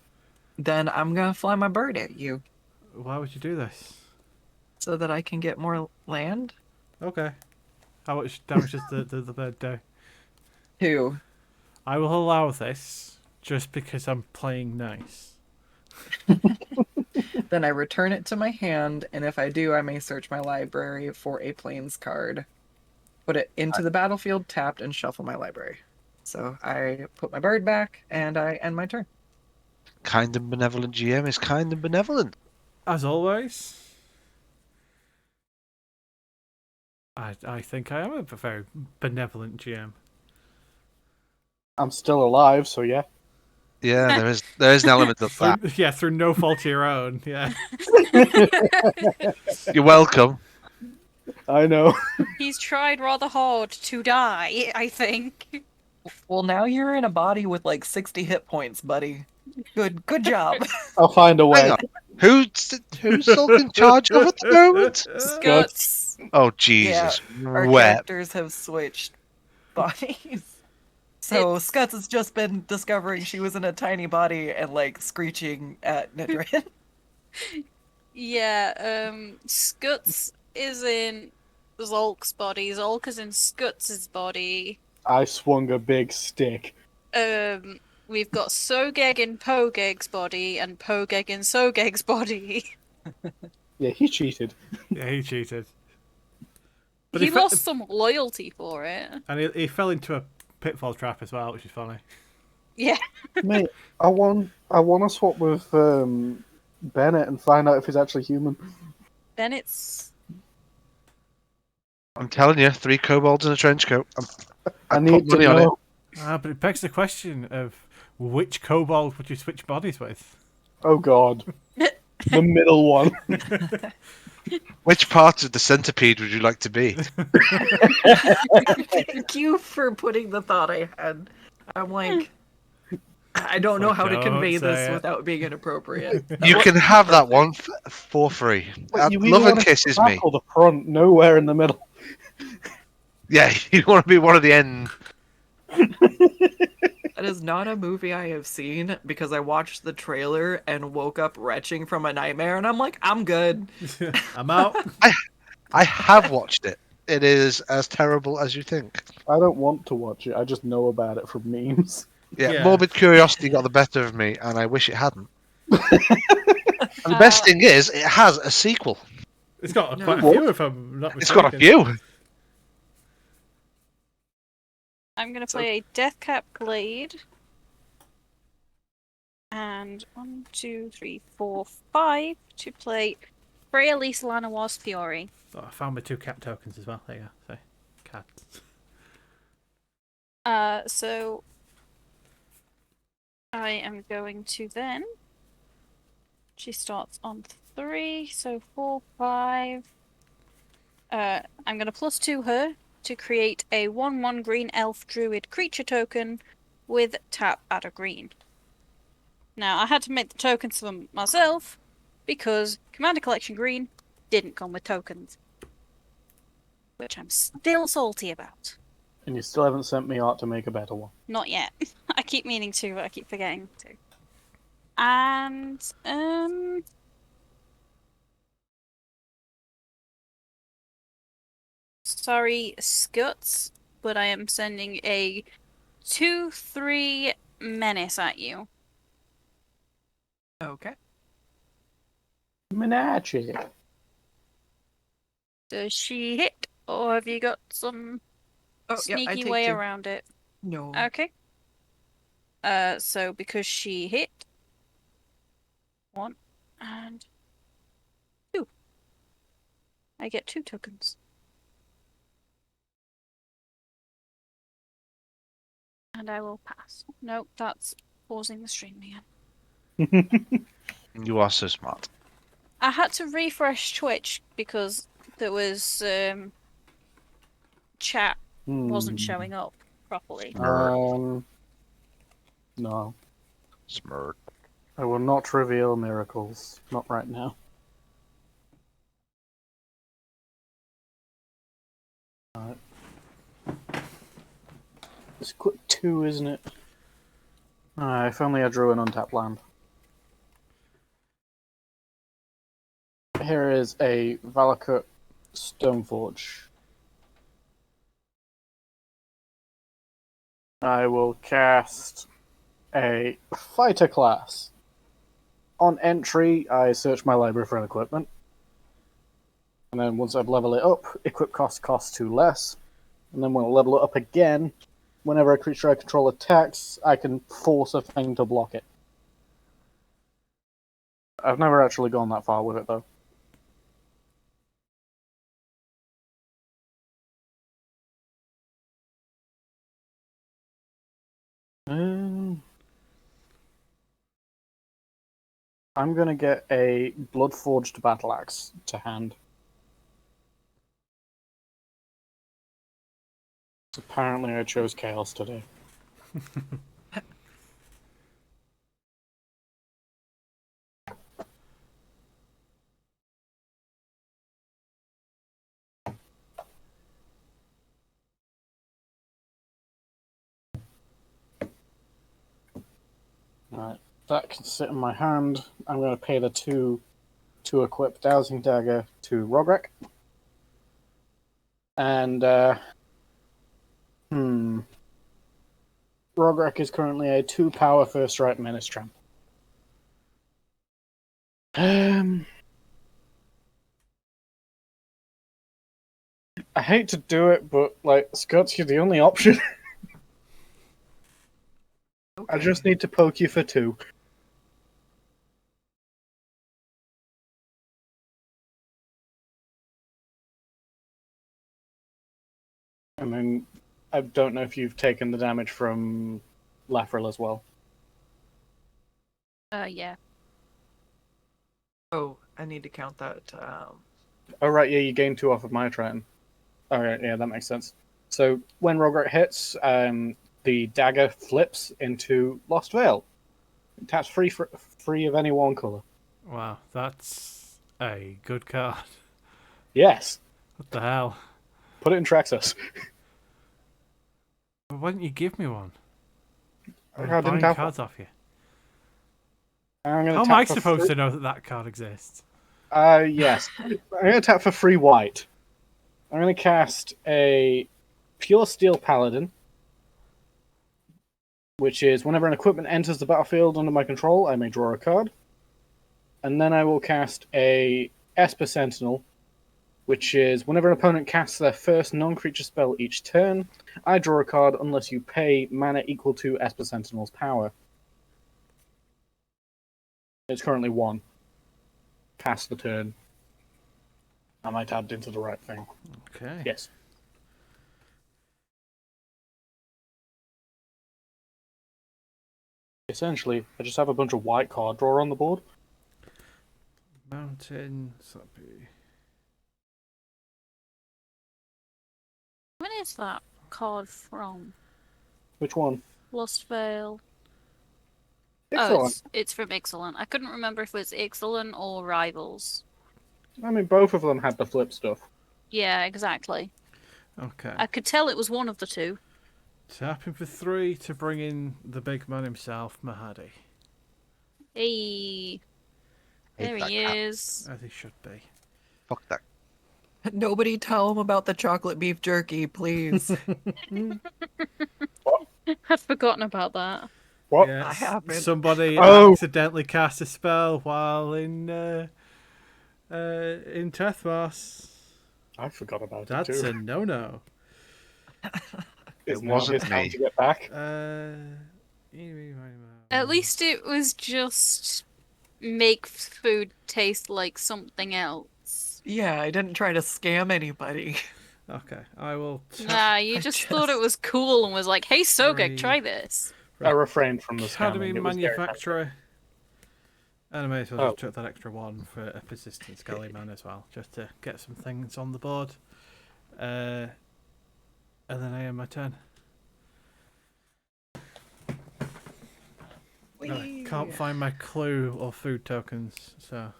S2: Then I'm gonna fly my bird at you
S1: Why would you do this?
S2: so that I can get more land.
S1: Okay. How much damage does the bird do?
S2: 2.
S1: I will allow this just because I'm playing nice.
S2: Then I return it to my hand, and if I do, I may search my library for a plains card. Put it into the battlefield, tapped, and shuffle my library. So I put my bird back, and I end my turn.
S5: Kind and benevolent GM is kind and benevolent.
S1: As always, I think I am a very benevolent GM.
S3: I'm still alive, so yeah.
S5: Yeah, there is an element of that.
S1: Through no fault of your own. Yeah.
S5: You're welcome.
S3: I know.
S4: He's tried rather hard to die, I think.
S2: Well, now you're in a body with like 60 hit points, buddy. Good job.
S3: I'll find a
S5: Hang
S3: way.
S5: on. Who's Zholk in charge of at the moment?
S4: Skuttz.
S5: Oh Jesus!
S2: Our
S5: Where?
S2: characters have switched bodies. So Skuttz has just been discovering she was in a tiny body and like screeching at Nadryn.
S4: Yeah, Skuttz is in Zholk's body. Zholk is in Skuttz's body.
S3: I swung a big stick.
S4: We've got Sogeg in Pogeg's body and Pogeg in Sogeg's body.
S3: Yeah, he cheated.
S1: Yeah, he cheated. But
S4: He
S1: fe-
S4: lost some loyalty for it.
S1: And he fell into a pitfall trap as well, which is funny.
S4: Yeah.
S3: Mate, I want to swap with Bennett and find out if he's actually human.
S4: Then it's...
S5: I'm telling you, 3 kobolds in a trench coat.
S3: I
S5: put
S3: need to
S5: money on it.
S3: know.
S1: But it begs the question of which kobold would you switch bodies with?
S3: Oh god. The middle one.
S5: Which part of the centipede would you like to be?
S2: Thank you for putting the thought I had. I'm like, I don't know how to
S1: Don't
S2: convey
S1: say
S2: this
S1: it.
S2: without being inappropriate.
S5: You can have that one for free.
S3: You
S5: Love
S3: want
S5: and
S3: to
S5: kisses me.
S3: tackle the front, nowhere in the middle.
S5: Yeah, you want to be one of the end.
S2: That is not a movie I have seen because I watched the trailer and woke up retching from a nightmare, and I'm like, I'm good.
S1: I'm out.
S5: I have watched it. It is as terrible as you think.
S3: I don't want to watch it, I just know about it from memes.
S5: Yeah,
S1: Yeah.
S5: morbid curiosity got the better of me, and I wish it hadn't. And the best thing is, it has a sequel.
S1: It's got
S2: No.
S1: quite a few, if I'm not
S5: It's
S1: mistaken.
S5: got a few.
S4: I'm going to play a Deathcap Glade. And 1, 2, 3, 4, 5 to play Freya Lisa Lanawar's Fury.
S1: Oh, I found my 2 cat tokens as well. There you go. So, cats.
S4: So I am going to then. She starts on 3, so 4, 5. I'm going to +2 her to create a 1/1 green elf druid creature token with tap add a green. Now I had to make the tokens for myself because Commander Collection Green didn't come with tokens, which I'm still salty about.
S3: And you still haven't sent me art to make a better one.
S4: Not yet. I keep meaning to, but I keep forgetting to. And sorry, Skuttz, but I am sending a 2/3 menace at you.
S2: Okay.
S3: Menache.
S4: Does she hit, or have you got some
S2: Oh, yeah, I
S4: sneaky
S2: take
S4: way
S2: 2.
S4: around it?
S2: No.
S4: Okay. So because she hit 1 and 2, I get 2 tokens. And I will pass. Nope, that's pausing the stream again.
S5: You are so smart.
S4: I had to refresh Twitch because there was chat wasn't showing up. properly.
S3: No.
S5: Smirk.
S3: I will not reveal miracles. Not right now. Alright. It's quick 2, isn't it? If only I drew an untapped land. Here is a Valakut Stoneforge. I will cast a fighter class. On entry, I search my library for an equipment. And then once I've leveled it up, equip costs 2 less. And then when I level it up again, whenever a creature I control attacks, I can force a thing to block it. I've never actually gone that far with it, though. I'm gonna get a Bloodforged Battle Axe to hand. Apparently I chose Chaos today. Alright, that can sit in my hand. I'm going to pay the 2 to equip Dowsing Dagger to Rogrek. And, Rogrek is currently a 2 power first right menace tramp. I hate to do it, but, like, Skuttz, you're the only option.
S2: Okay.
S3: I just need to poke you for 2. And then, I don't know if you've taken the damage from Lafril as well.
S4: Yeah.
S2: Oh, I need to count that.
S3: Oh, right, yeah, you gain 2 off of my Triton. Alright, yeah, that makes sense. So, when Rogrek hits, the dagger flips into Lost Veil. It taps free of any one colour.
S1: Wow, that's a good card.
S3: Yes!
S1: What the hell?
S3: Put it in Traxxas.
S1: Why didn't you give me one?
S3: I
S1: I'm
S3: didn't
S1: buying
S3: have
S1: cards off you.
S3: I'm gonna
S1: How am
S3: tap
S1: I
S3: for
S1: supposed
S3: free...
S1: to know that that card exists?
S3: Yes. I'm gonna tap for free white. I'm gonna cast a Pure Steel Paladin, which is whenever an equipment enters the battlefield under my control, I may draw a card. And then I will cast a Esper Sentinel, which is whenever an opponent casts their first non-creature spell each turn, I draw a card unless you pay mana equal to Esper Sentinel's power. It's currently 1. Pass the turn. I might add into the right thing.
S1: Okay.
S3: Yes. Essentially, I just have a bunch of white card draw on the board.
S1: Mountain, Slappy.
S4: When is that card from?
S3: Which one?
S4: Lost Veil.
S3: Excellent.
S4: Oh, it's from Ixalan. I couldn't remember if it was Ixalan or Rivals.
S3: I mean, both of them had the flip stuff.
S4: Yeah, exactly.
S1: Okay.
S4: I could tell it was one of the 2.
S1: Tapping for 3 to bring in the big man himself, Mahadi.
S4: Hey. There
S5: Hate
S4: he
S5: that cat.
S4: is.
S1: As he should be.
S5: Fuck that.
S2: Nobody tell him about the chocolate beef jerky, please.
S4: I'd forgotten about that.
S3: What?
S1: Yes,
S2: I haven't.
S1: somebody
S3: Oh.
S1: accidentally cast a spell while in Tethmos.
S3: I forgot about
S1: That's
S3: it too.
S1: a no-no.
S3: It's
S5: It
S3: now
S5: wasn't
S3: his time
S5: me.
S3: to get back.
S4: At least it was just make food taste like something else.
S2: Yeah, I didn't try to scam anybody.
S1: Okay, I will.
S4: Nah, you just thought it was cool and was like, hey, Sogek,
S1: Three.
S4: try this.
S3: I refrained from the
S1: Academy
S3: scamming. It was very
S1: Manufacturer. And I may as well
S3: Oh.
S1: just took that extra 1 for a persistent Skelly Man as well, just to get some things on the board. And then I end my turn. I can't find my clue or food tokens, so...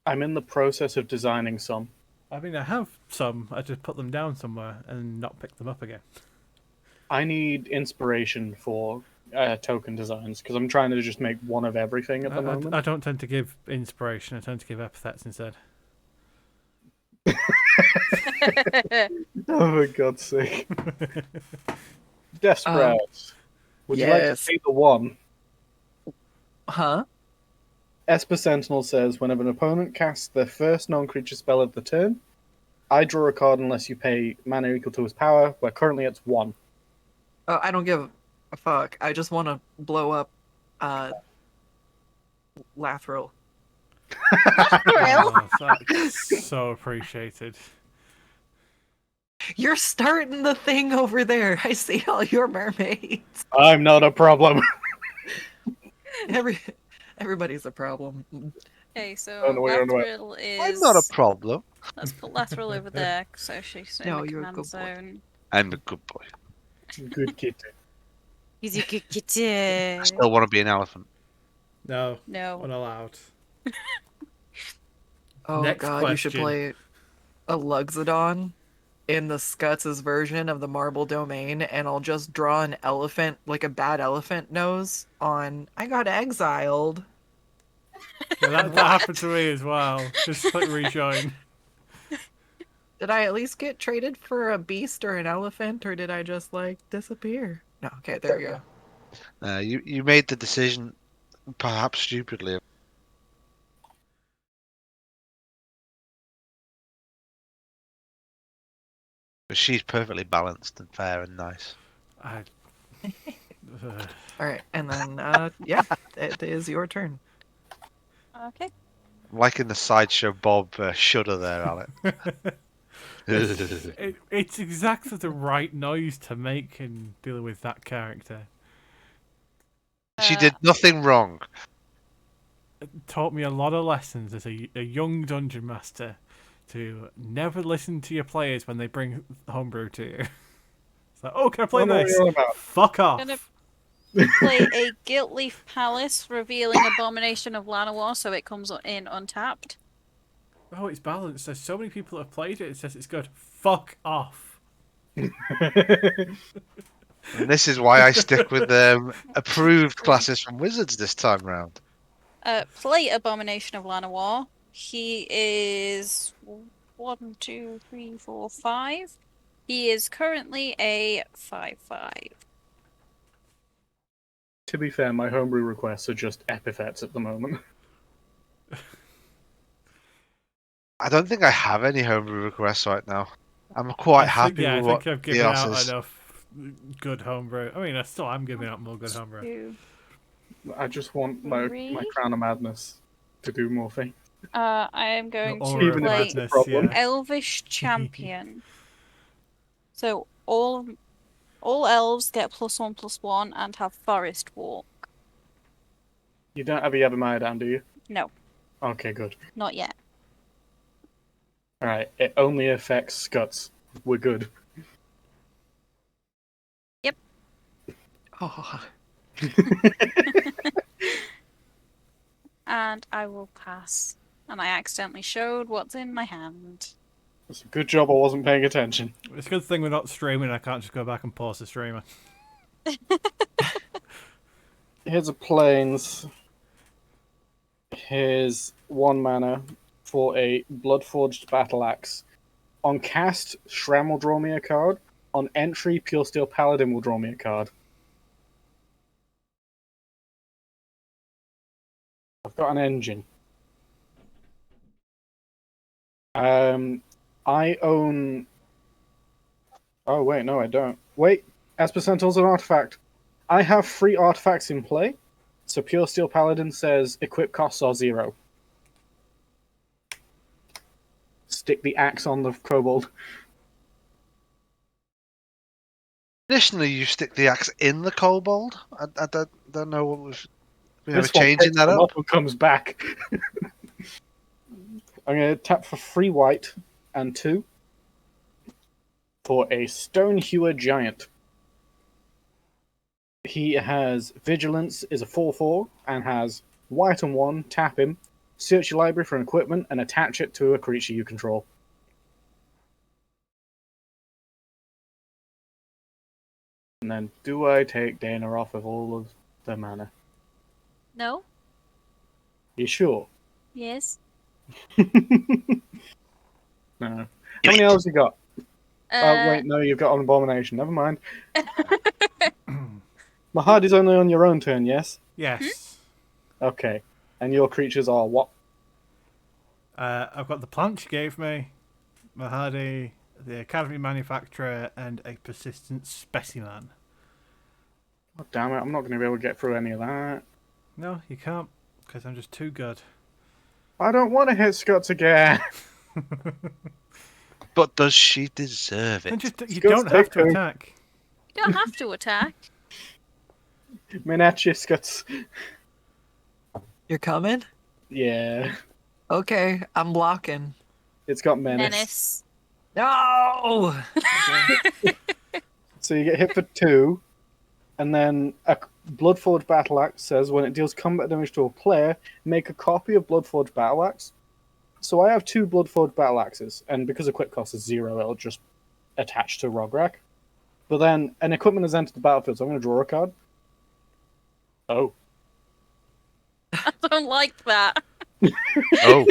S3: I'm in the process of designing some.
S1: I mean, I have some. I just put them down somewhere and not pick them up again.
S3: I need inspiration for token designs because I'm trying to just make one of everything at the moment.
S1: I don't tend to give inspiration. I tend to give epithets instead.
S3: Oh, for God's sake. Death Sprouts. Would you like to
S2: yes.
S3: see the one?
S2: Huh?
S3: Esper Sentinel says, whenever an opponent casts their first non-creature spell of the turn, I draw a card unless you pay mana equal to his power, where currently it's 1.
S2: Oh, I don't give a fuck. I just want to blow up Lathril.
S4: Lathril?
S1: Oh, that's so appreciated.
S2: You're starting the thing over there. I see all your mermaids.
S3: I'm not a problem.
S2: Everybody's a problem.
S4: Okay, so
S3: On the way, on the way.
S4: Lathril is.
S5: I'm not a problem.
S4: Let's put Lathril over there, so she's in
S2: No,
S4: the
S2: you're a
S4: command
S2: good boy.
S4: zone.
S5: I'm a good boy.
S3: Good kitty.
S4: He's a good kitty.
S5: I still want to be an elephant.
S1: No,
S4: No.
S1: unallowed.
S2: Oh
S1: Next
S2: god, you should
S1: question.
S2: play a Luxodon in the Skuttz' version of the Marble Domain, and I'll just draw an elephant, like a bad elephant nose, on I got exiled.
S1: Yeah, that happened to me as well. Just click rejoin.
S2: Did I at least get traded for a beast or an elephant, or did I just, like, disappear? No, okay, there we go.
S5: You made the decision, perhaps stupidly. But she's perfectly balanced and fair and nice.
S2: Alright, and then, yeah, it is your turn.
S4: Okay.
S5: Like in the Sideshow Bob shudder there, Alec.
S1: It's exactly the right noise to make in dealing with that character.
S5: She did nothing wrong.
S1: It taught me a lot of lessons as a young dungeon master to never listen to your players when they bring homebrew to you. It's like, oh, can I play this? Fuck off.
S4: Gonna play a Gilt Leaf Palace, revealing Abomination of Llanowar, so it comes in untapped.
S1: Oh, it's balanced. There's so many people that have played it. It says it's good. Fuck off.
S5: And this is why I stick with approved classes from Wizards this time round.
S4: Play Abomination of Llanowar. He is 1, 2, 3, 4, 5. He is currently a 5/5.
S3: To be fair, my homebrew requests are just epithets at the moment.
S5: I don't think I have any homebrew requests right now. I'm quite happy
S1: I
S5: with
S1: think
S5: what
S1: I've given
S5: Eos
S1: out
S5: is.
S1: enough good homebrew. I mean, I still am giving out more good homebrew.
S4: 2.
S3: I just want my Crown of Madness to do more things.
S4: I am going
S1: Or
S4: to
S3: Even if
S4: play
S3: it's a problem.
S4: Elvish Champion. So all elves get +1/+1 and have Forest Walk.
S3: You don't have a Yabamaya down, do you?
S4: No,
S3: Okay, good.
S4: not yet.
S3: Alright, it only affects Skuttz. We're good.
S4: Yep.
S2: Oh,
S4: And I will pass. And I accidentally showed what's in my hand.
S3: It's a good job I wasn't paying attention.
S1: It's a good thing we're not streaming. I can't just go back and pause the streamer.
S3: Here's a Plains. Here's 1 mana for a Bloodforged Battle Axe. On cast, Shram will draw me a card. On entry, Pure Steel Paladin will draw me a card. I've got an engine. I own... Oh, wait, no, I don't. Wait, Esper Sentinel's an artifact. I have 3 artifacts in play, so Pure Steel Paladin says equip costs are 0. Stick the axe on the kobold.
S5: Additionally, you stick the axe in the kobold. I don't know what was.
S3: This
S5: We're
S3: one
S5: changing
S3: picks
S5: that
S3: them
S5: up.
S3: and comes back. I'm going to tap for 3 white and 2 for a Stonehewer Giant. He has Vigilance, is a 4/4, and has white and 1, tap him, search your library for an equipment, and attach it to a creature you control. And then, do I take Dana off of all of the mana?
S4: No?
S3: You sure?
S4: Yes.
S3: No. How many elves you got? Oh, wait, no, you've got an Abomination. Never mind. Mahadi's only on your own turn, yes?
S1: Yes.
S3: Okay. And your creatures are what?
S1: I've got the plant you gave me, Mahadi, the Academy Manufacturer, and a Persistent Specimen.
S3: Oh, damn it, I'm not going to be able to get through any of that.
S1: No, you can't, because I'm just too good.
S3: I don't want to hit Skuttz again.
S5: But does she deserve
S1: And
S5: it?
S1: just, you
S3: Skuttz,
S1: don't have to
S3: take two.
S1: attack.
S4: You don't have to attack.
S3: Minachi Skuttz.
S2: You're coming?
S3: Yeah.
S2: Okay, I'm blocking.
S3: It's got Menace.
S4: Menace.
S2: No! Okay.
S3: So you get hit for 2, and then a Bloodforged Battle Axe says when it deals combat damage to a player, make a copy of Bloodforged Battle Axe. So I have 2 Bloodforged Battle Axes, and because the quick cost is 0, it'll just attach to Rograk. But then an equipment has entered the battlefield, so I'm going to draw a card. Oh.
S4: I don't like that.
S5: Oh.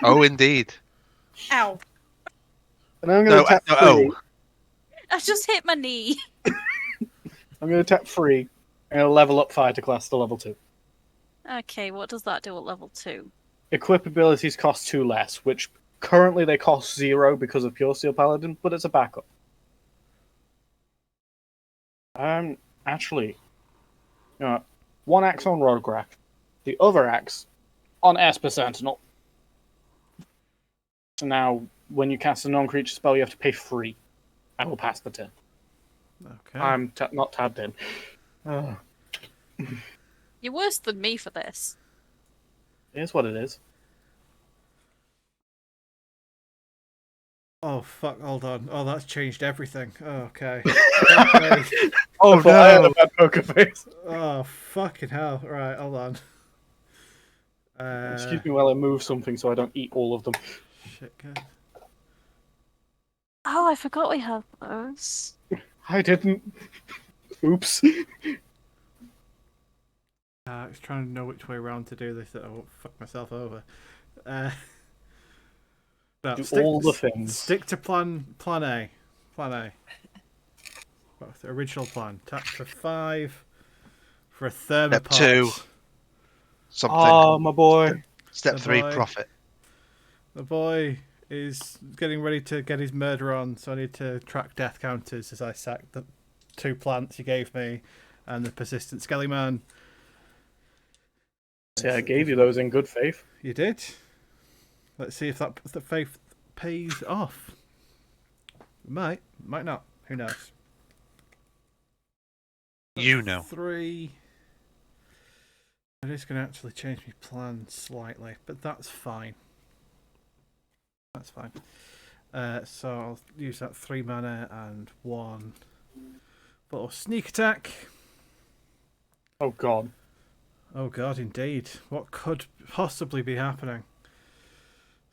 S5: Oh, indeed.
S4: Ow.
S3: And I'm going to tap 3.
S5: Oh.
S4: I just hit my knee.
S3: I'm going to tap 3, and it'll level up Fighter class to level 2.
S4: Okay, what does that do at level 2?
S3: Equip abilities cost 2 less, which currently they cost 0 because of Pure Steel Paladin, but it's a backup. Actually, you know, 1 axe on Rograk, the other axe on Esper Sentinel. So now, when you cast a non-creature spell, you have to pay 3. I will pass the turn.
S1: Okay.
S3: I'm not tabbed in.
S4: You're worse than me for this.
S3: Here's what it is.
S1: Oh, fuck, hold on. Oh, that's changed everything. Oh, okay.
S3: Oh, no! I had a bad poker face.
S1: Oh, fucking hell. Right, hold on.
S3: Excuse me while I move something so I don't eat all of them.
S1: Shit, good.
S4: Oh, I forgot we have those.
S3: I didn't. Oops.
S1: I was trying to know which way around to do this, that I won't fuck myself over. No,
S3: Do all the things.
S1: Stick to plan A. Plan A. Well, the original plan. Tap for 5 for a thermopod.
S5: Step 2. Something.
S3: Oh, my boy.
S5: Step
S1: the
S5: 3,
S1: boy.
S5: profit.
S1: The boy is getting ready to get his murder on, so I need to track death counters as I sack the 2 plants you gave me and the persistent skelly man.
S3: Yeah, I gave you those in good faith.
S1: You did. Let's see if that the faith pays off. Might not. Who knows?
S5: You know.
S1: 3. It is going to actually change my plan slightly, but that's fine. That's fine. So I'll use that 3 mana and 1 for sneak attack.
S3: Oh, God.
S1: Oh god, indeed. What could possibly be happening?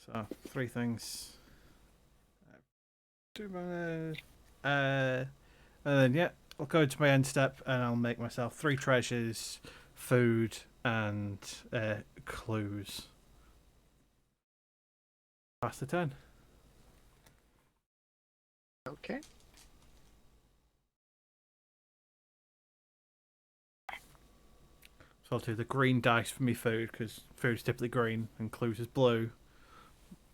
S1: So, 3 things. 2 mana. And then, yeah, I'll go into my end step and I'll make myself 3 treasures, food, and clues. Pass the turn.
S2: Okay.
S1: So I'll do the green dice for me food, because food's typically green and clues is blue.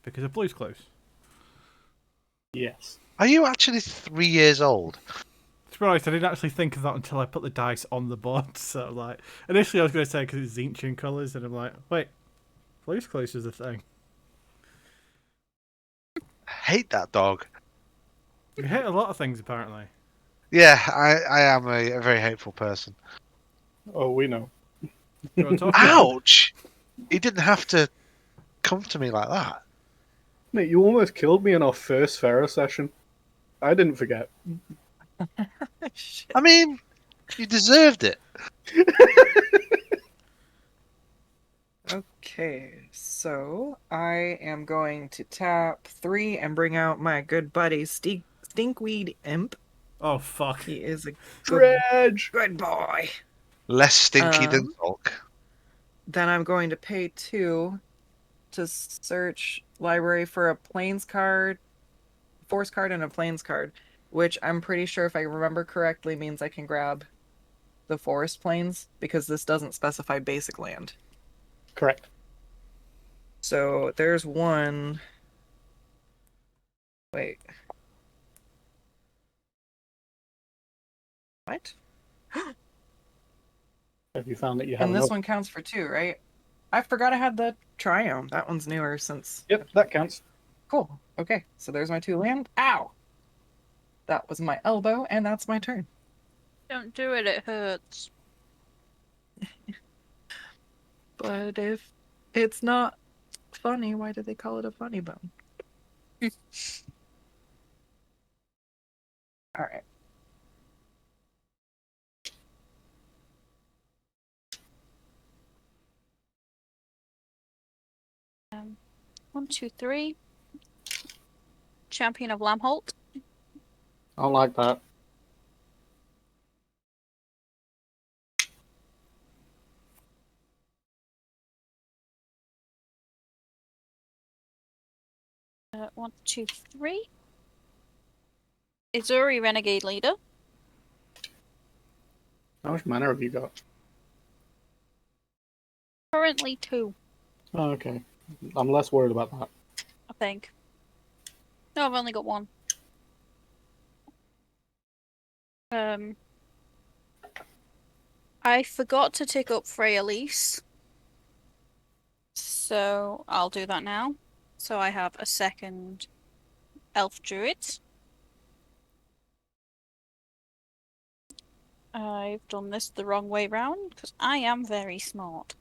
S1: Because of blue's clues.
S3: Yes.
S5: Are you actually 3 years old?
S1: To be honest, I didn't actually think of that until I put the dice on the board. So, like, initially I was going to say because it's Zinchian colours, and I'm like, wait, blue's clues is a thing.
S5: I hate that dog.
S1: You hate a lot of things, apparently.
S5: Yeah, I am a very hateful person.
S3: Oh, we know.
S1: You want to talk about it?
S5: Ouch! He didn't have to come to me like that.
S3: Mate, you almost killed me in our first Pharaoh session. I didn't forget.
S2: Shit.
S5: I mean, You deserved it.
S2: Okay, so I am going to tap 3 and bring out my good buddy Stinkweed Imp.
S1: Oh fuck.
S2: He is a
S3: Dredge!
S2: good boy.
S5: Less stinky than
S2: Um,
S5: Zholk.
S2: Then I'm going to pay 2 to search library for a plains card, force card, and a plains card, which I'm pretty sure, if I remember correctly, means I can grab the forest plains because this doesn't specify basic land.
S3: Correct.
S2: So there's one. Wait. What?
S3: Have you found that you have
S2: And this
S3: enough?
S2: one counts for 2, right? I forgot I had the Triome. That one's newer since.
S3: Yep, that counts.
S2: Cool. Okay, so there's my 2 land. Ow! That was my elbow, and that's my turn.
S4: Don't do it, it hurts.
S2: But if it's not funny, why do they call it a funny bone? Alright.
S4: One, two, three. Champion of Lamholt.
S3: I don't like that.
S4: One, two, three. Izuri, Renegade Leader.
S3: How much mana have you got?
S4: Currently 2,
S3: Oh, okay. I'm less worried about that.
S4: I think. No, I've only got 1. I forgot to tick up Freyalise. So I'll do that now. So I have a second Elf Druid. I've done this the wrong way round because I am very smart.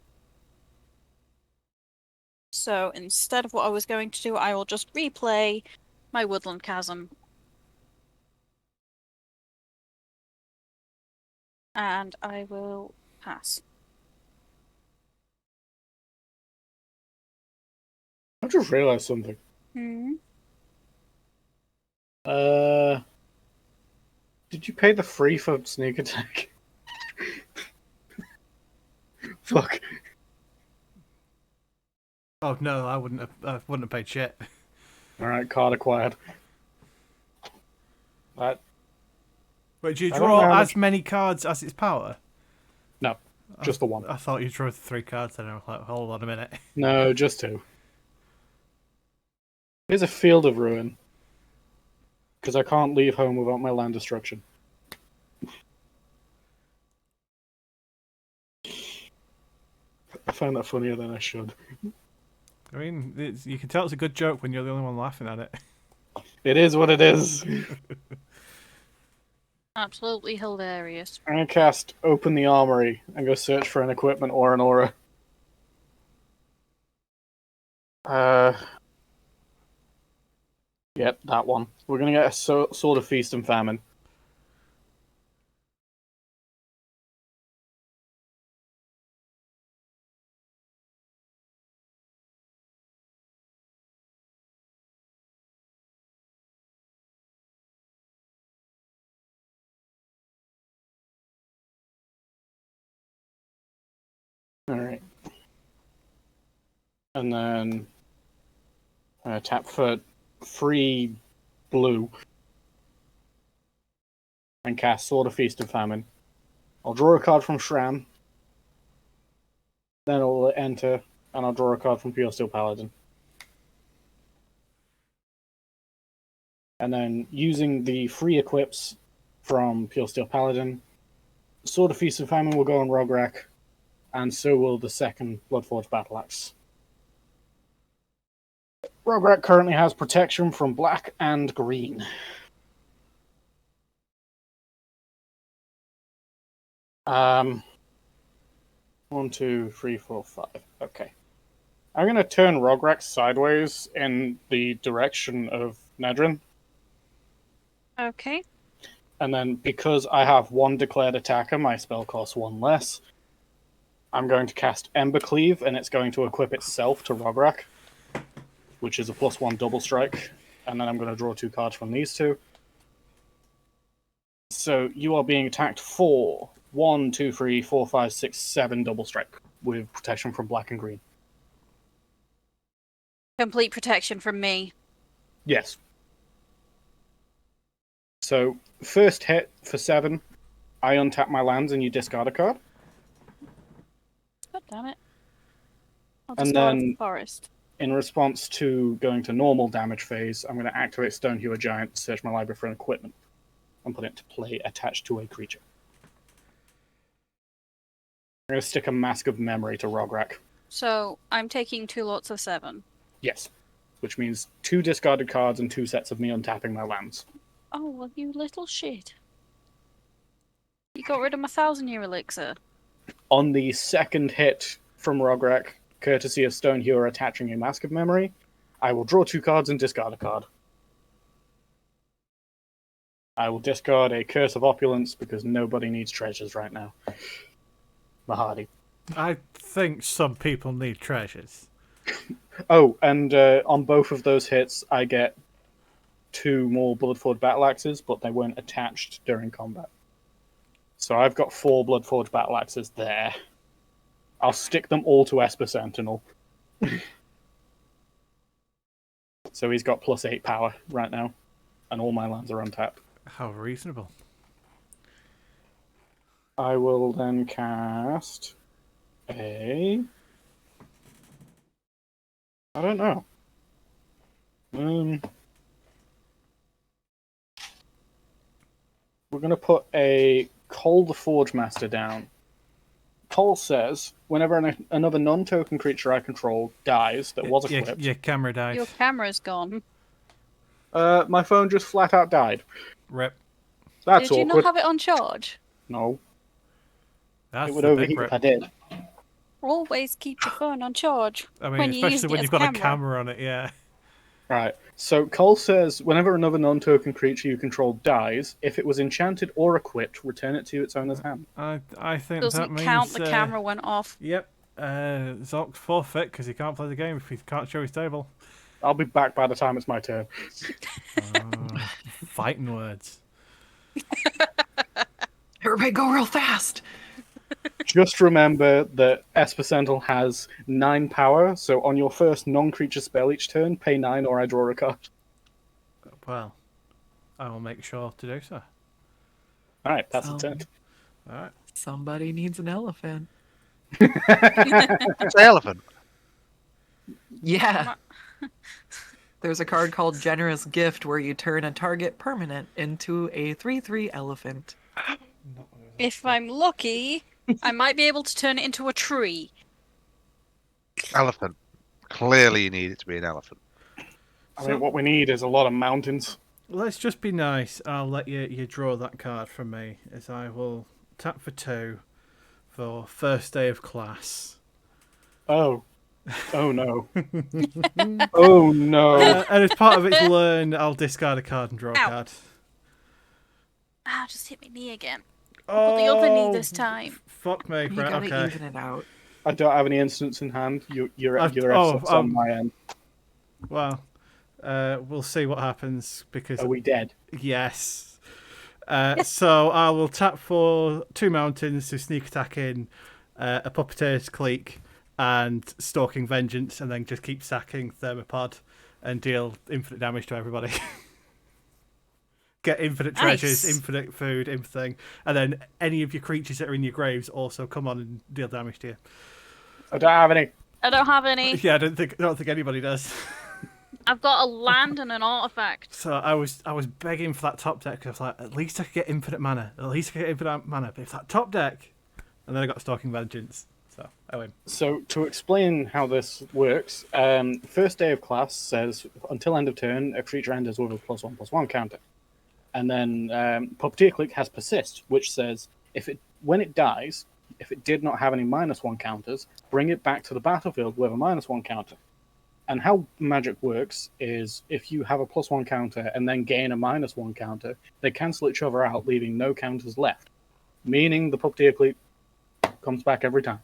S4: So instead of what I was going to do, I will just replay my Woodland Chasm. And I will pass.
S3: I just realised something.
S4: Hmm.
S3: Did you pay the free for sneak attack? Fuck.
S1: Oh no, I wouldn't have paid shit.
S3: Alright, card acquired. That
S1: Wait, do you
S3: I don't know
S1: draw
S3: how
S1: as many cards as its power?
S3: No, just the one.
S1: I thought you drew 3 cards and I was like, hold on a minute.
S3: No, just 2. Here's a Field of Ruin. Because I can't leave home without my land destruction. I found that funnier than I should.
S1: I mean, you can tell it's a good joke when you're the only one laughing at it.
S3: It is what it is.
S4: Absolutely hilarious.
S3: I'm going to cast Open the Armory and go search for an equipment or an aura. Yep, that one. We're going to get a Sword of Feast and Famine. Alright. And then tap for free blue and cast Sword of Feast and Famine. I'll draw a card from Shram. Then I'll enter, and I'll draw a card from Pure Steel Paladin. And then, using the free equips from Pure Steel Paladin, Sword of Feast and Famine will go on Rograk, and so will the second Bloodforged Battle Axe. Rograk currently has protection from black and green. Um, 1, 2, 3, 4, 5. Okay. I'm going to turn Rograk sideways in the direction of Nadryn.
S4: Okay.
S3: And then because I have one declared attacker, my spell costs one less. I'm going to cast Ember Cleave, and it's going to equip itself to Rograk, which is a +1 double strike. And then I'm going to draw 2 cards from these two. So you are being attacked for 1, 2, 3, 4, 5, 6, 7 double strike with protection from black and green.
S4: Complete protection from me.
S3: Yes. So first hit for 7, I untap my lands and you discard a card.
S4: God damn it. I'll
S3: And
S4: just go
S3: then-
S4: the forest.
S3: In response to going to normal damage phase, I'm going to activate Stonehewer Giant, search my library for an equipment, and put it to play attached to a creature. I'm going to stick a Mask of Memory to Rograk.
S4: So I'm taking 2 lots of 7.
S3: Yes. Which means 2 discarded cards and 2 sets of me untapping my lands.
S4: Oh, well, you little shit. You got rid of my 1,000-year elixir.
S3: On the second hit from Rograk, courtesy of Stonehewer attaching a Mask of Memory, I will draw 2 cards and discard a card. I will discard a Curse of Opulence because nobody needs treasures right now. Mahadi.
S1: I think some people need treasures.
S3: Oh, and on both of those hits, I get 2 more Bloodforged Battle Axes, but they weren't attached during combat. So I've got 4 Bloodforged Battle Axes there. I'll stick them all to Esper Sentinel. So he's got +8 power right now, and all my lands are untapped.
S1: How reasonable.
S3: I will then cast a... I don't know. We're going to put a Cole the Forge Master down. Cole says, whenever another non-token creature I control dies that was equipped...
S1: Your camera died.
S4: Your camera's gone.
S3: my phone just flat out died.
S1: Rip.
S3: That's
S4: Did you
S3: awkward.
S4: not have it on charge?
S3: No,
S1: That's
S3: it would
S1: the big
S3: overheat
S1: rip.
S3: if I did.
S4: Always keep your phone on charge.
S1: I mean,
S4: when you used
S1: especially
S4: it
S1: when
S4: as
S1: you've got
S4: camera.
S1: a camera on it, yeah.
S3: Right. So Cole says, whenever another non-token creature you control dies, if it was enchanted or equipped, return it to its owner's hand.
S1: I think that
S4: Doesn't
S1: means...
S4: count the camera went off.
S1: Yep. Zholk forfeit because he can't play the game if he can't show his table.
S3: I'll be back by the time it's my turn.
S1: Fighting words.
S2: Everybody go real fast.
S3: Just remember that Esper Sentinel has 9 power, so on your first non-creature spell each turn, pay 9 or I draw a card.
S1: Well, I will make sure to do so.
S3: Alright, that's
S2: Oh.
S3: a turn.
S1: Alright.
S2: Somebody needs an elephant.
S5: It's the elephant.
S2: Yeah. There's a card called Generous Gift where you turn a target permanent into a 3/3 elephant.
S4: If I'm lucky, I might be able to turn it into a tree.
S5: Elephant. Clearly, you need it to be an elephant.
S3: I mean, what we need is a lot of mountains.
S1: Let's just be nice. I'll let you draw that card from me, as I will tap for 2 for first day of class.
S3: Oh. Oh no. Oh no.
S1: And as part of its learn, I'll discard a card and draw a
S4: Ow.
S1: card.
S4: Ah, just hit my knee again. Got the other knee this time.
S1: Fuck me.
S2: You
S1: Right,
S2: gotta
S1: okay.
S2: even it out.
S3: I don't have any instants in hand. Your
S1: oh,
S3: F6's on my end.
S1: Well, we'll see what happens because
S3: Are we dead?
S1: yes. So I will tap for 2 mountains to sneak attack in, a Puppeteer's Clique, and Stalking Vengeance, and then just keep sacking Thermopod and deal infinite damage to everybody. Get infinite treasures,
S4: Nice.
S1: infinite food, everything, and then any of your creatures that are in your graves also come on and deal damage to you.
S3: I don't have any.
S4: I don't have any.
S1: Yeah, I don't think anybody does.
S4: I've got a land and an artifact.
S1: So I was begging for that top deck because I was like, at least I could get infinite mana. At least I could get infinite mana. But it's that top deck, and then I got Stalking Vengeance. So I win.
S3: So to explain how this works, first day of class says until end of turn, a creature enters with a +1/+1 counter, and then Puppeteer Clique has persist, which says when it dies, if it did not have any -1 counters, bring it back to the battlefield with a -1 counter. And how magic works is if you have a +1 counter and then gain a -1 counter, they cancel each other out, leaving no counters left. Meaning the Puppeteer Cleat comes back every time.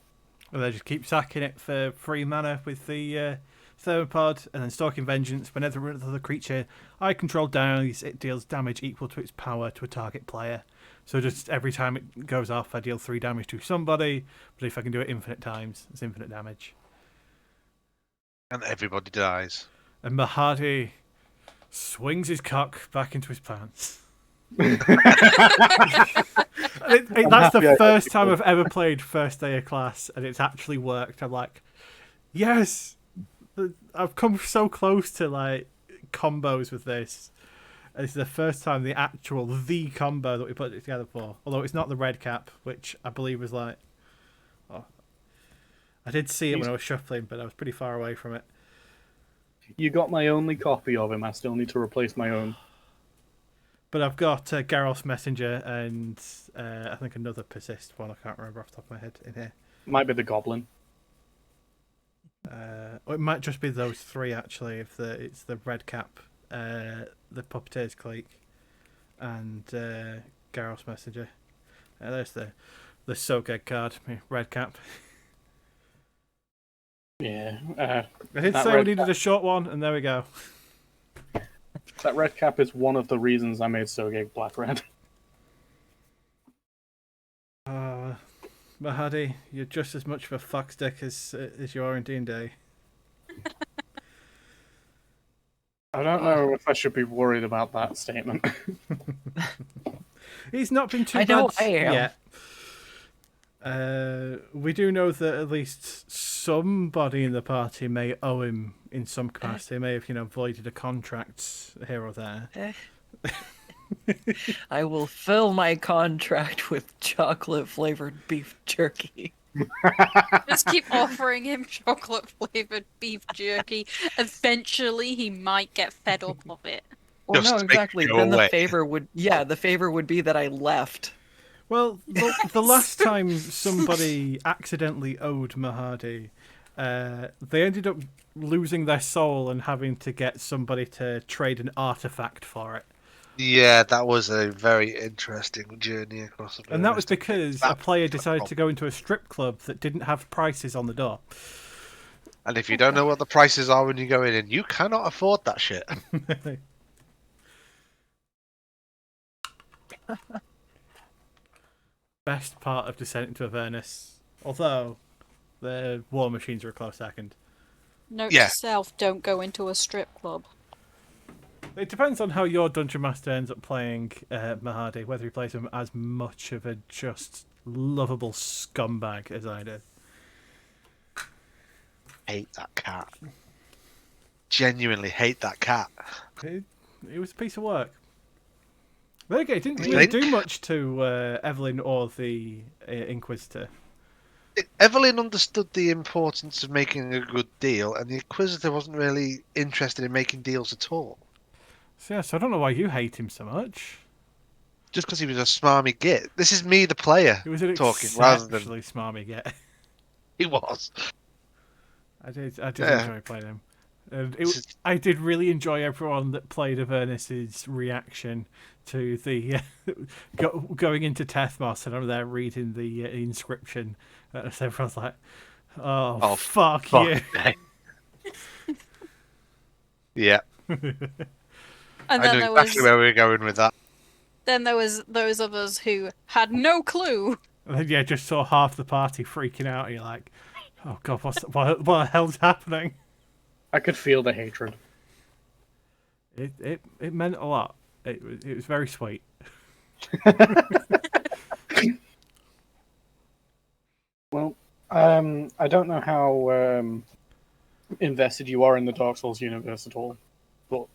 S1: And they just keep sacking it for 3 mana with the Thermopod, and then Stalking Vengeance. Whenever another creature I control dies, it deals damage equal to its power to a target player. So just every time it goes off, I deal 3 damage to somebody, but if I can do it infinite times, it's infinite damage.
S5: And everybody dies.
S1: And Mahadi swings his cock back into his pants. That's the first time I've ever played first day of class, and it's actually worked. I'm like, yes, I've come so close to like combos with this. And this is the first time the combo that we put it together for. Although it's not the red cap, which I believe was like, I did see it when I was shuffling, but I was pretty far away from it.
S3: You got my only copy of him. I still need to replace my own.
S1: But I've got Garroth's Messenger and I think another Persist one. I can't remember off the top of my head in here.
S3: Might be the Goblin.
S1: Or it might just be those 3 actually. If it's the red cap, the Puppeteer's Clique, and Garroth's Messenger. There's the Zholk card, red cap.
S3: Yeah.
S1: I did say we needed a short one, and there we go.
S3: That red cap is one of the reasons I made Sogeg black-red.
S1: Mahadi, you're just as much of a fuckstick as you are in D&D.
S3: I don't know if I should be worried about that statement.
S1: He's not been too
S2: I
S1: bad
S2: know I am.
S1: yet. We do know that at least somebody in the party may owe him in some capacity. May have, voided a contract here or there.
S2: I will fill my contract with chocolate-flavored beef jerky.
S4: Just keep offering him chocolate-flavored beef jerky. Eventually, he might get fed up of it.
S2: Well,
S5: Just
S2: no,
S5: to make
S2: exactly.
S5: it go
S2: Then
S5: away.
S2: the favor would be that I left.
S1: Well, the last time somebody accidentally owed Mahadi, they ended up losing their soul and having to get somebody to trade an artifact for it.
S5: Yeah, that was a very interesting journey across the
S1: And that was
S5: various
S1: because a player decided to go into a strip club that didn't have prices on the door.
S5: And if you don't know what the prices are when you go in, you cannot afford that shit.
S1: Best part of Descent into Avernus. Although, the War Machines are a close second.
S4: Note
S5: Yeah.
S4: to self, don't go into a strip club.
S1: It depends on how your Dungeon Master ends up playing Mahadi, whether he plays him as much of a just lovable scumbag as I did.
S5: Hate that cat. Genuinely hate that cat.
S1: It was a piece of work. There you go, it didn't
S5: You
S1: really
S5: think?
S1: do much to Evelyn or the Inquisitor.
S5: Evelyn understood the importance of making a good deal, and the Inquisitor wasn't really interested in making deals at all.
S1: So yeah, so I don't know why you hate him so much.
S5: Just because he was a smarmy git. This is me, the player,
S1: He was an
S5: talking rather than
S1: exceptionally smarmy get.
S5: he was.
S1: I did
S5: Yeah.
S1: enjoy playing him. And
S5: This is-
S1: I did really enjoy everyone that played Avernus's reaction to the going into Tethmos, and I'm there reading the inscription. And everyone's like, "Oh, fuck you!"
S5: Yeah,
S4: And
S5: I
S4: then
S5: knew
S4: there
S5: exactly
S4: was
S5: where we were going with that.
S4: those of us who had no clue.
S1: And then, yeah, just saw half the party freaking out. And you're like, "Oh god, what the hell's happening?"
S3: I could feel the hatred.
S1: It meant a lot. It was very sweet.
S3: Well, I don't know how invested you are in the Dark Souls universe at all, but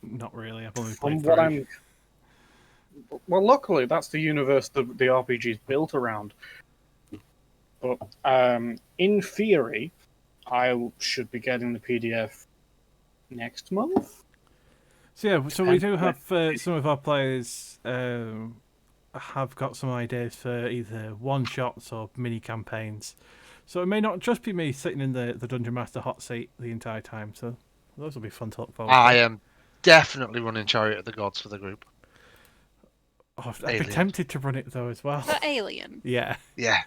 S1: Not really. I've only
S3: from
S1: played
S3: what
S1: 3.
S3: well, luckily that's the universe that the RPG is built around. But in theory, I should be getting the PDF next month.
S1: So yeah, so we do have some of our players. I have got some ideas for either one-shots or mini-campaigns. So it may not just be me sitting in the Dungeon Master hot seat the entire time. So those will be fun to look forward to.
S5: I am definitely running Chariot of the Gods for the group.
S1: Oh, I'd be
S5: Alien.
S1: tempted to run it though as well.
S4: The Alien.
S1: Yeah.
S5: Yeah.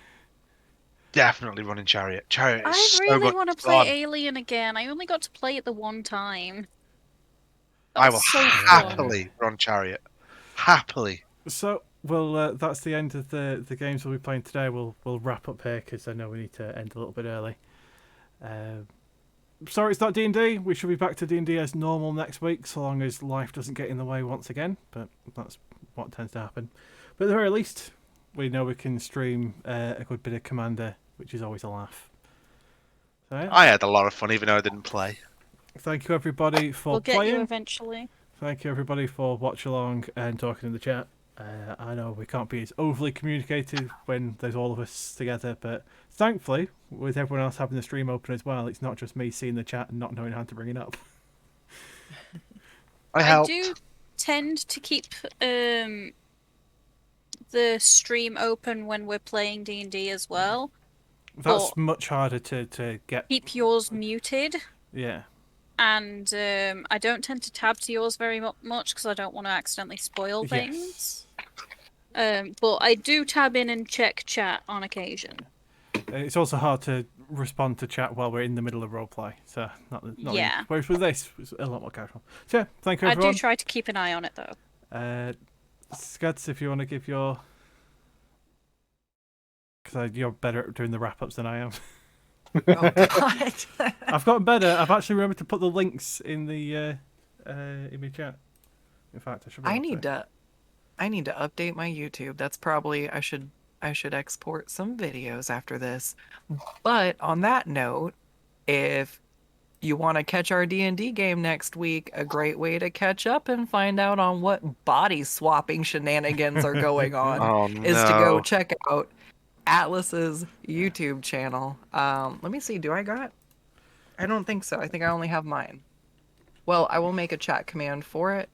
S5: Definitely running Chariot. Chariot is
S4: I
S5: so
S4: really
S5: much
S4: want to play
S5: fun.
S4: Alien again. I only got to play it the one time. That
S5: I
S4: was
S5: will
S4: so fun.
S5: happily run Chariot. Happily.
S1: So, well, that's the end of the games we'll be playing today. We'll wrap up here because I know we need to end a little bit early. Sorry, it's not D&D. We should be back to D&D as normal next week, so long as life doesn't get in the way once again. But that's what tends to happen. But at the very least, we know we can stream a good bit of Commander, which is always a laugh. So, yeah.
S5: I had a lot of fun, even though I didn't play.
S1: Thank you everybody for
S4: We'll get
S1: playing.
S4: you eventually.
S1: Thank you everybody for watching along and talking in the chat. I know we can't be as overly communicative when there's all of us together, but thankfully, with everyone else having the stream open as well, it's not just me seeing the chat and not knowing how to bring it up.
S5: I
S4: I
S5: helped.
S4: do tend to keep the stream open when we're playing D&D as well.
S1: That's
S4: But-
S1: much harder to get.
S4: Keep yours muted.
S1: Yeah.
S4: And I don't tend to tab to yours very much because I don't want to accidentally spoil
S1: Yes.
S4: things. But I do tab in and check chat on occasion.
S1: It's also hard to respond to chat while we're in the middle of roleplay. So, not
S4: Yeah.
S1: Whereas with this, it's a lot more casual. So, yeah, thank you
S4: I
S1: everyone.
S4: do try to keep an eye on it though.
S1: Skuttz, if you want to give your. Because you're better at doing the wrap ups than I am.
S2: Oh God.
S1: I've gotten better. I've actually remembered to put the links in the in my chat. In fact, I should.
S2: I need to update my YouTube. That's probably I should export some videos after this. But on that note, if you want to catch our D&D game next week, a great way to catch up and find out on what body swapping shenanigans are going on
S5: Oh,
S2: is to go
S5: no.
S2: check out Atlas's YouTube channel. Let me see. Do I got? I don't think so. I think I only have mine. Well, I will make a chat command for it.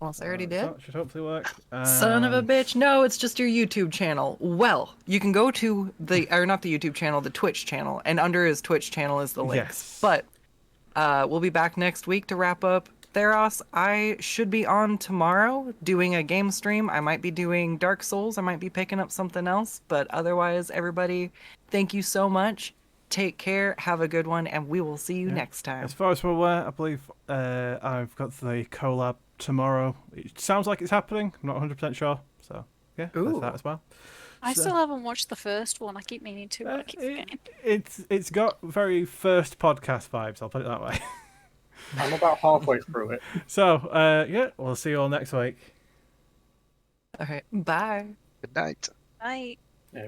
S2: Unless I already did.
S1: That should hopefully work.
S2: Son of a bitch. No, it's just your YouTube channel. Well, you can go to not the YouTube channel, the Twitch channel. And under his Twitch channel is the links.
S1: Yes.
S2: But we'll be back next week to wrap up Theros. I should be on tomorrow doing a game stream. I might be doing Dark Souls. I might be picking up something else. But otherwise, everybody, thank you so much. Take care. Have a good one. And we will see you next time.
S1: As far as we're aware, I believe I've got the collab tomorrow. It sounds like it's happening. I'm not 100% sure. So, yeah, there's
S2: Ooh.
S1: that as well.
S4: I
S1: So-
S4: still haven't watched the first one. I keep meaning to. But I keep forgetting.
S1: It's got very first podcast vibes, I'll put it that way.
S3: I'm about halfway through it.
S1: So, yeah, we'll see you all next week.
S2: Okay. Bye.
S5: Good night.
S4: Bye.
S3: Yeah.